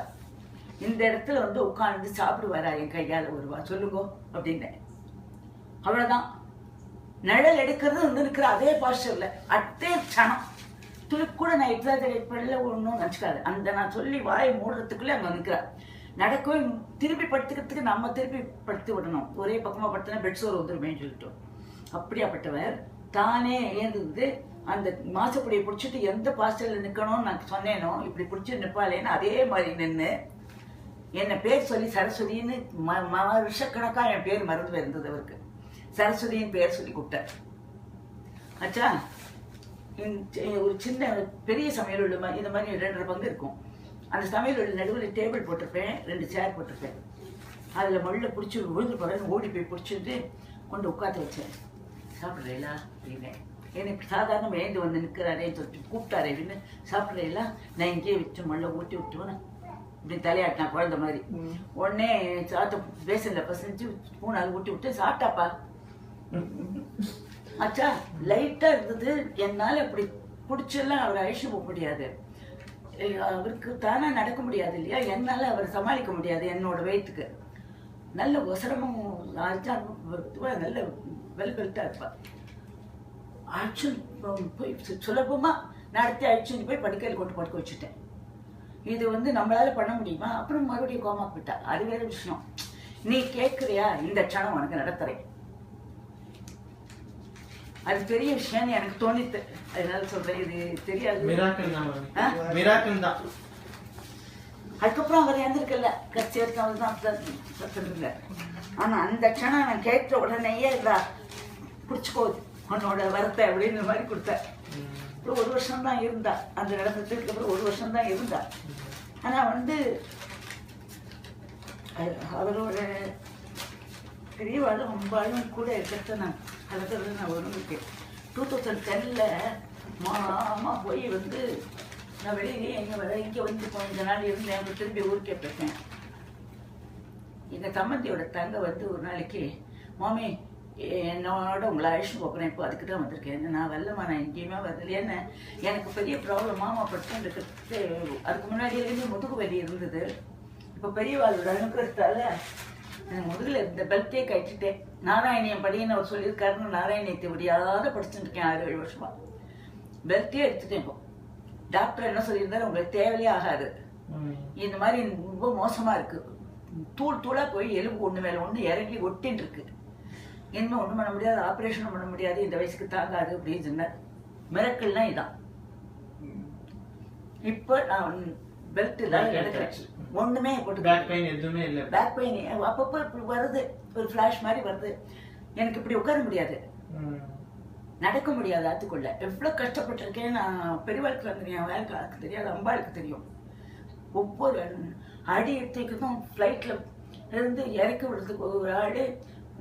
இந்த இடத்துல வந்து உட்காந்து சாப்பிடுவாரா என் கையால் வருவா சொல்லுங்கோ அப்படின்னேன். அவ்வளோதான். நிழல் எடுக்கிறது வந்து இருக்கிற அதே பாஸ்டரில் அதே க்ஷணம் துளி கூட நான் எக்ஸாஜரேட் பண்ணல, ஒன்றும் நினச்சிக்காது. அந்த நான் சொல்லி வாயை மூடுறதுக்குள்ளே அங்கே நிற்கிறார். நடக்கவே திருப்பி படுத்துக்கிறதுக்கு நம்ம திருப்பி படுத்து விடணும். ஒரே பக்கமாக படுத்தினா பெட் சோறு வந்துருமேன்னு சொல்லிட்டோம். அப்படியாப்பட்டவர் தானே ஏந்திருந்து அந்த மாசப்படியை பிடிச்சிட்டு எந்த பாஸ்டரில் நிற்கணும்னு நான் சொன்னேனோ இப்படி பிடிச்சி நிற்பாளேன்னு அதே மாதிரி நின்று என்னை பேர் சொல்லி சரஸ்வதின்னு வருஷக்கணக்காக என் பேர் மறந்து இருந்தது அவருக்கு. சரஸ்வதியின் பேர் சொல்லி கூப்பிட்டார். ஆச்சா, ஒரு சின்ன பெரிய சமையல் உள்ள இந்த மாதிரி 2.5 பங்கு இருக்கும். அந்த சமையல் உள்ள நடுவில் டேபிள் போட்டிருப்பேன், 2 சேர் போட்டிருப்பேன். அதில் மொழியில் பிடிச்சி விழுந்து போகிறேன்னு ஓடி போய் பிடிச்சிட்டு கொண்டு உட்காந்து வச்சேன். சாப்பிட்றீங்களா அப்படின்னு. ஏன்னா இப்படி சாதாரண ஏந்து வந்து நிற்கிறாரே சொல்லிட்டு கூப்பிட்டாரே அப்படின்னு. சாப்பிட்றீங்களா, நான் இங்கேயே வச்சு மொழ ஊட்டி விட்டுவேன் இப்படி தலையாட்டினா குழந்த மாதிரி. உடனே சாத்த பேசனில் பசஞ்சு ஸ்பூனால் ஊட்டி விட்டு சாப்பிட்டாப்பா. ஆச்சா, லைட்டாக இருந்தது. என்னால் அப்படி பிடிச்செல்லாம் அவரை அழிச்சு போக முடியாது. அவருக்கு தானே நடக்க முடியாது இல்லையா, என்னால் அவரை சமாளிக்க முடியாது என்னோட வெயிட்டுக்கு. நல்ல ஒசரமும் நல்ல வெல்பெல்ட்டாக இருப்பாள். அழிச்சு போய் சுலபமாக நடத்தி அழிச்சுன்னு போய் படுக்கையில் கொண்டு படுக்க வச்சுட்டேன். இது வந்து நம்மளால பண்ண முடியுமா? அப்புறம் மறுபடியும் கோமா போயிட்டா. அது வேற விஷயம். நீ கேட்குறியா, இந்த க்ஷணம் உனக்கு நடத்துறேன். அது பெரிய விஷயம் எனக்கு தோணித்து, அதனால சொல்றேன். இது தெரியாது. அதுக்கப்புறம் அவர் எழுந்திருக்கல, கட்சி எடுத்தவங்க தான். ஆனா அந்த க்ஷணம் நான் கேட்ட உடனேயே இல்லை பிடிச்சிக்கோது உன்னோட வரத்தை அப்படின்னு மாதிரி கொடுத்தேன். அப்புறம் 1 வருஷம் தான் இருந்தா, அந்த நடந்ததுக்கு அப்புறம் 1 வருஷம் தான் இருந்தா. ஆனால் வந்து அவரோட பெரியவாளும் அம்பாளும் கூட இருக்கிறத நான் கலக்கிறது நான் உணர்ந்துட்டேன். 2010 மாமா போய் வந்து நான் வெளியிலேயே எங்கே வர இங்கே வந்து கொஞ்ச நாள் இருந்தேன். அப்புறம் திரும்பி ஊருக்கே போயிட்டேன். எங்கள் தம்பந்தியோட தங்க வந்து ஒரு நாளைக்கு, மாமி என்னோட உங்களை அழிச்சு போக்குறேன், இப்போ அதுக்கு தான் வந்திருக்கேன். நான் வரலம்மா, நான் எங்கேயுமே வரல. ஏன்னா எனக்கு பெரிய ப்ராப்ளம், மாமா பட்டு இருக்கிறது. அதுக்கு முன்னாடியிலேருந்து முதுகு வலி இருந்தது. இப்போ பெரியவாளோட அனுப்புறதால முதுகில் இந்த பெல்ட்டே கட்டிட்டேன். நாராயணியம் படின்னு அவர் சொல்லியிருக்காருன்னு நாராயணியத்தை விடியாத படிச்சுட்டு இருக்கேன் 6-7 வருஷமா. பெல்ட்டே எடுத்துட்டேன். இப்போ டாக்டர் என்ன சொல்லியிருந்தாரு, உங்களுக்கு தேவையே ஆகாது, இந்த மாதிரி ரொம்ப மோசமா இருக்கு, தூள் தூளா போய் எலும்பு ஒண்ணு மேல ஒண்ணு இறங்கி ஒட்டின்னு இருக்கு, இனிமே ஒண்ணும் பண்ண முடியாது, ஆப்ரேஷன் பண்ண முடியாது, இந்த வயசுக்கு தாங்காது அப்படின்னு சொன்னார். மிரக்கல்னா இதான். இப்ப நான் பெல்ட் எல்லாம் எடுக்கிறேன், ஒண்ணுமே போட்டு பேக் பெயின் எதுவுமே இல்லை. பேக் பெயின் அப்பப்போ இப்படி வருது, ஒரு ஃபிளாஷ் மாதிரி வருது. எனக்கு இப்படி உட்கார முடியாது, நடக்க முடியாது. ஆத்துக்குள்ள எவ்வளவு கஷ்டப்பட்டிருக்கேன் நான். பெரியவாளுக்கு தெரியும், வேலைக்கு தெரியாது, அம்பாளுக்கு தெரியும். ஒவ்வொரு அடி எடுத்துக்கும் ஃப்ளைட்ல இருந்து இறக்கி விடுறதுக்கு ஒரு ஆடு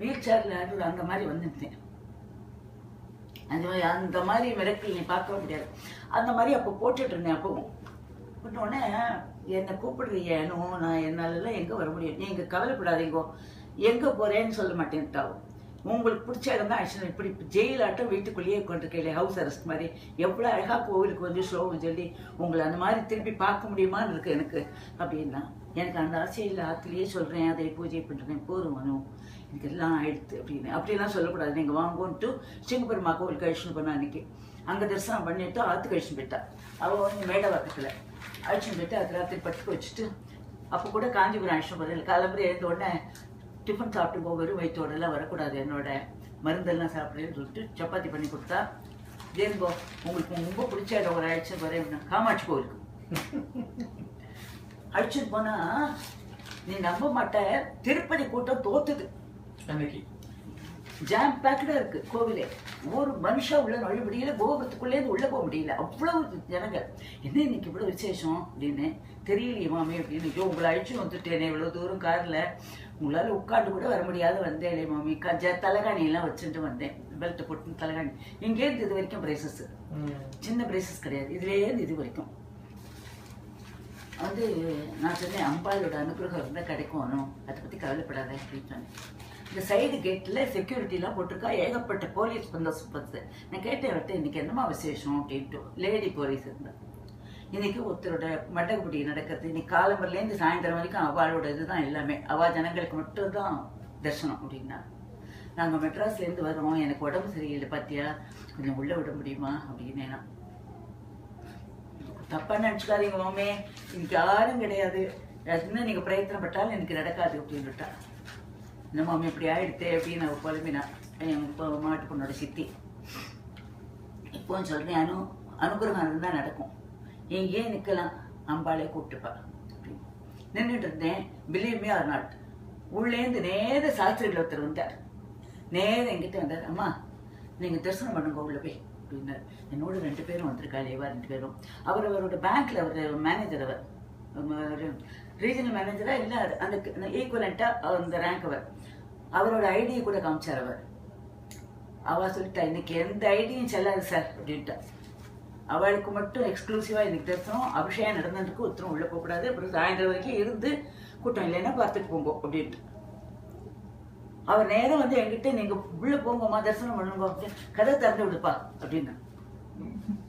வீல் சேர்ல ஆடுறது அந்த மாதிரி வந்துட்டேன். அந்த மாதிரி மிரக்கல் நீ பார்க்க முடியாது. அந்த மாதிரி அப்போ போட்டுட்டு இருந்தேன். அப்பவும் போட்டோடனே என்னை கூப்பிடுறீங்கன்னு, நான் என்னாலலாம் எங்கே வர முடியும், நீங்கள் கவலைப்படாதீங்கோ, எங்கே போகிறேன்னு சொல்ல மாட்டேன்ட்டாவும், உங்களுக்கு பிடிச்ச இடம் தான் ஆக்சுவலாக. இப்படி ஜெயிலாட்டம் வீட்டுக்குள்ளேயே கொண்டிருக்கல, ஹவுஸ் அரெஸ்ட் மாதிரி. எவ்வளோ அழகாக கோவிலுக்கு வந்து ஸ்லோகம் சொல்லி உங்களை அந்த மாதிரி திருப்பி பார்க்க முடியுமான்னு இருக்கு எனக்கு அப்படின்னா. எனக்கு அந்த ஆசையில் ஆற்றுலேயே சொல்கிறேன், அதை பூஜை பண்ணுறேன், போதும் மனு, எனக்கு எல்லாம் ஆயிடுத்து அப்படின்னு. அப்படிலாம் சொல்லக்கூடாது. நீங்கள் வாங்கோன்ட்டு சிங்கப்பெருமா கோவிலுக்கு அழிச்சுன்னு போனா அன்னைக்கு. அங்கே தரிசனம் பண்ணிட்டு ஆற்றுக்கு அழிச்சுன்னு போயிட்டா. அவள் வந்து மேடவாக்கத்தில் அழிச்சுன்னு போயிட்டு அது ராத்திரி பட்டுக்கு வச்சுட்டு, அப்போ கூட காஞ்சிபுரம் அழிச்சுன்னு போகிறேன். காலம்புரை எழுந்த உடனே டிஃபன் சாப்பிட்டு போக வெறும் வயிற்றோடெல்லாம் வரக்கூடாது, என்னோட மருந்தெல்லாம் சாப்பிட்றேன்னு சொல்லிட்டு சப்பாத்தி பண்ணி கொடுத்தா, ஜேருங்கோ உங்களுக்கு ரொம்ப பிடிச்ச இடம் ஒரு அழிச்சுன்னு போகிறேன், காமாட்சி கோவிலுக்கு அழிச்சுட்டு போனா நீ நம்ப மாட்ட, திருப்பதி கூட்டம் தோத்துது அன்னைக்கு. ஜாம் பேக்கடா இருக்கு கோவிலே. ஒரு மனுஷா உள்ள நுழைய முடியல, கோபுரத்துக்குள்ளேருந்து உள்ள போக முடியல, அவ்வளவு ஜனங்கள். என்ன இன்னைக்கு இவ்வளவு விசேஷம் அப்படின்னு தெரியலையே மாமி அப்படின்னு. ஐயோ உங்களை அழிச்சு வந்துட்டேனே இவ்வளவு தூரம் கார்ல, உங்களால உட்காந்து கூட வர முடியாத வந்தேன் மாமி. தலைகாணி எல்லாம் வச்சுட்டு வந்தேன், பெல்ட் போட்டு தலைகாணி. இங்கேருந்து இது வரைக்கும் பிரேசஸ், சின்ன பிரேசஸ் கிடையாது, இதுலேருந்து இது வரைக்கும் வந்து நான் சொன்னேன், அம்பாளோட அனுகிரகம் இருந்தால் கிடைக்கும், அதை பற்றி கவலைப்படாத அப்படின்னு சொன்னேன். இந்த சைடு கேட்டில் செக்யூரிட்டிலாம் போட்டிருக்கா, ஏகப்பட்ட போலீஸ் பந்தோபஸ்து. நான் கேட்டேன் அவர்கிட்ட, இன்னைக்கு என்னமா விசேஷம் அப்படின்ட்டு. லேடி போலீஸ் இருந்தால் இன்னைக்கு ஒருத்தரோட மண்டகுடி நடக்கிறது, இன்னைக்கு காலம்பரிலேருந்து சாயந்தரம் வரைக்கும் அவளோட இதுதான் எல்லாமே, அவள் ஜனங்களுக்கு மட்டும்தான் தரிசனம் அப்படின்னா. நாங்கள் மெட்ராஸ்லேருந்து வரோம், எனக்கு உடம்பு சரியில்லை பார்த்தியா, கொஞ்சம் உள்ளே விட முடியுமா அப்படின்னா. தப்பா நினச்சிக்காதீங்க மாமே, இன்னைக்கு யாரும் கிடையாது, இன்னும் நீங்கள் பிரயத்தனப்பட்டாலும் எனக்கு நடக்காது அப்படின்னுட்டா. இந்த மாமி இப்படி ஆயிடுத்தே அப்படின்னு அவள் புலம்பினா. இப்போ மாட்டு பொண்ணோட சித்தி இப்போ சொல்கிறேன், அனுகிரகம் இருந்தால் நடக்கும், எங்கேயே நிற்கலாம், அம்பாலே கூப்பிட்டுப்பா அப்படின்னு நின்றுட்டு இருந்தேன். பிலீவ் மீ ஆர் நாட், உள்ளேருந்து நேர சாஸ்திரிகள் ஒருத்தர் வந்தார், நேரம் என்கிட்ட வந்தார். அம்மா நீங்கள் தரிசனம் பண்ணுங்க உள்ள போய் அப்படின்னாரு. என்னோட 2 பேரும் வந்திருக்காளேவா, 2 பேரும். அவரோட பேங்க்ல அவர் மேனேஜர், அவர் ரீஜனல் மேனேஜரா இல்லை, அந்த ஈக்குவலண்டா அந்த ரேங்க். அவரோட ஐடியை கூட காமிச்சார் அவர். அவ சொல்லிட்டா, இன்னைக்கு எந்த ஐடியும் செல்லாது சார் அப்படின்ட்டா. அவளுக்கு மட்டும் எக்ஸ்க்ளூசிவா இன்னைக்கு தரிசனம், அபிஷேகம் நடந்ததுக்கு ஒருத்தரும் உள்ள போகக்கூடாது, அப்புறம் சாயந்தரம் வரைக்கும் இருந்து கூட்டம் இல்லைன்னா பார்த்துட்டு போங்க அப்படின்ட்டு. அவர் நேரம் வந்து என்கிட்ட, நீங்க உள்ள போங்கம்மா தரிசனம் பண்ணுங்க அப்படின்னு, கதை திறந்து விடுப்பா அப்படின்னா.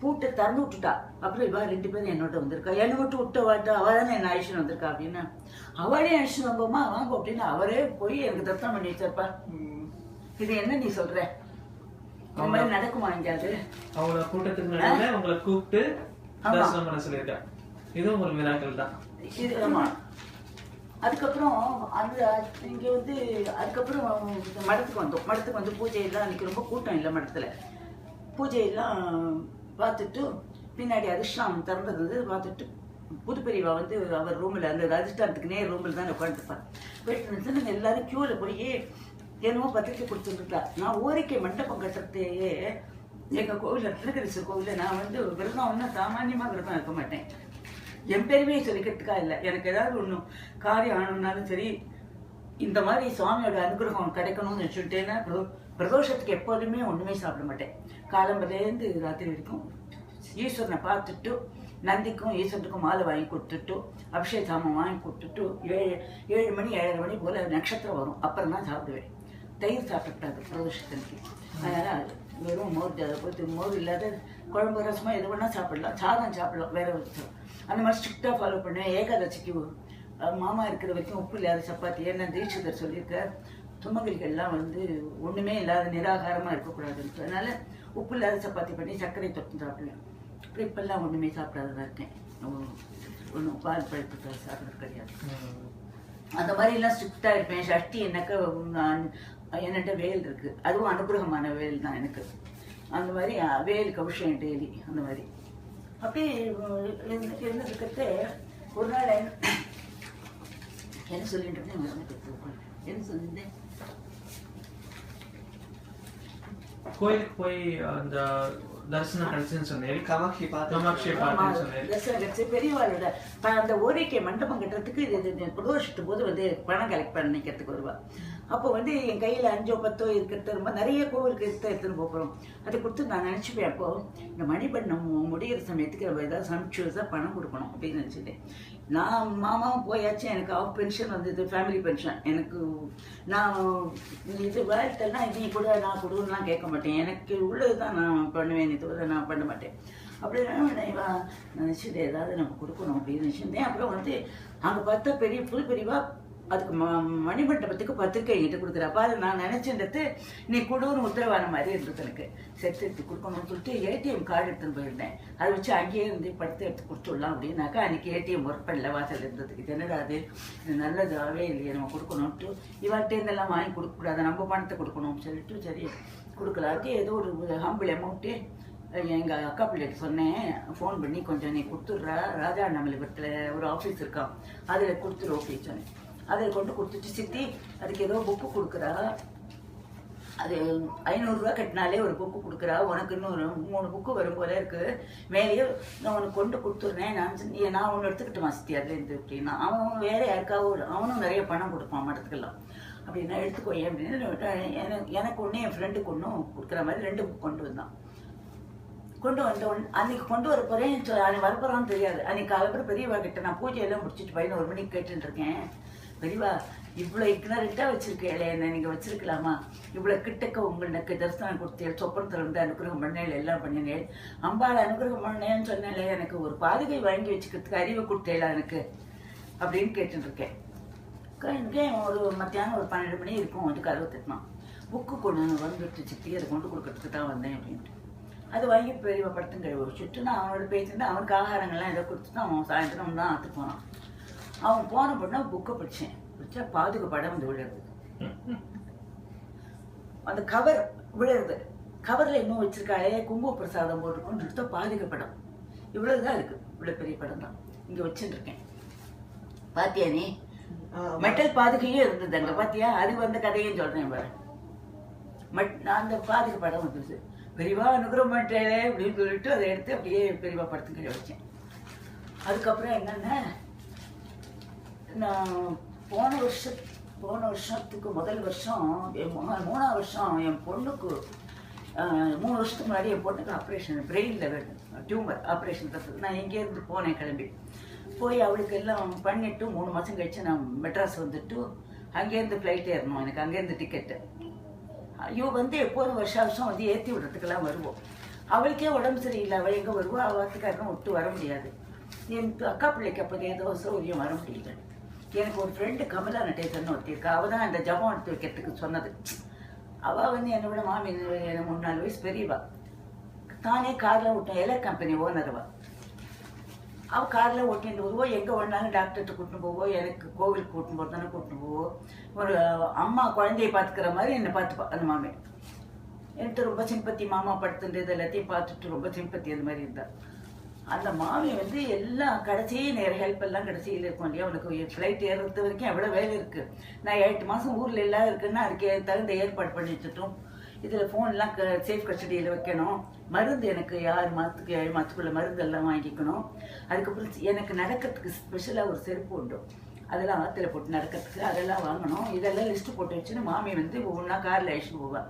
பூட்டை திறந்து விட்டுட்டா. அப்புறம் இவா 2 பேரும் என்னோட வந்திருக்கா, என்னை மட்டும் விட்ட வாட்டா, அவ தானே என்ன அழிச்சுன்னு வந்திருக்கா அப்படின்னா. அவளே அழிச்சுன்னு வங்கம்மா வாங்க அப்படின்னு அவரே போய் எனக்கு தரிசனம் பண்ணி வச்சிருப்பா. இது என்ன நீ சொல்ற, இந்த மாதிரி நடக்குமா எங்கேயாவது? அவங்கள கூட்டத்துக்கு நடுவுல உங்களை கூப்பிட்டு தரிசனம் பண்ண சொல்லியிருக்கா. இதுவும் ஒரு மிராக்கிள் தான் இது. ஆமா. அதுக்கப்புறம் அந்த இங்க வந்து அதுக்கப்புறம் மடத்துக்கு வந்தோம். மடத்துக்கு வந்து பூஜையெல்லாம் அன்னைக்கு ரொம்ப கூட்டம் இல்லை மடத்துல. பூஜையெல்லாம் பார்த்துட்டு பின்னாடி அதிர்ஷ்டம் திறந்தது பார்த்துட்டு, புதுப்பெரியவா வந்து அவர் ரூமில், அந்த அதிர்ஷ்டத்துக்கு நேர் ரூமில் தான் உட்காந்துருப்பார். போயிட்டு எல்லாரும் க்யூவில் போய் என்னமோ பத்திரிக்கை கொடுத்துருக்கா. நான் ஊரிக்கை மண்டபம் கட்டுறதையே எங்கள் கோவிலில் ரத்னகிரீஸ்வரர் கோவிலில் நான் வந்து விரதம் ஒன்றும் சாமானியமாக விரதம் இருக்க மாட்டேன். என் பெருமையை சொல்லிக்கிறதுக்கா இல்லை, எனக்கு ஏதாவது ஒன்றும் காரியம் ஆகணும்னாலும் சரி, இந்த மாதிரி சுவாமியோட அனுகிரகம் கிடைக்கணும்னு வச்சுட்டேன்னா பிரதோஷத்துக்கு எப்போதுமே ஒன்றுமே சாப்பிட மாட்டேன். காலம்பலேருந்து ராத்திரி வரைக்கும் ஈஸ்வரனை பார்த்துட்டு நந்திக்கும் ஈஸ்வரனுக்கும் மாலை வாங்கி கொடுத்துட்டு அபிஷேக சாமம் வாங்கி கொடுத்துட்டு 7 மணி 7:30 மணி போல் நட்சத்திரம் வரும், அப்புறம் தான் சாப்பிடுவேன். தயிர் சாப்பிடக்கூடாது பிரதோஷத்துக்கு. அதனால் வெறும் மோர் போட்டு மோர் இல்லாத குழம்பு ரசமாக எது வேணால் சாப்பிடலாம், சாதம் சாப்பிடலாம், வேற வச்சு அந்த மாதிரி ஸ்ட்ரிக்டாக ஃபாலோ பண்ணுவேன். ஏகாதசிக்கு மாமா இருக்கிற வரைக்கும் உப்பு இல்லாத சப்பாத்தி, ஏன்னா தீட்சிதர் சொல்லியிருக்க சுமங்கலிகள்லாம் வந்து ஒன்றுமே இல்லாத நிராகாரமாக இருக்கக்கூடாதுன்னு, அதனால உப்பு இல்லாத சப்பாத்தி பண்ணி சர்க்கரை தொட்டு சாப்பிடுவேன். அப்புறம் இப்பெல்லாம் ஒன்றுமே சாப்பிடாதான் இருக்கேன், ஒன்றும் பால் பழுப்பு சாப்பிட்றது கிடையாது. அந்த மாதிரிலாம் ஸ்ட்ரிக்டாக இருப்பேன். சஷ்டி என்னக்க என்னட்ட வேல் இருக்குது, அதுவும் அனுகிரகமான வேல் தான் எனக்கு. அந்த மாதிரி வேலுக்கு அபிஷேகம் டெய்லி அந்த மாதிரி அப்படியே இருந்ததுக்கிட்ட ஒரு நாள் என்ன சொல்லிட்டு என்ன சொல்லியிருந்தேன், கோயிலுக்கு போய் அந்த தரிசனம் கிடைச்சுன்னு சொன்னேன். காமாட்சி பார்த்து பெரியவாளோட அந்த ஓரிக்கை மண்டபம் கட்டுறதுக்கு இது பிரதோஷத்து போது வந்து பணம் கலெக்ட் பண்ணிக்கிறதுக்கு வருவா. அப்போ வந்து என் கையில் 5 or 10 இருக்கிறது ரொம்ப நிறைய கோவிலுக்கு எடுத்துன்னு போகிறோம். அதை கொடுத்து நான் நினச்சிப்பேன், அப்போ இந்த மணிபண்ணம் முடிகிற சமயத்துக்கு நம்ம ஏதாவது சமைச்சு பணம் கொடுக்கணும் அப்படின்னு நினச்சிட்டேன். நான் மாமாவும் போயாச்சு, எனக்கு ஆஃப் பென்ஷன் வந்தது, ஃபேமிலி பென்ஷன். எனக்கு நான் இது வாழ்த்தெல்லாம் இதையும் கூட நான் கொடுன்னு கேட்க மாட்டேன், எனக்கு உள்ளது தான் நான் பண்ணுவேன், இது நான் பண்ண மாட்டேன். அப்படின்னா நினச்சிட்டு ஏதாவது நம்ம கொடுக்கணும் அப்படின்னு நினச்சிருந்தேன். அப்புறம் வந்து அங்கே பார்த்தா பெரியவா அதுக்கு மணிமண்டபத்துக்கு பத்திரிக்கை என்கிட்ட கொடுக்குறப்ப அதை நான் நினச்சின்றது நீ கொடுன்னு உத்தரவான மாதிரி இருந்தது. எனக்கு செத்து எடுத்து கொடுக்கணும்னு சொல்லிட்டு ஏடிஎம் கார்டு எடுத்துன்னு போயிருந்தேன். அதை வச்சு அங்கேயே இருந்து படத்தை எடுத்து கொடுத்துடலாம் அப்படின்னாக்கா அன்றைக்கி ஏடிஎம் ஒர்க் பண்ணல, வாசல் இருந்தது. இது என்னடா அது, இது நல்லதாகவே இல்லையே, நம்ம கொடுக்கணும்ட்டு இவாட்டேருந்தெல்லாம் வாங்கி கொடுக்கக்கூடாது, நம்ம பணத்தை கொடுக்கணும்னு சொல்லிட்டு சரி கொடுக்கலாட்டி ஏதோ ஒரு ஹம்பிள் அமௌண்ட்டு எங்கள் அக்கா பிள்ளைக்கு சொன்னேன், ஃபோன் பண்ணி கொஞ்சம் நீ கொடுத்துட்றா, ராஜா அண்ணாமலைபுரத்தில் ஒரு ஆஃபீஸ் இருக்கான், அதில் கொடுத்துரு அப்படின்னு சொன்னேன். அதில் கொண்டு கொடுத்துட்டு சித்தி அதுக்கு ஏதோ புக்கு கொடுக்குறா, அது 500 ரூபா கட்டினாலே ஒரு புக்கு கொடுக்குறா, உனக்கு இன்னும் 3 புக்கு வரும் போல இருக்குது, மேலேயே நான் உனக்கு கொண்டு கொடுத்துட்றேன், நான் ஒன்று எடுத்துக்கிட்டோமா சித்தி அதுலேருந்து அப்படின்னா. அவன் வேறு யாருக்காவது அவனும் நிறைய பணம் கொடுப்பான் மடத்துக்கெல்லாம், அப்படின்னா எடுத்துக்கோ அப்படின்னு எனக்கு ஒன்று என் ஃப்ரெண்டுக்கு ஒன்றும் கொடுக்குற மாதிரி 2 புக் கொண்டு வந்தான். கொண்டு வந்த அன்னைக்கு கொண்டு வர போகிறேன், அன்னைக்கு வரப்போகிறான்னு தெரியாது. அன்னைக்கு காலப்பறம் பெரியவா கிட்ட நான் பூஜையெல்லாம் முடிச்சுட்டு 11 மணிக்கு கேட்டுருக்கேன், பெரியவா இவ்வளோ இக்னரெக்டாக வச்சுருக்கேன், என்ன நீங்கள் வச்சுருக்கலாமா, இவ்வளோ கிட்டக்க உங்களுக்கு தரிசனம் கொடுத்தேன், சொப்பனத்தில் வந்து அனுகிரகம் பண்ணேன், எல்லாம் பண்ணினேன், அம்பாள் அனுகிரகம் பண்ணேன்னு சொன்னேன், எனக்கு ஒரு பாதுகை வாங்கி வச்சுக்கிறதுக்கு அறிவை கொடுத்தேல எனக்கு அப்படின்னு கேட்டுருக்கேன். ஒரு மத்தியானம் ஒரு 12 மணி இருக்கும், வந்து கதவை தட்டினான். புக்கு கொண்டு வந்துட்டு சித்தி அதை கொண்டு கொடுக்கறதுக்கு தான் வந்தேன் அப்படின்ட்டு. அது வாங்கி பெரியவா படத்தும் கழுவி வச்சுட்டு நான் அவனோட பேசிட்டு அவனுக்கு ஆகாரங்கள்லாம் ஏதோ கொடுத்துட்டு அவன் சாயந்தரம் தான் ஆற்று போனான். அவன் போன பொண்ணா புக்கை படித்தேன், படித்தா பாதுகை படம் வந்து விழுறது, அந்த கவர் விழுறது, கவரில் இன்னும் வச்சிருக்காளே குங்கும பிரசாதம் போட்டுருக்கோன்னு சொல்லிட்டு பாதுகை படம் இவ்வளோதான் இருக்குது, இவ்வளோ பெரிய படம் தான் இங்கே வச்சுருக்கேன். பாத்தியா நீ மெட்டல் பாதுகையும் இருந்தது அங்கே, பாத்தியா அது வந்த கதையும் சொல்கிறேன் பாரு. நான் அந்த பாதுகை படம் வந்துச்சு, பெரியவா அனுகிரகம் பண்ணிட்டே அப்படின்னு சொல்லிட்டு அதை எடுத்து அப்படியே பெரியவா படத்துக்கு வச்சேன். அதுக்கப்புறம் என்னென்ன நான் போன வருஷத்துக்கு முதல் வருஷம் 3ஆவது வருஷம் என் பொண்ணுக்கு 3 வருஷத்துக்கு முன்னாடி என் பொண்ணுக்கு ஆப்ரேஷன், பிரெயினில் டியூமர் ஆப்ரேஷன் பண்ணுறது. நான் எங்கேருந்து போனேன், கிளம்பி போய் அவளுக்கு எல்லாம் பண்ணிவிட்டு 3 மாதம் கழிச்சு நான் மெட்ராஸ் வந்துட்டு அங்கேருந்து ஃப்ளைட் ஏறணும், எனக்கு அங்கேருந்து டிக்கெட்டு. ஐயோ வந்து எப்போதும் வருஷம் வந்து ஏற்றி விடுறதுக்கெல்லாம் வருவோம். அவளுக்கே உடம்பு சரியில்லை, அவள் எங்கே வருவோம், அவத்துக்காரனும் விட்டு வர முடியாது. என் அக்கா பிள்ளைக்கு அப்போ ஏதோ சௌரியம் வர முடியல. எனக்கு ஒரு ஃப்ரெண்டு கமலா நடேசன் ஒருத்தி இருக்கா, அவள் தான் அந்த ஜபம் எடுத்து வைக்கிறதுக்கு சொன்னது. அவள் வந்து என்னை விட மாமி 3-4 வயசு பெரியவா. தானே காரில் விட்டேன், எலர் கம்பெனி ஓனர்வா. அவள் காரில் ஓட்டிட்டு போவோம், எங்கே ஒன்றாலும் டாக்டர்கிட்ட கூட்டின்னு போவோம், எனக்கு கோவிலுக்கு கூட்டின்னு போகிறதானே கூட்டின்னு போவோம். ஒரு அம்மா குழந்தைய பார்த்துக்கிற மாதிரி என்னை பார்த்துப்பா அந்த மாமி. எனக்கு ரொம்ப சிம்பத்தி, மாமா படுத்துட்டு இது எல்லாத்தையும் பார்த்துட்டு ரொம்ப சிம்பத்தி அந்த மாதிரி இருந்தாள். அந்த மாமி வந்து எல்லாம் கடைசி நேரம் ஹெல்ப் எல்லாம் கடைசியில் இருக்கும் இல்லையா, அவனுக்கு ஃப்ளைட் ஏறுறது வரைக்கும் எவ்வளோ வேலை இருக்குது. நான் 8 மாதம் ஊரில் எல்லாம் இருக்குன்னா அதுக்கு தகுந்த ஏற்பாடு பண்ணி வச்சுட்டோம். இதில் ஃபோன்லாம் சேஃப் கஸ்டடியில் வைக்கணும். மருந்து எனக்கு 6 மாதத்துக்கு 7 மாதத்துக்குள்ள மருந்தெல்லாம் வாங்கிக்கணும். அதுக்கப்புறம் எனக்கு நடக்கிறதுக்கு ஸ்பெஷலாக ஒரு செருப்பு உண்டு, அதெல்லாம் ஆற்றுல போட்டு நடக்கிறதுக்கு அதெல்லாம் வாங்கணும். இதெல்லாம் லிஸ்ட்டு போட்டு வச்சுன்னு மாமி வந்து ஒவ்வொன்றா காரில் அழிச்சுட்டு போவேன்.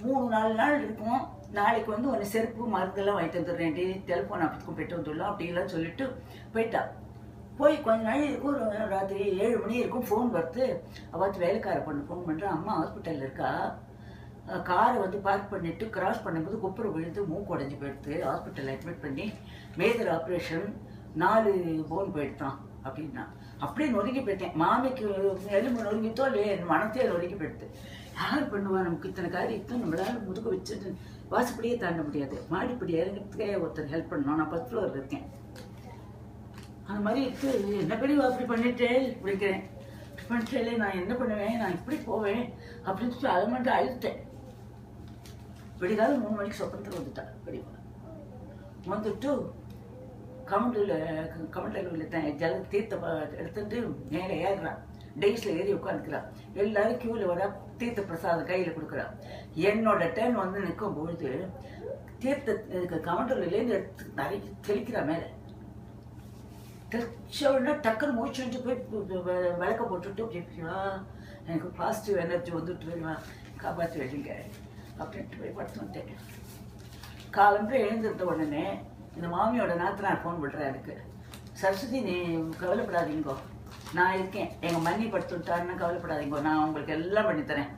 3-4 நாள் இருக்கும். நாளைக்கு வந்து ஒன்று செருப்பு மருந்தெல்லாம் வாங்கிட்டு வந்துடுறேன், டெலிஃபோன் ஆஃபீஸ்க்கும் போய்ட்டு வந்துடலாம் அப்படிலாம் சொல்லிட்டு போயிட்டா. போய் கொஞ்ச நாள் இருக்கும், ஒரு ராத்திரி 7 மணி இருக்கும், ஃபோன் வருது. அவாச்சும் வேலைக்கார பொண்ணு ஃபோன் பண்ணுறேன், அம்மா ஹாஸ்பிட்டலில் இருக்கா, காரை வந்து பார்க் பண்ணிவிட்டு கிராஸ் பண்ணும்போது குப்புற விழுந்து மூக்கு உடஞ்சி போயிடுது, ஹாஸ்பிட்டலில் அட்மிட் பண்ணி மேஜர் ஆப்ரேஷன், 4 போன் போயிடுதான் அப்படின்னா. அப்படியே நொறுங்கி போயிட்டேன். மாமிக்கு எலும்பு நொறுங்கிட்டோ இல்லையே, என் மனத்தையே நொறுங்கி போயிடுது. யார் பண்ணுவா நமக்கு இத்தனை காரியத்தை நம்மளால முதுக வச்சுட்டு வாசப்படியே தாண்ட முடியாது. மாடிப்படி இறங்கிறதுக்கே ஒருத்தர் ஹெல்ப் பண்ணணும். நான் 10th floor இருக்கேன். அந்த மாதிரி இருக்கு. என்ன பெரியவா அப்படி பண்ணிட்டே பிடிக்கிறேன் பண்ணிட்டே, நான் என்ன பண்ணுவேன், நான் இப்படி போவேன் அப்படின்னு சொல்லி அதை மட்டும் அழுத்தேன். விடிகாலம் 3 மணிக்கு சொப்பனத்தில் வந்துட்டா பெரியவா. வந்துட்டு கமண்டல் உள்ள ஜல தீர்த்த எடுத்துட்டு மேலே ஏறுறான். டெய்ஸில் ஏறி உட்காந்துக்கிறான். எல்லாரும் கியூவில் வர தீர்த்த பிரசாதம் கையில் கொடுக்குறான். என்னோட டேர்ன் வந்து நிற்கும் பொழுது தீர்த்த கமண்டலேருந்து எடுத்து நிறைய தெளிக்கிறா மேலே. தெளிச்ச உடனே டக்குன்னு மூச்சுட்டு போய் விளக்க போட்டுட்டு அப்படியா எனக்கு பாசிட்டிவ் எனர்ஜி வந்துட்டு வருவா, காப்பாற்றி வைங்க அப்படின்ட்டு போய் படுத்துட்டேன். காலம்புற எழுந்திருந்த உடனே இந்த மாமியோட நாத்தனார் ஃபோன் பண்ணுறேன் எனக்கு, சரஸ்வதி நீ கவலைப்படாதீங்கோ, நான் இருக்கேன், எங்கள் மண்ணி படுத்துட்டான்னு கவலைப்படாதீங்கோ, நான் உங்களுக்கு எல்லாம் பண்ணித்தரேன்,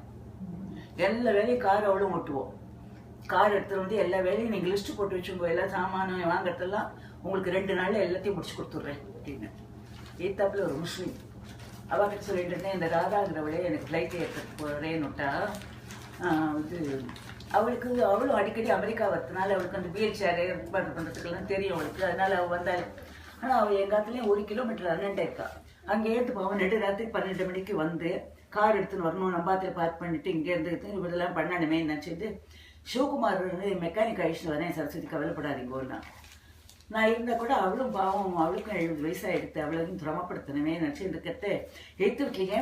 எல்லா வேலையும் கார் அவளும் ஓட்டுவோம், கார் எடுத்துகிட்டு வந்து எல்லா வேலையும் நீங்கள் லிஸ்ட்டு போட்டு வச்சுக்கோ, எல்லா சாமானும் வாங்கிறதெல்லாம் உங்களுக்கு 2 நாளில் எல்லாத்தையும் முடிச்சு கொடுத்துட்றேன் அப்படின்னு. ஏத்தாப்பில் ஒரு முஸ்லீம் அவகிட்ட சொல்லிட்டு இருந்தேன், இந்த ராதாங்கிறவளே எனக்கு ஃப்ளைட்டை எடுத்துகிட்டு போகிறேன்னு விட்டா இது அவளுக்கு அவளும் அடிக்கடி அமெரிக்கா வரதுனால அவளுக்கு அந்த வீல் சேர் ஏற்பாடு பண்ணுறதுக்கெல்லாம் தெரியும் அவளுக்கு. அதனால அவள் வந்தாள். ஆனால் அவள் எங்கள் காலத்துலேயும் 1 கிலோமீட்டர் அண்ணன்ட்ட இருக்கா. அங்கே ஏற்று போவன் 2 ராத்திரி 12 மணிக்கு வந்து கார் எடுத்துன்னு வரணும், நம்பாத்தில் பார்க் பண்ணிவிட்டு இங்கேருந்து இதெல்லாம் பண்ணணுமே நினச்சிட்டு சிவகுமார் மெக்கானிக் ஆயிடுச்சு வரேன், சரஸ்வதி கவலைப்படாதீங்கோன்னா. நான் இருந்தால் கூட அவளும் பாவம், அவளுக்கும் 70 வயசாகிடுது, அவளுக்கும் சிரமப்படுத்தணுமே நினச்சி இந்த கத்தை ஏற்றி விட்லீங்க,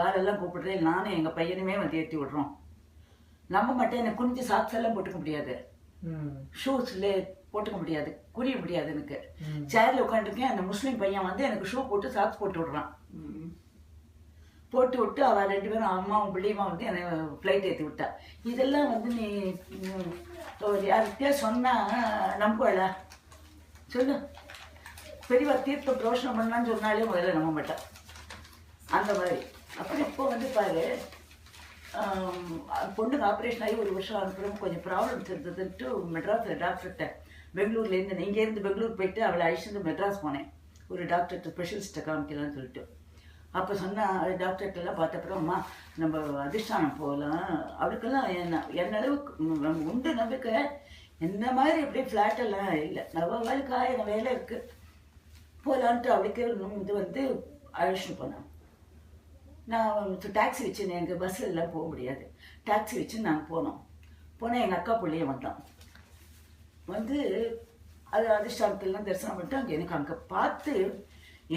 ஆளெல்லாம் கூப்பிடுறேன், நானும் எங்கள் பையனுமே வந்து ஏற்றி விட்றோம். நம்ப மாட்டேன், எனக்கு குனிஞ்சு சாக்ஸ் எல்லாம் போட்டுக்க முடியாது, ஷூஸ்ல போட்டுக்க முடியாது, குனிய முடியாது. எனக்கு சேர்ல உட்காந்துருக்கேன், அந்த முஸ்லீம் பையன் வந்து எனக்கு ஷூ போட்டு சாக்ஸ் போட்டு விடுறான். போட்டு விட்டு அவள் 2 பேரும் அம்மாவும் பிள்ளையுமா வந்து என்னை ஃப்ளைட் ஏற்றி விட்டா. இதெல்லாம் வந்து நீ யார்கிட்டயா சொன்னா நம்புவாளா சொல்லு? பெரியவா தீர்த்த பிரோஷனம் பண்ணலான்னு சொன்னாலே முதல்ல நம்ப மாட்டான். அந்த மாதிரி. அப்புறம் இப்போ வந்து பாரு, பொண்ணுக்கு ஆப்ரேஷன் ஆகி 1 வருஷம் அனுப்புறோம், கொஞ்சம் ப்ராப்ளம்ஸ் இருந்ததுன்ட்டு மெட்ராஸில் டாக்டர்கிட்ட, பெங்களூர்லேருந்து இங்கேருந்து பெங்களூர் போயிட்டு அவளை அழிச்சுட்டு மெட்ராஸ் போனேன், ஒரு டாக்டர்கிட்ட ஸ்பெஷலிஸ்ட்டை காமிக்கலாம்னு சொல்லிட்டு. அப்போ சொன்னால் டாக்டர்கிட்டலாம் பார்த்தப்பறம், அம்மா நம்ம அதிஷ்டானம் போகலாம், அவளுக்கெல்லாம் என்னளவுக்கு உண்டு நம்பிக்கை, என்ன மாதிரி அப்படியே ஃப்ளாட்டெல்லாம் இல்லை, நம்ம வேலைக்கு 1000 வேலை இருக்குது, போகலான்ட்டு அவளுக்கே இது வந்து அழிச்சுட்டு போனேன். நான் டாக்ஸி வச்சு, எனக்கு பஸ்ஸில் எல்லாம் போக முடியாது, டாக்ஸி வச்சு நாங்கள் போனேன். எங்கள் அக்கா பிள்ளைய வந்தான் வந்து அது அதிஷ்டானத்திலாம் தரிசனம் பண்ணிட்டு அங்கே எனக்கு அங்கே பார்த்து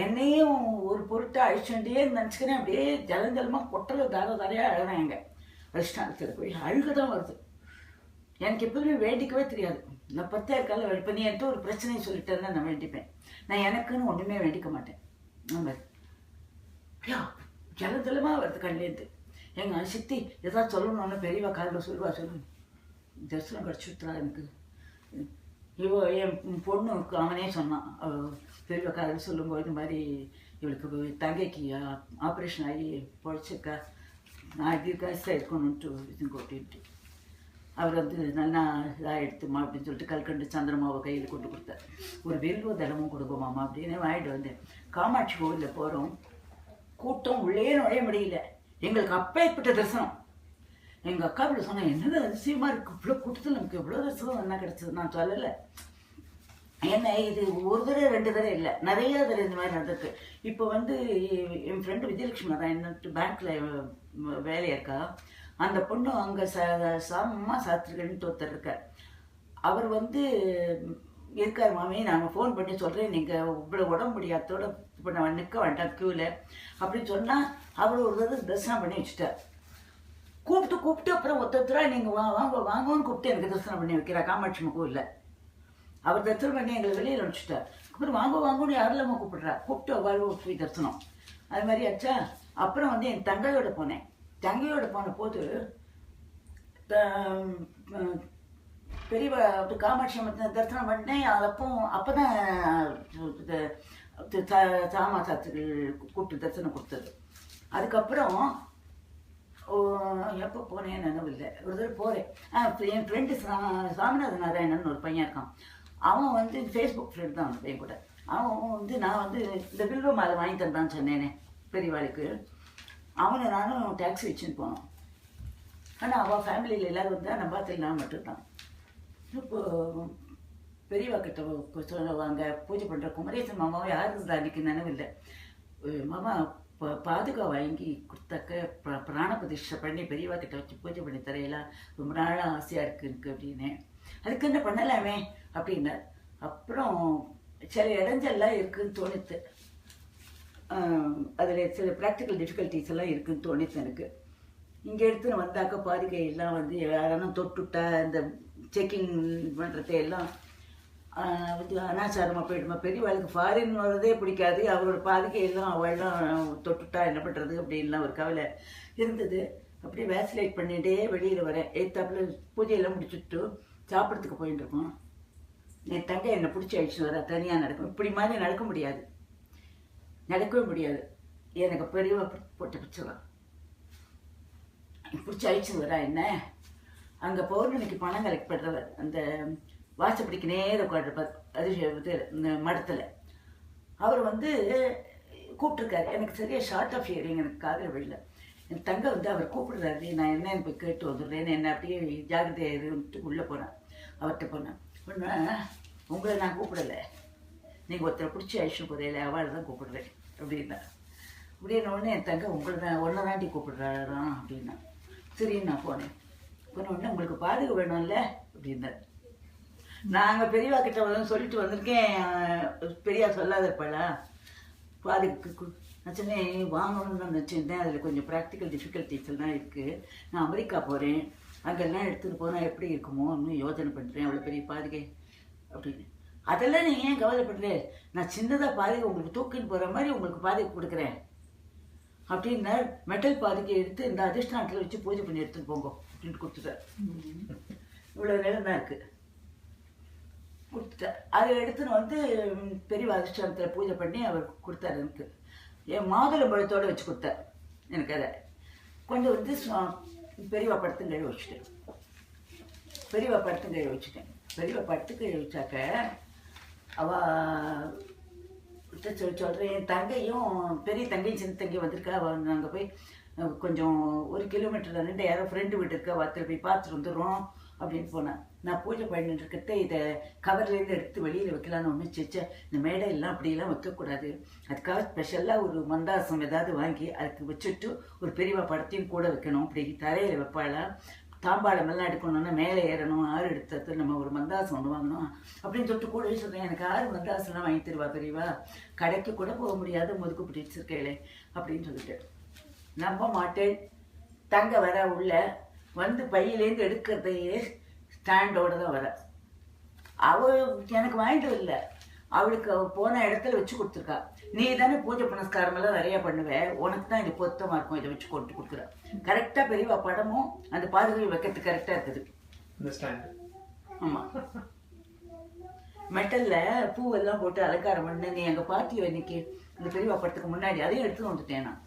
என்னையும் ஒரு பொருட்டை அழிச்சுட்டே நினச்சிக்கிறேன். அப்படியே ஜலஞ்சலமாக கொட்டலை தாரையாக அழுறேன். எங்கள் அதிஷ்டானத்தில் போய் அழுக தான் வருது. எனக்கு எப்பவுமே வேண்டிக்கவே தெரியாது. நான் 10 இருக்கால, இப்போ நீ என்கிட்ட ஒரு பிரச்சனையை சொல்லிட்டேன்னா நான் வேண்டிப்பேன். நான் எனக்குன்னு ஒன்றுமே வேண்டிக்க மாட்டேன். அந்த மாதிரி ஐயா ஜலஜலமாக வருது கண்லேருந்து. எங்கள் சித்தி எதாவது சொல்லணும்னு பெரியவா காலில் சொல்லு, தரிசனம் கிடச்சிட்டுறா எனக்கு. என் பொண்ணுக்கு அவனே சொன்னான், பெரியவா காலில் சொல்லும்போது இது மாதிரி இவளுக்கு தங்கைக்கு ஆப்ரேஷன் ஆகி பொழைச்சிருக்கா, நான் தீர்க்காசா இருக்கணும்ட்டு இது கொட்டின்ட்டு அவர் வந்து நல்லா இதாக எடுத்துமா அப்படின்னு சொல்லிட்டு கல்கண்டு சந்திரமாவை கையில் கொண்டு கொடுத்தார். ஒரு வெல்வ தளமும் கொடுப்போமாமா அப்படின்னு வாங்கிட்டு வந்தேன். காமாட்சி கோவிலில் போகிறோம், கூட்டம் உள்ளே நுழைய முடியல. எங்களுக்கு அப்பேற்பட்ட தரிசனம். எங்கள் அக்கா இப்படி சொன்னேன், என்னது அதிசயமாக இருக்குது, இவ்வளோ கூட்டத்தில் நமக்கு எவ்வளோ தரிசனம் என்ன கிடச்சிது. நான் சொல்லலை, என்ன இது 1 தடவை 2 தடவை இல்லை, நிறைய தடவை இந்த மாதிரி நடந்திருக்கு. இப்போ வந்து என் ஃப்ரெண்டு விஜயலட்சுமி தான் என்னட்டு பேங்க்கில் வேலையா இருக்கா. அந்த பொண்ணு அங்கே சாத்திரிகள்ன்ட்டு ஒருத்தர் இருக்கார். அவர் வந்து இருக்கார் மாமி, நான் ஃபோன் பண்ணி சொல்கிறேன், நீங்கள் இவ்வளோ உடம்பு முடியாதோட இப்போ நான் நிற்க வேண்டாம் க்யூவில் அப்படின்னு சொன்னால் அவர் ஒரு தடவை தரிசனம் பண்ணி வச்சுட்டார். கூப்பிட்டு அப்புறம் ஒருத்தரா நீங்கள் வாங்கன்னு கூப்பிட்டு எனக்கு தரிசனம் பண்ணி வைக்கிறா காமாட்சி அம்மன் கோவிலில். அவர் தரிசனம் பண்ணி எங்களை வெளியில் அனுப்பிச்சிட்டார். அப்புறம் வாங்கன்னு யாரெல்லாம கூப்பிட்டு அவள் போய் தரிசனம். அது மாதிரி ஆச்சா. அப்புறம் வந்து என் தங்கையோட போனேன். தங்கையோட போன போது பெரியவா அப்படி காமாட்சி அம்மன் தரிசனம் பண்ணேன். அப்போ தான் சாமாசாத்துகள் கூப்பிட்டு தரிசனம் கொடுத்தது. அதுக்கப்புறம் எப்போ போனேன் நினைவில்லை. ஒரு தடவை போகிறேன். என் ஃப்ரெண்டு சாமிநாத நாராயணன் ஒரு பையன் இருக்கான். அவன் வந்து ஃபேஸ்புக் ஃப்ரெண்ட் தான் அந்த பையன் கூட. அவன் வந்து நான் வந்து இந்த வில்வ மாலை வாங்கி தந்தான்னு சொன்னேனே பெரியவாளுக்கு. அவனை நானும் டாக்ஸி வச்சுன்னு போனோம். ஆனால் அவள் ஃபேமிலியில் எல்லோரும் வந்தால் நம்ம பார்த்துல நான் மட்டும்தான். இப்போ பெரியவா கிட்ட சொல்லுவாங்க பூஜை பண்ணுற குமரேசன் மாமாவும் யார் இருந்தா அன்றைக்கி நினைவில்லை. மாமா பாதுகா வாங்கி கொடுத்தாக்க பிராண பிரதிஷ்டை பண்ணி பெரியவா கிட்ட வச்சு பூஜை பண்ணி தரையெல்லாம் ரொம்ப நாளாக ஆசையாக இருக்குன்னு அப்படின்னு. அதுக்கு என்ன பண்ணலாமே அப்படின்னார். அப்புறம் சில இடைஞ்சல்லாம் இருக்குதுன்னு தோணுது. அதில் சில ப்ராக்டிக்கல் டிஃபிகல்ட்டிஸ் எல்லாம் இருக்குதுன்னு தோணுது எனக்கு. இங்கே எடுத்துன்னு வந்தாக்க பாதுகையெல்லாம் வந்து யாராலும் தொட்டுட்டா இந்த செக்கிங் பண்ணுறதையெல்லாம் வந்து அனாச்சாரமாக போயிடுமா. பெரியவாளுக்கு ஃபாரின் வர்றதே பிடிக்காது. அவரோட பாதுகையெல்லாம் அவள்லாம் தொட்டுட்டா என்ன பண்ணுறது அப்படின்லாம் ஒரு கவலை இருந்தது. அப்படியே வேக்சிலேட் பண்ணிகிட்டே வெளியில் வரேன். ஏத்தாப்புல பூஜையெல்லாம் முடிச்சுட்டு சாப்பிட்றதுக்கு போயிட்டு இருக்கோம். என் தங்கை என்னை பிடிச்சி அழிச்சு வர தனியாக நடக்கும். இப்படி மாதிரி நடக்க முடியாது, நடக்கவே முடியாது. எனக்கு பெரியவா போட்டு பிடிச்சலாம் பிடிச்சி அழிச்சு வரா என்ன. அங்கே பௌர்ணமிக்கு பணம் கலெக்ட் பண்ணுறவர் அந்த வாசப்படிக்கு நேரம் உட்காந்துருப்பார். அது இந்த மடத்தில் அவர் வந்து கூப்பிட்ருக்காரு. எனக்கு சரியாக ஷார்ட் ஆஃப் ஹியரிங், எனக்கு காதில் விடல. என் தங்கை வந்து அவர் கூப்பிடுறாரு. நான் என்னன்னு போய் கேட்டு வந்துடுறேன்னு என்ன அப்படியே ஜாகிரதையாக இருந்துட்டு உள்ளே போனேன். அவர்கிட்ட போனேன். ஒன்று உங்களை நான் கூப்பிடலை, நீங்கள் ஒருத்தரை பிடிச்சி அழிச்சு போகிறேன், அவளை தான் கூப்பிடுறேன் அப்படின்னா. அப்படின்னோடனே என் தங்கை உங்களை தான் ஒன்றை தாண்டி கூப்பிடுறாராம் அப்படின்னா. சரின்னு நான் போனேன். போனோடனே உங்களுக்கு பாதுகா வேணும்ல அப்படின்னார். நாங்கள் பெரியவா கிட்ட வந்து சொல்லிட்டு வந்திருக்கேன். பெரியா சொல்லாத இருப்பாளா பாதுகாக்கு. நான் சொன்னேன் வாங்கணும்னு தான் நினச்சிருந்தேன். அதில் கொஞ்சம் ப்ராக்டிக்கல் டிஃபிகல்ட்டிஸ் எல்லாம் இருக்குது. நான் அமெரிக்கா போகிறேன், அங்கெல்லாம் எடுத்துகிட்டு போனால் எப்படி இருக்குமோ இன்னும் யோசனை பண்ணுறேன். அவ்வளோ பெரிய பாதுகை அப்படின்னு. அதெல்லாம் நீங்கள் ஏன் கவலைப்படுறே, நான் சின்னதாக பாதுகை உங்களுக்கு தூக்கின்னு போகிற மாதிரி உங்களுக்கு பாதுகை கொடுக்குறேன் அப்படின்னா. மெட்டல் பாதுகை எடுத்து இந்த அதிர்ஷ்டானத்தில் வச்சு பூஜை பண்ணி எடுத்துகிட்டு போங்க அப்படின்ட்டு கொடுத்துட்டார். இவ்வளோ நேரம் தான் இருக்குது கொடுத்துட்டார். அதை எடுத்துன்னு வந்து பெரிய அதிர்ஷ்டானத்தில் பூஜை பண்ணி அவர் கொடுத்தார். எனக்கு என் மாதுளம்பழத்தோடு வச்சு கொடுத்தார். எனக்கு அதை கொஞ்சம் வந்து பெரியவா படுத்தும் கழுவி வச்சுட்டேன். பெரியவா படுத்தும் கழுவி வச்சுட்டேன். பெரியவா படுத்து கழுவி வச்சாக்க அவள் சொல்கிறேன். என் தங்கையும் பெரிய தங்கையும் சின்ன தங்கையும் வந்திருக்கா. அவள் நாங்கள் போய் கொஞ்சம் 1 கிலோமீட்டர் ரெண்டு யாரோ ஃப்ரெண்டு வீட்டு இருக்கா, வார்த்தை போய் பார்த்துட்டு வந்துடுறோம் அப்படின்னு போனேன். நான் பூஜை பண்ணிட்டு இருக்கிறத இதை கவர்லேருந்து எடுத்து வெளியில் வைக்கலான்னு ஒன்று செச்சேன். இந்த மேடையெல்லாம் அப்படியெல்லாம் வைக்கக்கூடாது, அதுக்காக ஸ்பெஷலாக ஒரு மந்தாசம் ஏதாவது வாங்கி அதுக்கு வச்சுட்டு ஒரு பெரியவா படத்தையும் கூட வைக்கணும். அப்படி தரையில் வைப்பாளா, தாம்பாளமெல்லாம் எடுக்கணும்னா மேலே ஏறணும், 6 எடுத்தது நம்ம ஒரு மந்தாசம் ஒன்று வாங்கணும் அப்படின்னு சொல்லிட்டு கூட சொல்கிறேன். எனக்கு 6 மந்தாசம்லாம் வாங்கி தருவா பெரியவா, கடைக்கு கூட போக முடியாது முதுக்கு பிடிச்சிருக்கேளே அப்படின்னு சொல்லிட்டு. நம்ப மாட்டேன். தங்க வர உள்ள வந்து பையிலேருந்து எடுக்கிறதையே ஸ்டாண்டோடு தான் வர. அவள் எனக்கு வாங்கிட்டு இல்லை, அவளுக்கு போன இடத்துல வச்சு கொடுத்துருக்கா. நீ தானே பூஜை புனஸ்காரமெல்லாம் நிறையா பண்ணுவேன், உனக்கு தான் இது பொருத்தமாக இருக்கும், இதை வச்சு கொண்டு கொடுக்குற. கரெக்டாக பெரியவா படமும் அந்த பாதுகை வைக்கிறதுக்கு கரெக்டாக இருக்குது. ஆமாம், மெட்டலில் பூவெல்லாம் போட்டு அலங்காரம் பண்ண. நீ எங்கள் பாட்டியோ இன்னைக்கு அந்த பெரியவா படத்துக்கு முன்னாடி அதையும் எடுத்துன்னு வந்துட்டேன். நான்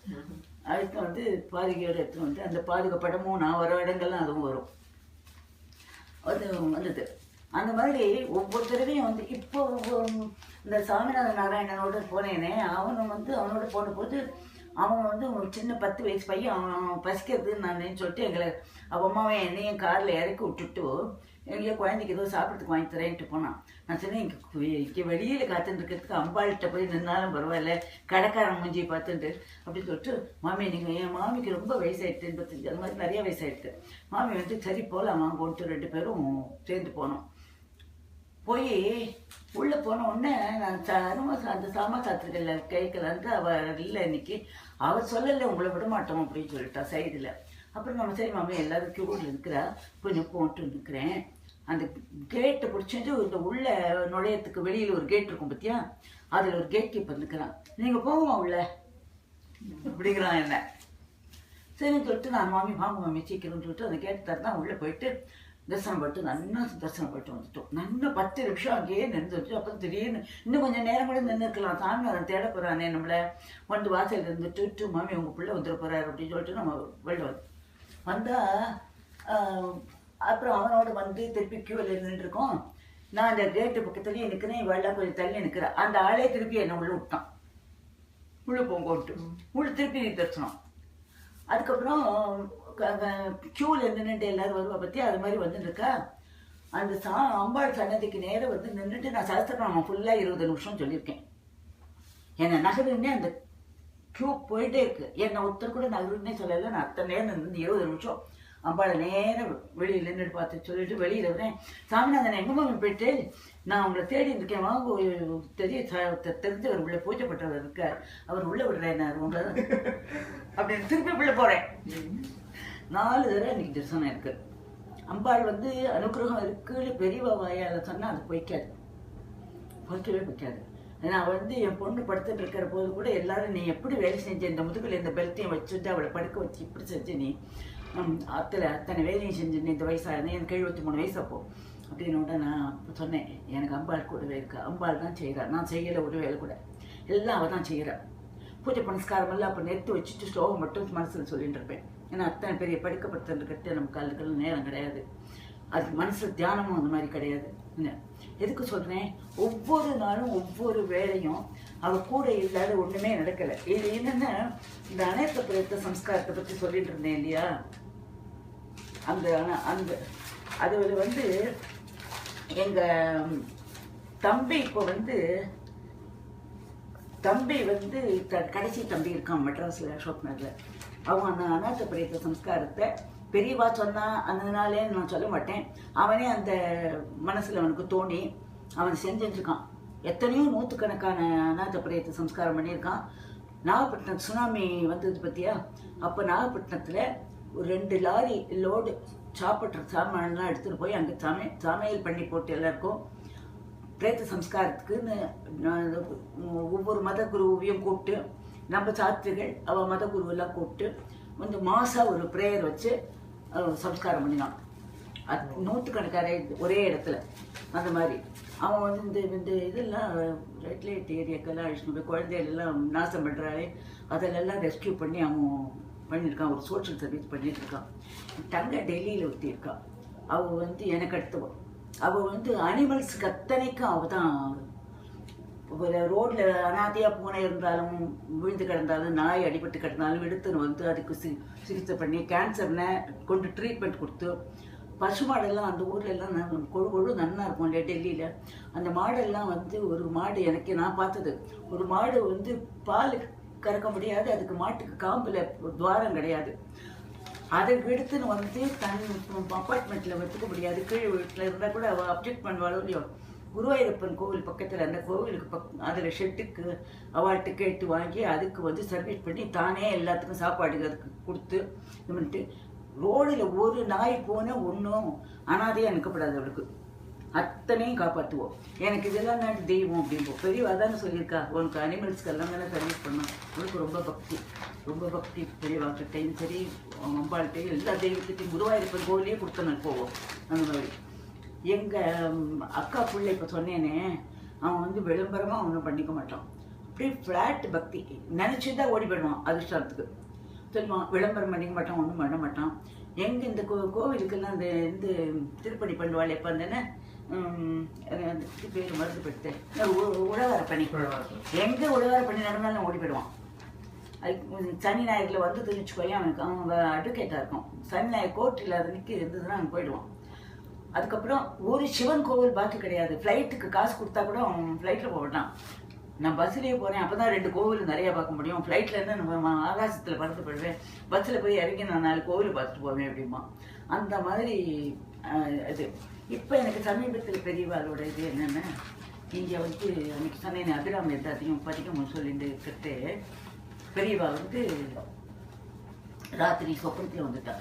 அதுக்கு வந்து பாதுகையோடு எடுத்துன்னு வந்து அந்த பாதுகை படமும் நான் வர இடங்கள்லாம் அதுவும் வரும். அது வந்தது. அந்த மாதிரி ஒவ்வொரு தடவையும் வந்து இப்போ இந்த சாமிநாத நாராயணனோட போனேனே, அவனோட போன போது அவன் வந்து ஒரு சின்ன 10 வயசு பையன். அவன் பசிக்கிறதுன்னு நான் சொல்லிட்டு எங்களை அம்மாவை என்னையும் காரில் இறக்கி விட்டுட்டு எங்கேயோ குழந்தைக்கு ஏதோ சாப்பிட்றதுக்கு வாங்கி தரேன்ட்டு போனான். நான் சொன்னேன் இங்கே வெளியில் காத்துட்டு இருக்கிறதுக்கு அம்பாள்கிட்ட போய் நின்னாலும் பரவாயில்ல, கடைக்காரன் மூஞ்சியை பார்த்துட்டு அப்படின்னு சொல்லிட்டு, மாமி நீங்கள் என் மாமிக்கு ரொம்ப வயசாகிடுது, 85 அது மாதிரி நிறைய வயசாகிடுது. மாமி வந்து சரி போகலாம் வாங்கன்ட்டு 2 பேரும் சேர்ந்து போனோம். போய் உள்ளே போன உடனே நான் அந்த சாமா சாத்திரிகள் கேட்கலான்ட்டு அவர் இல்லை இன்னைக்கு, அவர் சொல்லலை உங்களை விட மாட்டோம் அப்படின்னு சொல்லிட்டா சைடில். அப்புறம் நம்ம சரி மாமா எல்லாரும் கியூவில் இருக்கிறா கொஞ்சம் போட்டு நிற்கிறேன். அந்த கேட்டை பிடிச்சிட்டு இந்த உள்ள நுழையத்துக்கு வெளியில் ஒரு கேட் இருக்கும் பார்த்தியா, அதில் ஒரு கேட் கீப்பர் நிற்கிறான். நீங்கள் போகுமா உள்ள அப்படிங்கிறான் என்ன. சரின்னு சொல்லிட்டு நான் மாமி வாங்க மாமி சீக்கிரம்னு சொல்லிட்டு அந்த கேட்டு தரதான் உள்ளே போயிட்டு தரிசனம் பண்ணிட்டு நல்லா தரிசனம் பண்ணிட்டு வந்துட்டோம். நல்லா 10 நிமிஷம் அங்கேயே நின்று வச்சு. அப்புறம் திடீர்னு இன்னும் கொஞ்சம் நேரம் கூட நின்று இருக்கலாம், சாமியாரன் தேட போகிறானே நம்மளை வந்து வாசல் இருந்துட்டு மாமி உங்கள் பிள்ளை வந்துட போகிறாரு அப்படின்னு சொல்லிட்டு நம்ம வெளில வந்தால் அப்புறம் அவனோட வந்து திருப்பி கியூவில் நின்றுருக்கோம். நான் அந்த கேட்டு பக்கத்துலேயே நிற்கிறேன், வெள்ளம் கொஞ்சம் தள்ளி நிற்கிறேன். அந்த ஆளே திருப்பி என்னை உள்ளே விட்டான், உள்ளே போங்கோட்டு உள்ளே திருப்பி தரிசனம். அதுக்கப்புறம் கியூவில் நின்றுட்டு எல்லாரும் வருவா பற்றி அது மாதிரி வந்துருக்கா. அந்த அம்பாள் சன்னதிக்கு நேரம் வந்து நின்றுட்டு நான் சகஸ்திரநாமம் ஃபுல்லாக 20 நிமிஷம் சொல்லியிருக்கேன். என்னை நகருன்னே அந்த கியூ போயிட்டே இருக்கு. என்னை ஒருத்தர் கூட நகருன்னே சொல்லலை. நான் அத்தனை நேரம் நின்று 20 நிமிஷம் அம்பாளை நேரம் வெளியில் நின்றுட்டு பார்த்து சொல்லிட்டு வெளியில் வரேன். சாமிநாதன் எங்கம்மா போயிட்டு நான் உங்களை தேடி இருக்கேன், வாங்க தெரிஞ்ச ஒரு உள்ள பூஜை பண்றவர் இருக்கார், அவர் உள்ள விடுறேன் உங்களை அப்படின்னு திருப்பி உள்ள போறேன். 4 தடவை இன்னைக்கு தரிசனம் இருக்கு. அம்பாள் வந்து அனுகிரகம் இருக்குன்னு பெரியவா வாயால சொன்னா அது பொய்க்காது, பொய்க்கவே பொய்க்காது. நான் வந்து என் பொண்ணு படுத்துட்டு இருக்கிற போது கூட எல்லாரும் நீ எப்படி வேலை செஞ்ச, இந்த முதுகுல இந்த பெல்ட்டையும் வச்சுட்டு அவளை படுக்க வச்சு இப்படி செஞ்சு நீ அத்தனை வேலையும் செஞ்சு நீ இந்த வயசாக எனக்கு 73 வயசு அப்போ அப்படின்னு நான் சொன்னேன். எனக்கு அம்பாள் கூடவே இருக்கா, அம்பாள் தான் செய்கிறா, நான் செய்யலை ஒரு வேலை கூட, எல்லாம் அவள் தான் செய்கிறா. பூஜை புனஸ்காரமெல்லாம் அப்போ நிறுத்தி வச்சுட்டு ஸ்லோகம் மட்டும் மனசில் சொல்லிட்டு இருப்பேன். ஏன்னா அத்தனை பெரிய படுக்கப்படுத்துறதுக்கிட்ட நம்ம காலுக்கெல்லாம் நேரம் கிடையாது, அது மனசில் தியானமும் அந்த மாதிரி கிடையாது. எதுக்கு சொல்கிறேன், ஒவ்வொரு நாளும் ஒவ்வொரு வேலையும் அவள் கூட இல்லாத ஒன்றுமே நடக்கலை. இது என்னென்னா இந்த அனைத்து பிரயத்த சம்ஸ்காரத்தை பற்றி சொல்லிட்டு இருந்தேன் இல்லையா, அந்த அந்த அதில் வந்து எங்கள் தம்பி இப்போ வந்து கடைசி தம்பி இருக்கான் மெட்ராஸில் அசோக் நகரில். அவன் அந்த அநாத பிரேத சம்ஸ்காரத்தை பெரியவா சொன்னா அதனாலே நான் சொல்ல மாட்டேன், அவனே அந்த மனசில் அவனுக்கு தோணி அவன் செஞ்சுருக்கான். எத்தனையோ 100கணக்கான அநாத பிரேத சம்ஸ்காரம் பண்ணியிருக்கான். நாகப்பட்டினம் சுனாமி வந்தது பற்றியா, அப்போ நாகப்பட்டினத்தில் ஒரு 2 லாரி லோடு சாப்பிட்ற சாமான்லாம் எடுத்துகிட்டு போய் அங்கே சமையல் பண்ணி போட்டு எல்லாருக்கும் பிரேத சம்ஸ்காரத்துக்குன்னு ஒவ்வொரு மத குருவையும் கூப்பிட்டு நம்ம சாத்திரிகள் அவள் மத குருவெல்லாம் கூப்பிட்டு வந்து மாதம் ஒரு ப்ரேயர் வச்சு சம்ஸ்காரம் பண்ணினான். 100கணக்கான ஒரே இடத்துல. அந்த மாதிரி அவன் வந்து இந்த இதெல்லாம் ரெட் லைட் ஏரியாக்கெல்லாம் அழிச்சுட்டு போய் குழந்தைகளெல்லாம் நாசம் பண்ணுறாரு, அதிலெல்லாம் ரெஸ்கியூ பண்ணி அவன் பண்ணியிருக்கான். ஒரு சோஷியல் சர்வீஸ் பண்ணிட்டு இருக்கான். தங்க டெல்லியில் ஊற்றியிருக்கான். அவள் வந்து எனக்கு அடுத்தவன். அவள் வந்து அனிமல்ஸுக்கு அத்தனைக்கும் அவள் தான். ஒரு ரோட்டில் அனாதையாக பூனை இருந்தாலும் விழுந்து கிடந்தாலும் நாய் அடிபட்டு கிடந்தாலும் எடுத்துன்னு வந்து அதுக்கு சிகிச்சை பண்ணி கேன்சர்னை கொண்டு ட்ரீட்மெண்ட் கொடுத்து பசு மாடெல்லாம் அந்த ஊர்ல எல்லாம் கொழு நன்னா இருக்கும் இல்லையா டெல்லியில். அந்த மாடெல்லாம் வந்து ஒரு மாடு எனக்கு நான் பார்த்தது, ஒரு மாடு வந்து பால் கறக்க முடியாது, அதுக்கு மாட்டுக்கு காம்பில் துவாரம் கிடையாது, அதை எடுத்துன்னு வந்து தன் அப்பார்ட்மெண்ட்டில் வச்சுக்க முடியாது, கீழ் வீட்டில் இருந்தால் கூட அவள் அப்ஜெக்ட் பண்ணுவாளோ இல்லையோ. குருவாயூரப்பன் கோவில் பக்கத்தில் அந்த கோவிலுக்கு அதில் ஷெட்டுக்கு அவாள்கிட்ட கேட்டு வாங்கி அதுக்கு வந்து சர்வீஸ் பண்ணி தானே எல்லாத்துக்கும் சாப்பாடு அதுக்கு கொடுத்து இது பண்ணிட்டு ரோடில் ஒரு நாய் போன ஒன்றும் அனாதையாக அனுக்கப்படாது, அவளுக்கு அத்தனையும் காப்பாற்றுவோம். எனக்கு இதெல்லாம் நான் தெய்வம் அப்படின்போம். பெரியவா தானே சொல்லியிருக்கா உனக்கு அனிமல்ஸ்க்கு எல்லாம் தானே சர்வீஸ் பண்ணோம். அவளுக்கு ரொம்ப பக்தி பெரியவாக்கிட்டையும் சரி அம்பாள்கிட்டையும் எல்லா தெய்வத்திட்டையும் குருவாயூரப்பன் கோவிலையும் கொடுத்தனு போவோம். அந்த மாதிரி எங்கள் அக்கா பிள்ளை இப்போ சொன்னேனே, அவன் வந்து விளம்பரமாக ஒன்றும் பண்ணிக்க மாட்டான், அப்படியே ஃப்ளாட் பக்தி நினச்சி தான் ஓடி போயிடுவான் அதிர்ஷ்டத்துக்கு சொல்லுவான். விளம்பரம் பண்ணிக்க மாட்டான், ஒன்றும் பண்ண மாட்டான். எங்கே இந்த கோவிலுக்கெல்லாம் இந்த திருப்பணி பண்ணுவாள் எப்போ அந்தேனே அதுக்கு பேர் மருந்து படுத்தேன் உழவார பண்ணி, எங்கே உழவார பண்ணி நடந்தாலும் ஓடி போயிடுவான். அது சனி ஞாயிறில் வந்து தெரிஞ்சுக்கோயே அவனுக்கு அவங்க அட்வொகேட்டாக இருக்கும். சனி ஞாயிறு கோர்ட் இல்லாத நிற்க இருந்ததுன்னா அவன் போயிடுவான். அதுக்கப்புறம் ஒரு சிவன் கோவில் பாக்கி கிடையாது. ஃப்ளைட்டுக்கு காசு கொடுத்தா கூட அவன் ஃப்ளைட்டில் போகட்டான். நான் பஸ்லேயே போகிறேன், அப்போ தான் 2 கோவில் நிறையா பார்க்க முடியும். ஃப்ளைட்டில் இருந்து நம்ம ஆகாசத்தில் பறந்து போயிடுவேன், பஸ்ஸில் போய் இறங்கி நான் 4 கோவில் பார்த்துட்டு போவேன் அப்படிமா. அந்த மாதிரி இது இப்போ எனக்கு சமீபத்தில் பெரியவாளோட இது என்னென்னா, இங்கே வந்து அன்றைக்கி சொன்னேன் அபிராமி எல்லாத்தையும் பதிகம் சொல்லிட்டு இருக்கிறது, பெரியவா வந்து ராத்திரி சொப்பனத்தில் வந்துட்டா.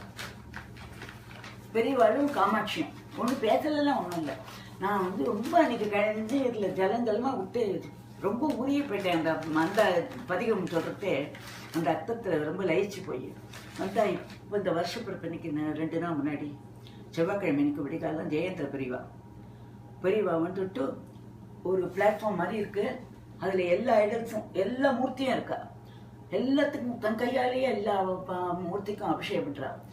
பெரியவாளும் காமாட்சியும் ஒன்றும் பேசலாம், ஒன்றும் இல்லை. நான் வந்து ரொம்ப அன்றைக்கி கழிஞ்சு இதில் ஜலஞ்சலமாக விட்டு ரொம்ப உரிய போயிட்டேன். அந்த பதிகம் சொல்கிறதே அந்த அர்த்தத்தில் ரொம்ப லயிச்சு போய் வந்தா. இப்போ இந்த வருஷப்பிறப்பு இன்னைக்கு 2 நாள் முன்னாடி செவ்வாய்க்கிழமை இன்னைக்கு விடிகாலம் ஜெயந்திர பெரியவா வந்துட்டு ஒரு பிளாட்ஃபார்ம் மாதிரி இருக்கு. அதில் எல்லா இடத்தும் எல்லா மூர்த்தியும் இருக்கா. எல்லாத்துக்கும் தன் கையாலேயே எல்லா மூர்த்திக்கும் அபிஷேகம்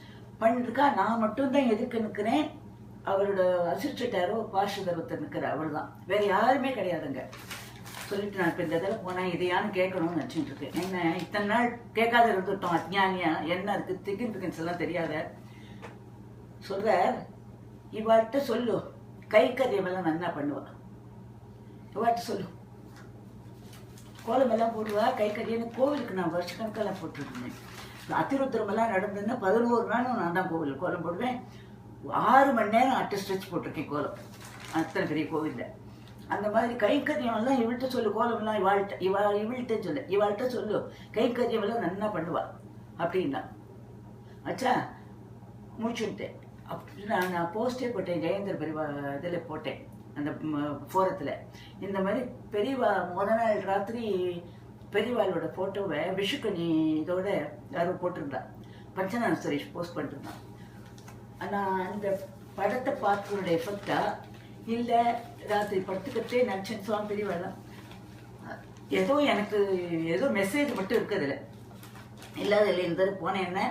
பண்ணிருக்கா. நான் மட்டும்தான் எதுக்கு நிற்கிறேன். அவரோட அசிஸ்டன்டாரோ பார்ஷதர் நிற்கிற அவள் தான், வேற யாருமே கிடையாதுங்க. சொல்லிட்டு நான் இப்போ இந்த தடவை போனேன், இதையான்னு கேட்கணும்னு நினச்சிட்டு இருக்கேன். என்ன இத்தனை நாள் கேட்காத இருந்துட்டோம், அஜ்ஞானியா என்ன அதுக்கு சிக்னிஃபிகன்ஸ் எல்லாம் தெரியாத. சொல்ற இவாட்ட சொல்லு, கை கறியமெல்லாம் நல்லா பண்ணுவா. இவாட்ட சொல்லு, கோலமெல்லாம் போடுவா. கை கறியன்னு கோவிலுக்கு நான் வருஷக்கணக்கெல்லாம் போட்டுருந்தேன். அத்திருத்திரமெல்லாம் நடந்ததுன்னா 11 நாளும் நான் தான் கோலம் போடுவேன். 6 மணி நேரம் அட்டை ஸ்ட்ரெச் போட்டிருக்கேன் கோலம், அத்தனை பெரிய கோவிலில். அந்த மாதிரி கை கறியமெல்லாம் இவள்கிட்ட சொல்லு, கோலமெல்லாம் இவள்கிட்ட சொல்லு, இவாள்கிட்ட சொல்லு, கை கறியமெல்லாம் நல்லா பண்ணுவா அப்படின்னா. ஆச்சா முடிச்சுட்டேன். அப்படி நான் போஸ்டே போட்டேன், ஜெயந்திர பெரியவா இதில் போட்டேன் அந்த ஃபோரத்தில். இந்த மாதிரி பெரியவா நாள் ராத்திரி பெரியவாளோட ஃபோட்டோவை விஷுக்கனி இதோட யாரும் போட்டிருந்தா, பஞ்சநாத சுரேஷ் போஸ்ட் பண்ணிருந்தான். நான் அந்த படத்தை பார்க்கறோட எஃபெக்டா இல்லை ராத்திரி படுத்துக்கிட்டே நினச்சேன் சுவாமி பெரியவாளா ஏதோ எனக்கு ஏதோ மெசேஜ் மட்டும் இருக்குதுல்ல இல்லாத இந்த போனேன்னா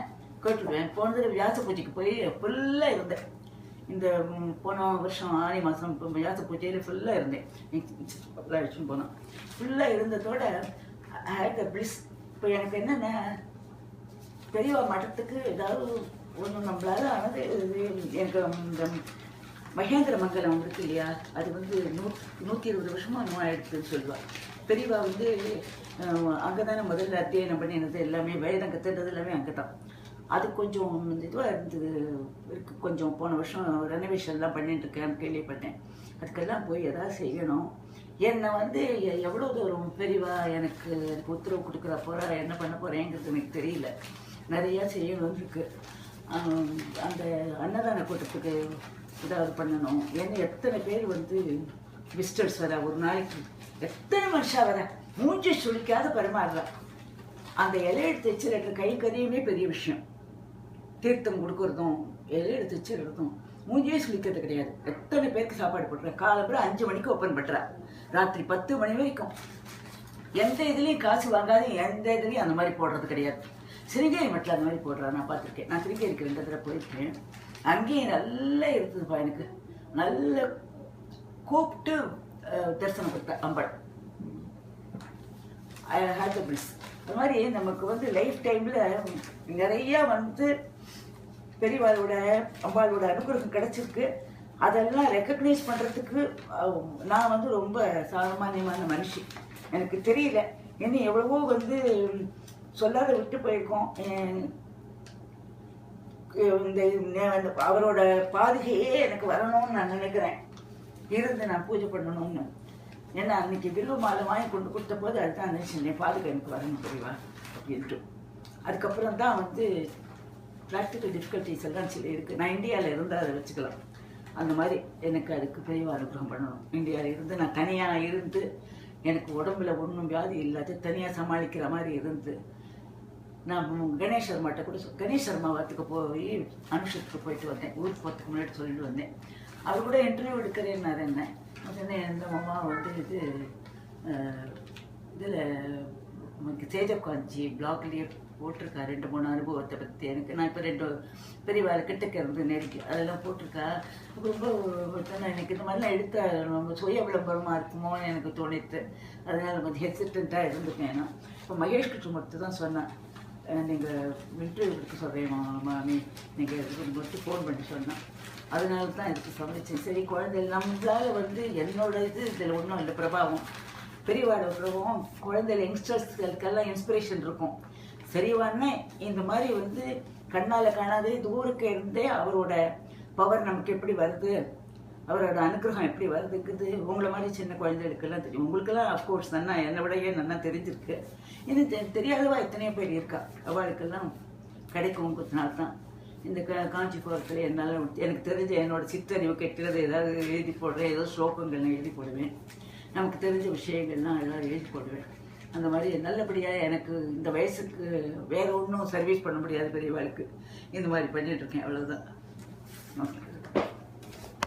கேட்டுருவேன். போன தடவை வியாச பூஜைக்கு போய் ஃபுல்லாக இருந்தேன். இந்த போன வருஷம் ஆனி மாதம் வியாச பூஜையில் ஃபுல்லாக இருந்தேன். அடிச்சுன்னு போனோம். ஃபுல்லாக இருந்ததோட ஹேட் த பிளிஸ். இப்போ எனக்கு என்னென்ன பெரியவா மட்டத்துக்கு ஏதாவது ஒன்று நம்மளால ஆனது. எனக்கு இந்த மகேந்திர மங்கலம் இருக்கு இல்லையா, அது வந்து 120 வருஷமா ஆயிடுச்சுன்னு சொல்லுவாள். பெரியவா வந்து அங்கே தானே முதல்ல அத்தியனம் பண்ணினது எல்லாமே, வேதம் கற்றுறது எல்லாமே அங்கே தான். அது கொஞ்சம் இதுவாக இருந்தது இருக்கு. கொஞ்சம் போன வருஷம் ரெனோவேஷன்லாம் பண்ணிட்டு இருக்கேன்னு கேள்விப்பட்டேன். அதுக்கெல்லாம் போய் எதாவது செய்யணும். என்னை வந்து எவ்வளோ தூரம் பெரியவா எனக்கு உத்தரவு கொடுக்குற போகிறா, என்ன பண்ண போகிறேங்கிறது எனக்கு தெரியல. நிறையா செய்யணும்னு இருக்கு. அந்த அன்னதான கூட்டத்துக்கு ஏதாவது பண்ணணும். ஏன்னா எத்தனை பேர் வந்து விசிட்டர்ஸ் வர, ஒரு நாளைக்கு எத்தனை மனுஷா வர, மூஞ்சி சுழிக்காத பரிமாறுறா. அந்த இலையெடுத்து வச்சுருக்கிற கை கறியுமே பெரிய விஷயம். தீர்த்தம் கொடுக்கறதும் இலையெடுத்து வச்சுருக்கிறதும் மூஞ்சியே சுழிக்கிறது கிடையாது. எத்தனை பேருக்கு சாப்பாடு போட்டுறா. காலம்புற 5 மணிக்கு ஓப்பன் பண்ணுறா, ராத்திரி 10 மணி வரைக்கும். எந்த இதுலேயும் காசு வாங்காத, எந்த இதுலேயும் அந்த மாதிரி போடுறது கிடையாது. சிருங்கேரி மட்டில் அந்த மாதிரி போடுறா, நான் பார்த்துருக்கேன். நான் சிருங்கேரிக்கு 2 தடவை போயிருக்கேன். அங்கேயும் நல்லா இருக்குதுப்பா. எனக்கு நல்ல கூப்பிட்டு தரிசனம் கொடுத்தா அம்பாள். ஐ ஹேட் த பிளிஸ். அது மாதிரி நமக்கு வந்து லைஃப் டைமில் நிறையா வந்து பெரியவாளோட அம்பாளோட அனுகிரகம் கிடைச்சிருக்கு. அதெல்லாம் ரெக்கக்னைஸ் பண்ணுறதுக்கு நான் வந்து ரொம்ப சாமானியமான மனுஷி. எனக்கு தெரியல, இன்னும் எவ்வளவோ வந்து சொல்லாத விட்டு போயிருக்கோம். இந்த அவரோட பாதுகையே எனக்கு வரணும்னு நான் நினைக்கிறேன். இருந்து நான் பூஜை பண்ணணும்னு. ஏன்னா அன்னைக்கு வில்வ மாலை வாங்கி கொண்டு கொடுத்த போது அதுதான் நினைச்சேன், பாதுகை எனக்கு வரணும் புரியுவா அப்படின்ட்டு. அதுக்கப்புறம் தான் வந்து ப்ராக்டிக்கல் டிஃபிகல்ட்டிஸ் எல்லாம் சரி இருக்குது. நான் இந்தியாவில் இருந்தால் அதை வச்சுக்கலாம். அந்த மாதிரி எனக்கு அதுக்கு பெரியவா அனுகிரகம் பண்ணணும். இந்தியாவில் இருந்து நான் தனியாக இருந்து, எனக்கு உடம்புல ஒன்றும் வியாதி இல்லாத தனியாக சமாளிக்கிற மாதிரி இருந்து, நான் கணேஷ் சர்மாட்ட கூட கணேஷ் சர்மாவத்துக்கு போய் அனுஷத்துக்கு போயிட்டு வந்தேன். ஊருக்கு போகிறதுக்கு முன்னாடி சொல்லிட்டு வந்தேன். அவர் கூட இன்டர்வியூ எடுக்கிறேன்னாரு. என்ன சொன்னேன், எந்த அம்மா வந்து இதில் சேஜக்காஞ்சி பிளாக்லேயே போட்டிருக்கா 2-3 அனுபவத்தை பற்றி. எனக்கு நான் இப்போ 2 பெரியவாள் கிட்டக்க இருந்து நெருக்கி அதெல்லாம் போட்டிருக்கா. ரொம்ப எனக்கு இந்த மாதிரிலாம் எடுத்த ரொம்ப சுய விளம்பரமாக இருக்குமோன்னு எனக்கு தோணித்து. அதனால் கொஞ்சம் ஹெசிடண்ட்டாக இருந்துட்டேன். நான் இப்போ மகேஷ் கிருஷ்ணமூர்த்தி தான் சொன்னேன், நீங்கள் இன்டர்வியூ எடுக்க சொல்கிறேன் மாமி, நீங்கள் இதுக்கு மட்டும் ஃபோன் பண்ணி சொன்னேன். அதனால தான் இதுக்கு சமைச்சேன். சரி, குழந்தை நம்மளால் வந்து என்னோட இதில் ஒன்றும் இல்லை பிரபாவம், பெரியவாட பிரபாவம். குழந்தைகள் யங்ஸ்டர்ஸ்களுக்கெல்லாம் இன்ஸ்பிரேஷன் இருக்கும். சரிவானே இந்த மாதிரி வந்து கண்ணால் காணாதே தூரக்க இருந்தே அவரோட பவர் நமக்கு எப்படி வருது அவரோட அனுகிரகம் எப்படி வருதுங்கிறது உங்களை மாதிரி சின்ன குழந்தைகளுக்கெல்லாம் தெரியும். உங்களுக்கெல்லாம் அஃப்கோர்ஸ் நன்னா என்னை விடையே நல்லா தெரிஞ்சிருக்கு. இன்னும் தெரியாதவா எத்தனையோ பேர் இருக்கா. அவளுக்கெல்லாம் கிடைக்குங்கிறதுனால தான் இந்த காஞ்சிபுரத்தில் என்னால் எனக்கு தெரிஞ்ச என்னோட சிற்றறிவு கெட்டுறது ஏதாவது எழுதி போடுறேன், ஏதோ ஸ்லோகங்கள்லாம் எழுதி போடுவேன், நமக்கு தெரிஞ்ச விஷயங்கள்லாம் எல்லாம் எழுதி போடுவேன். அந்த மாதிரி நல்லபடியாக எனக்கு இந்த வயசுக்கு வேறு ஒன்றும் சர்வீஸ் பண்ண முடியாத பெரியவாளுக்கு இந்த மாதிரி பண்ணிகிட்ருக்கேன். அவ்வளோதான்.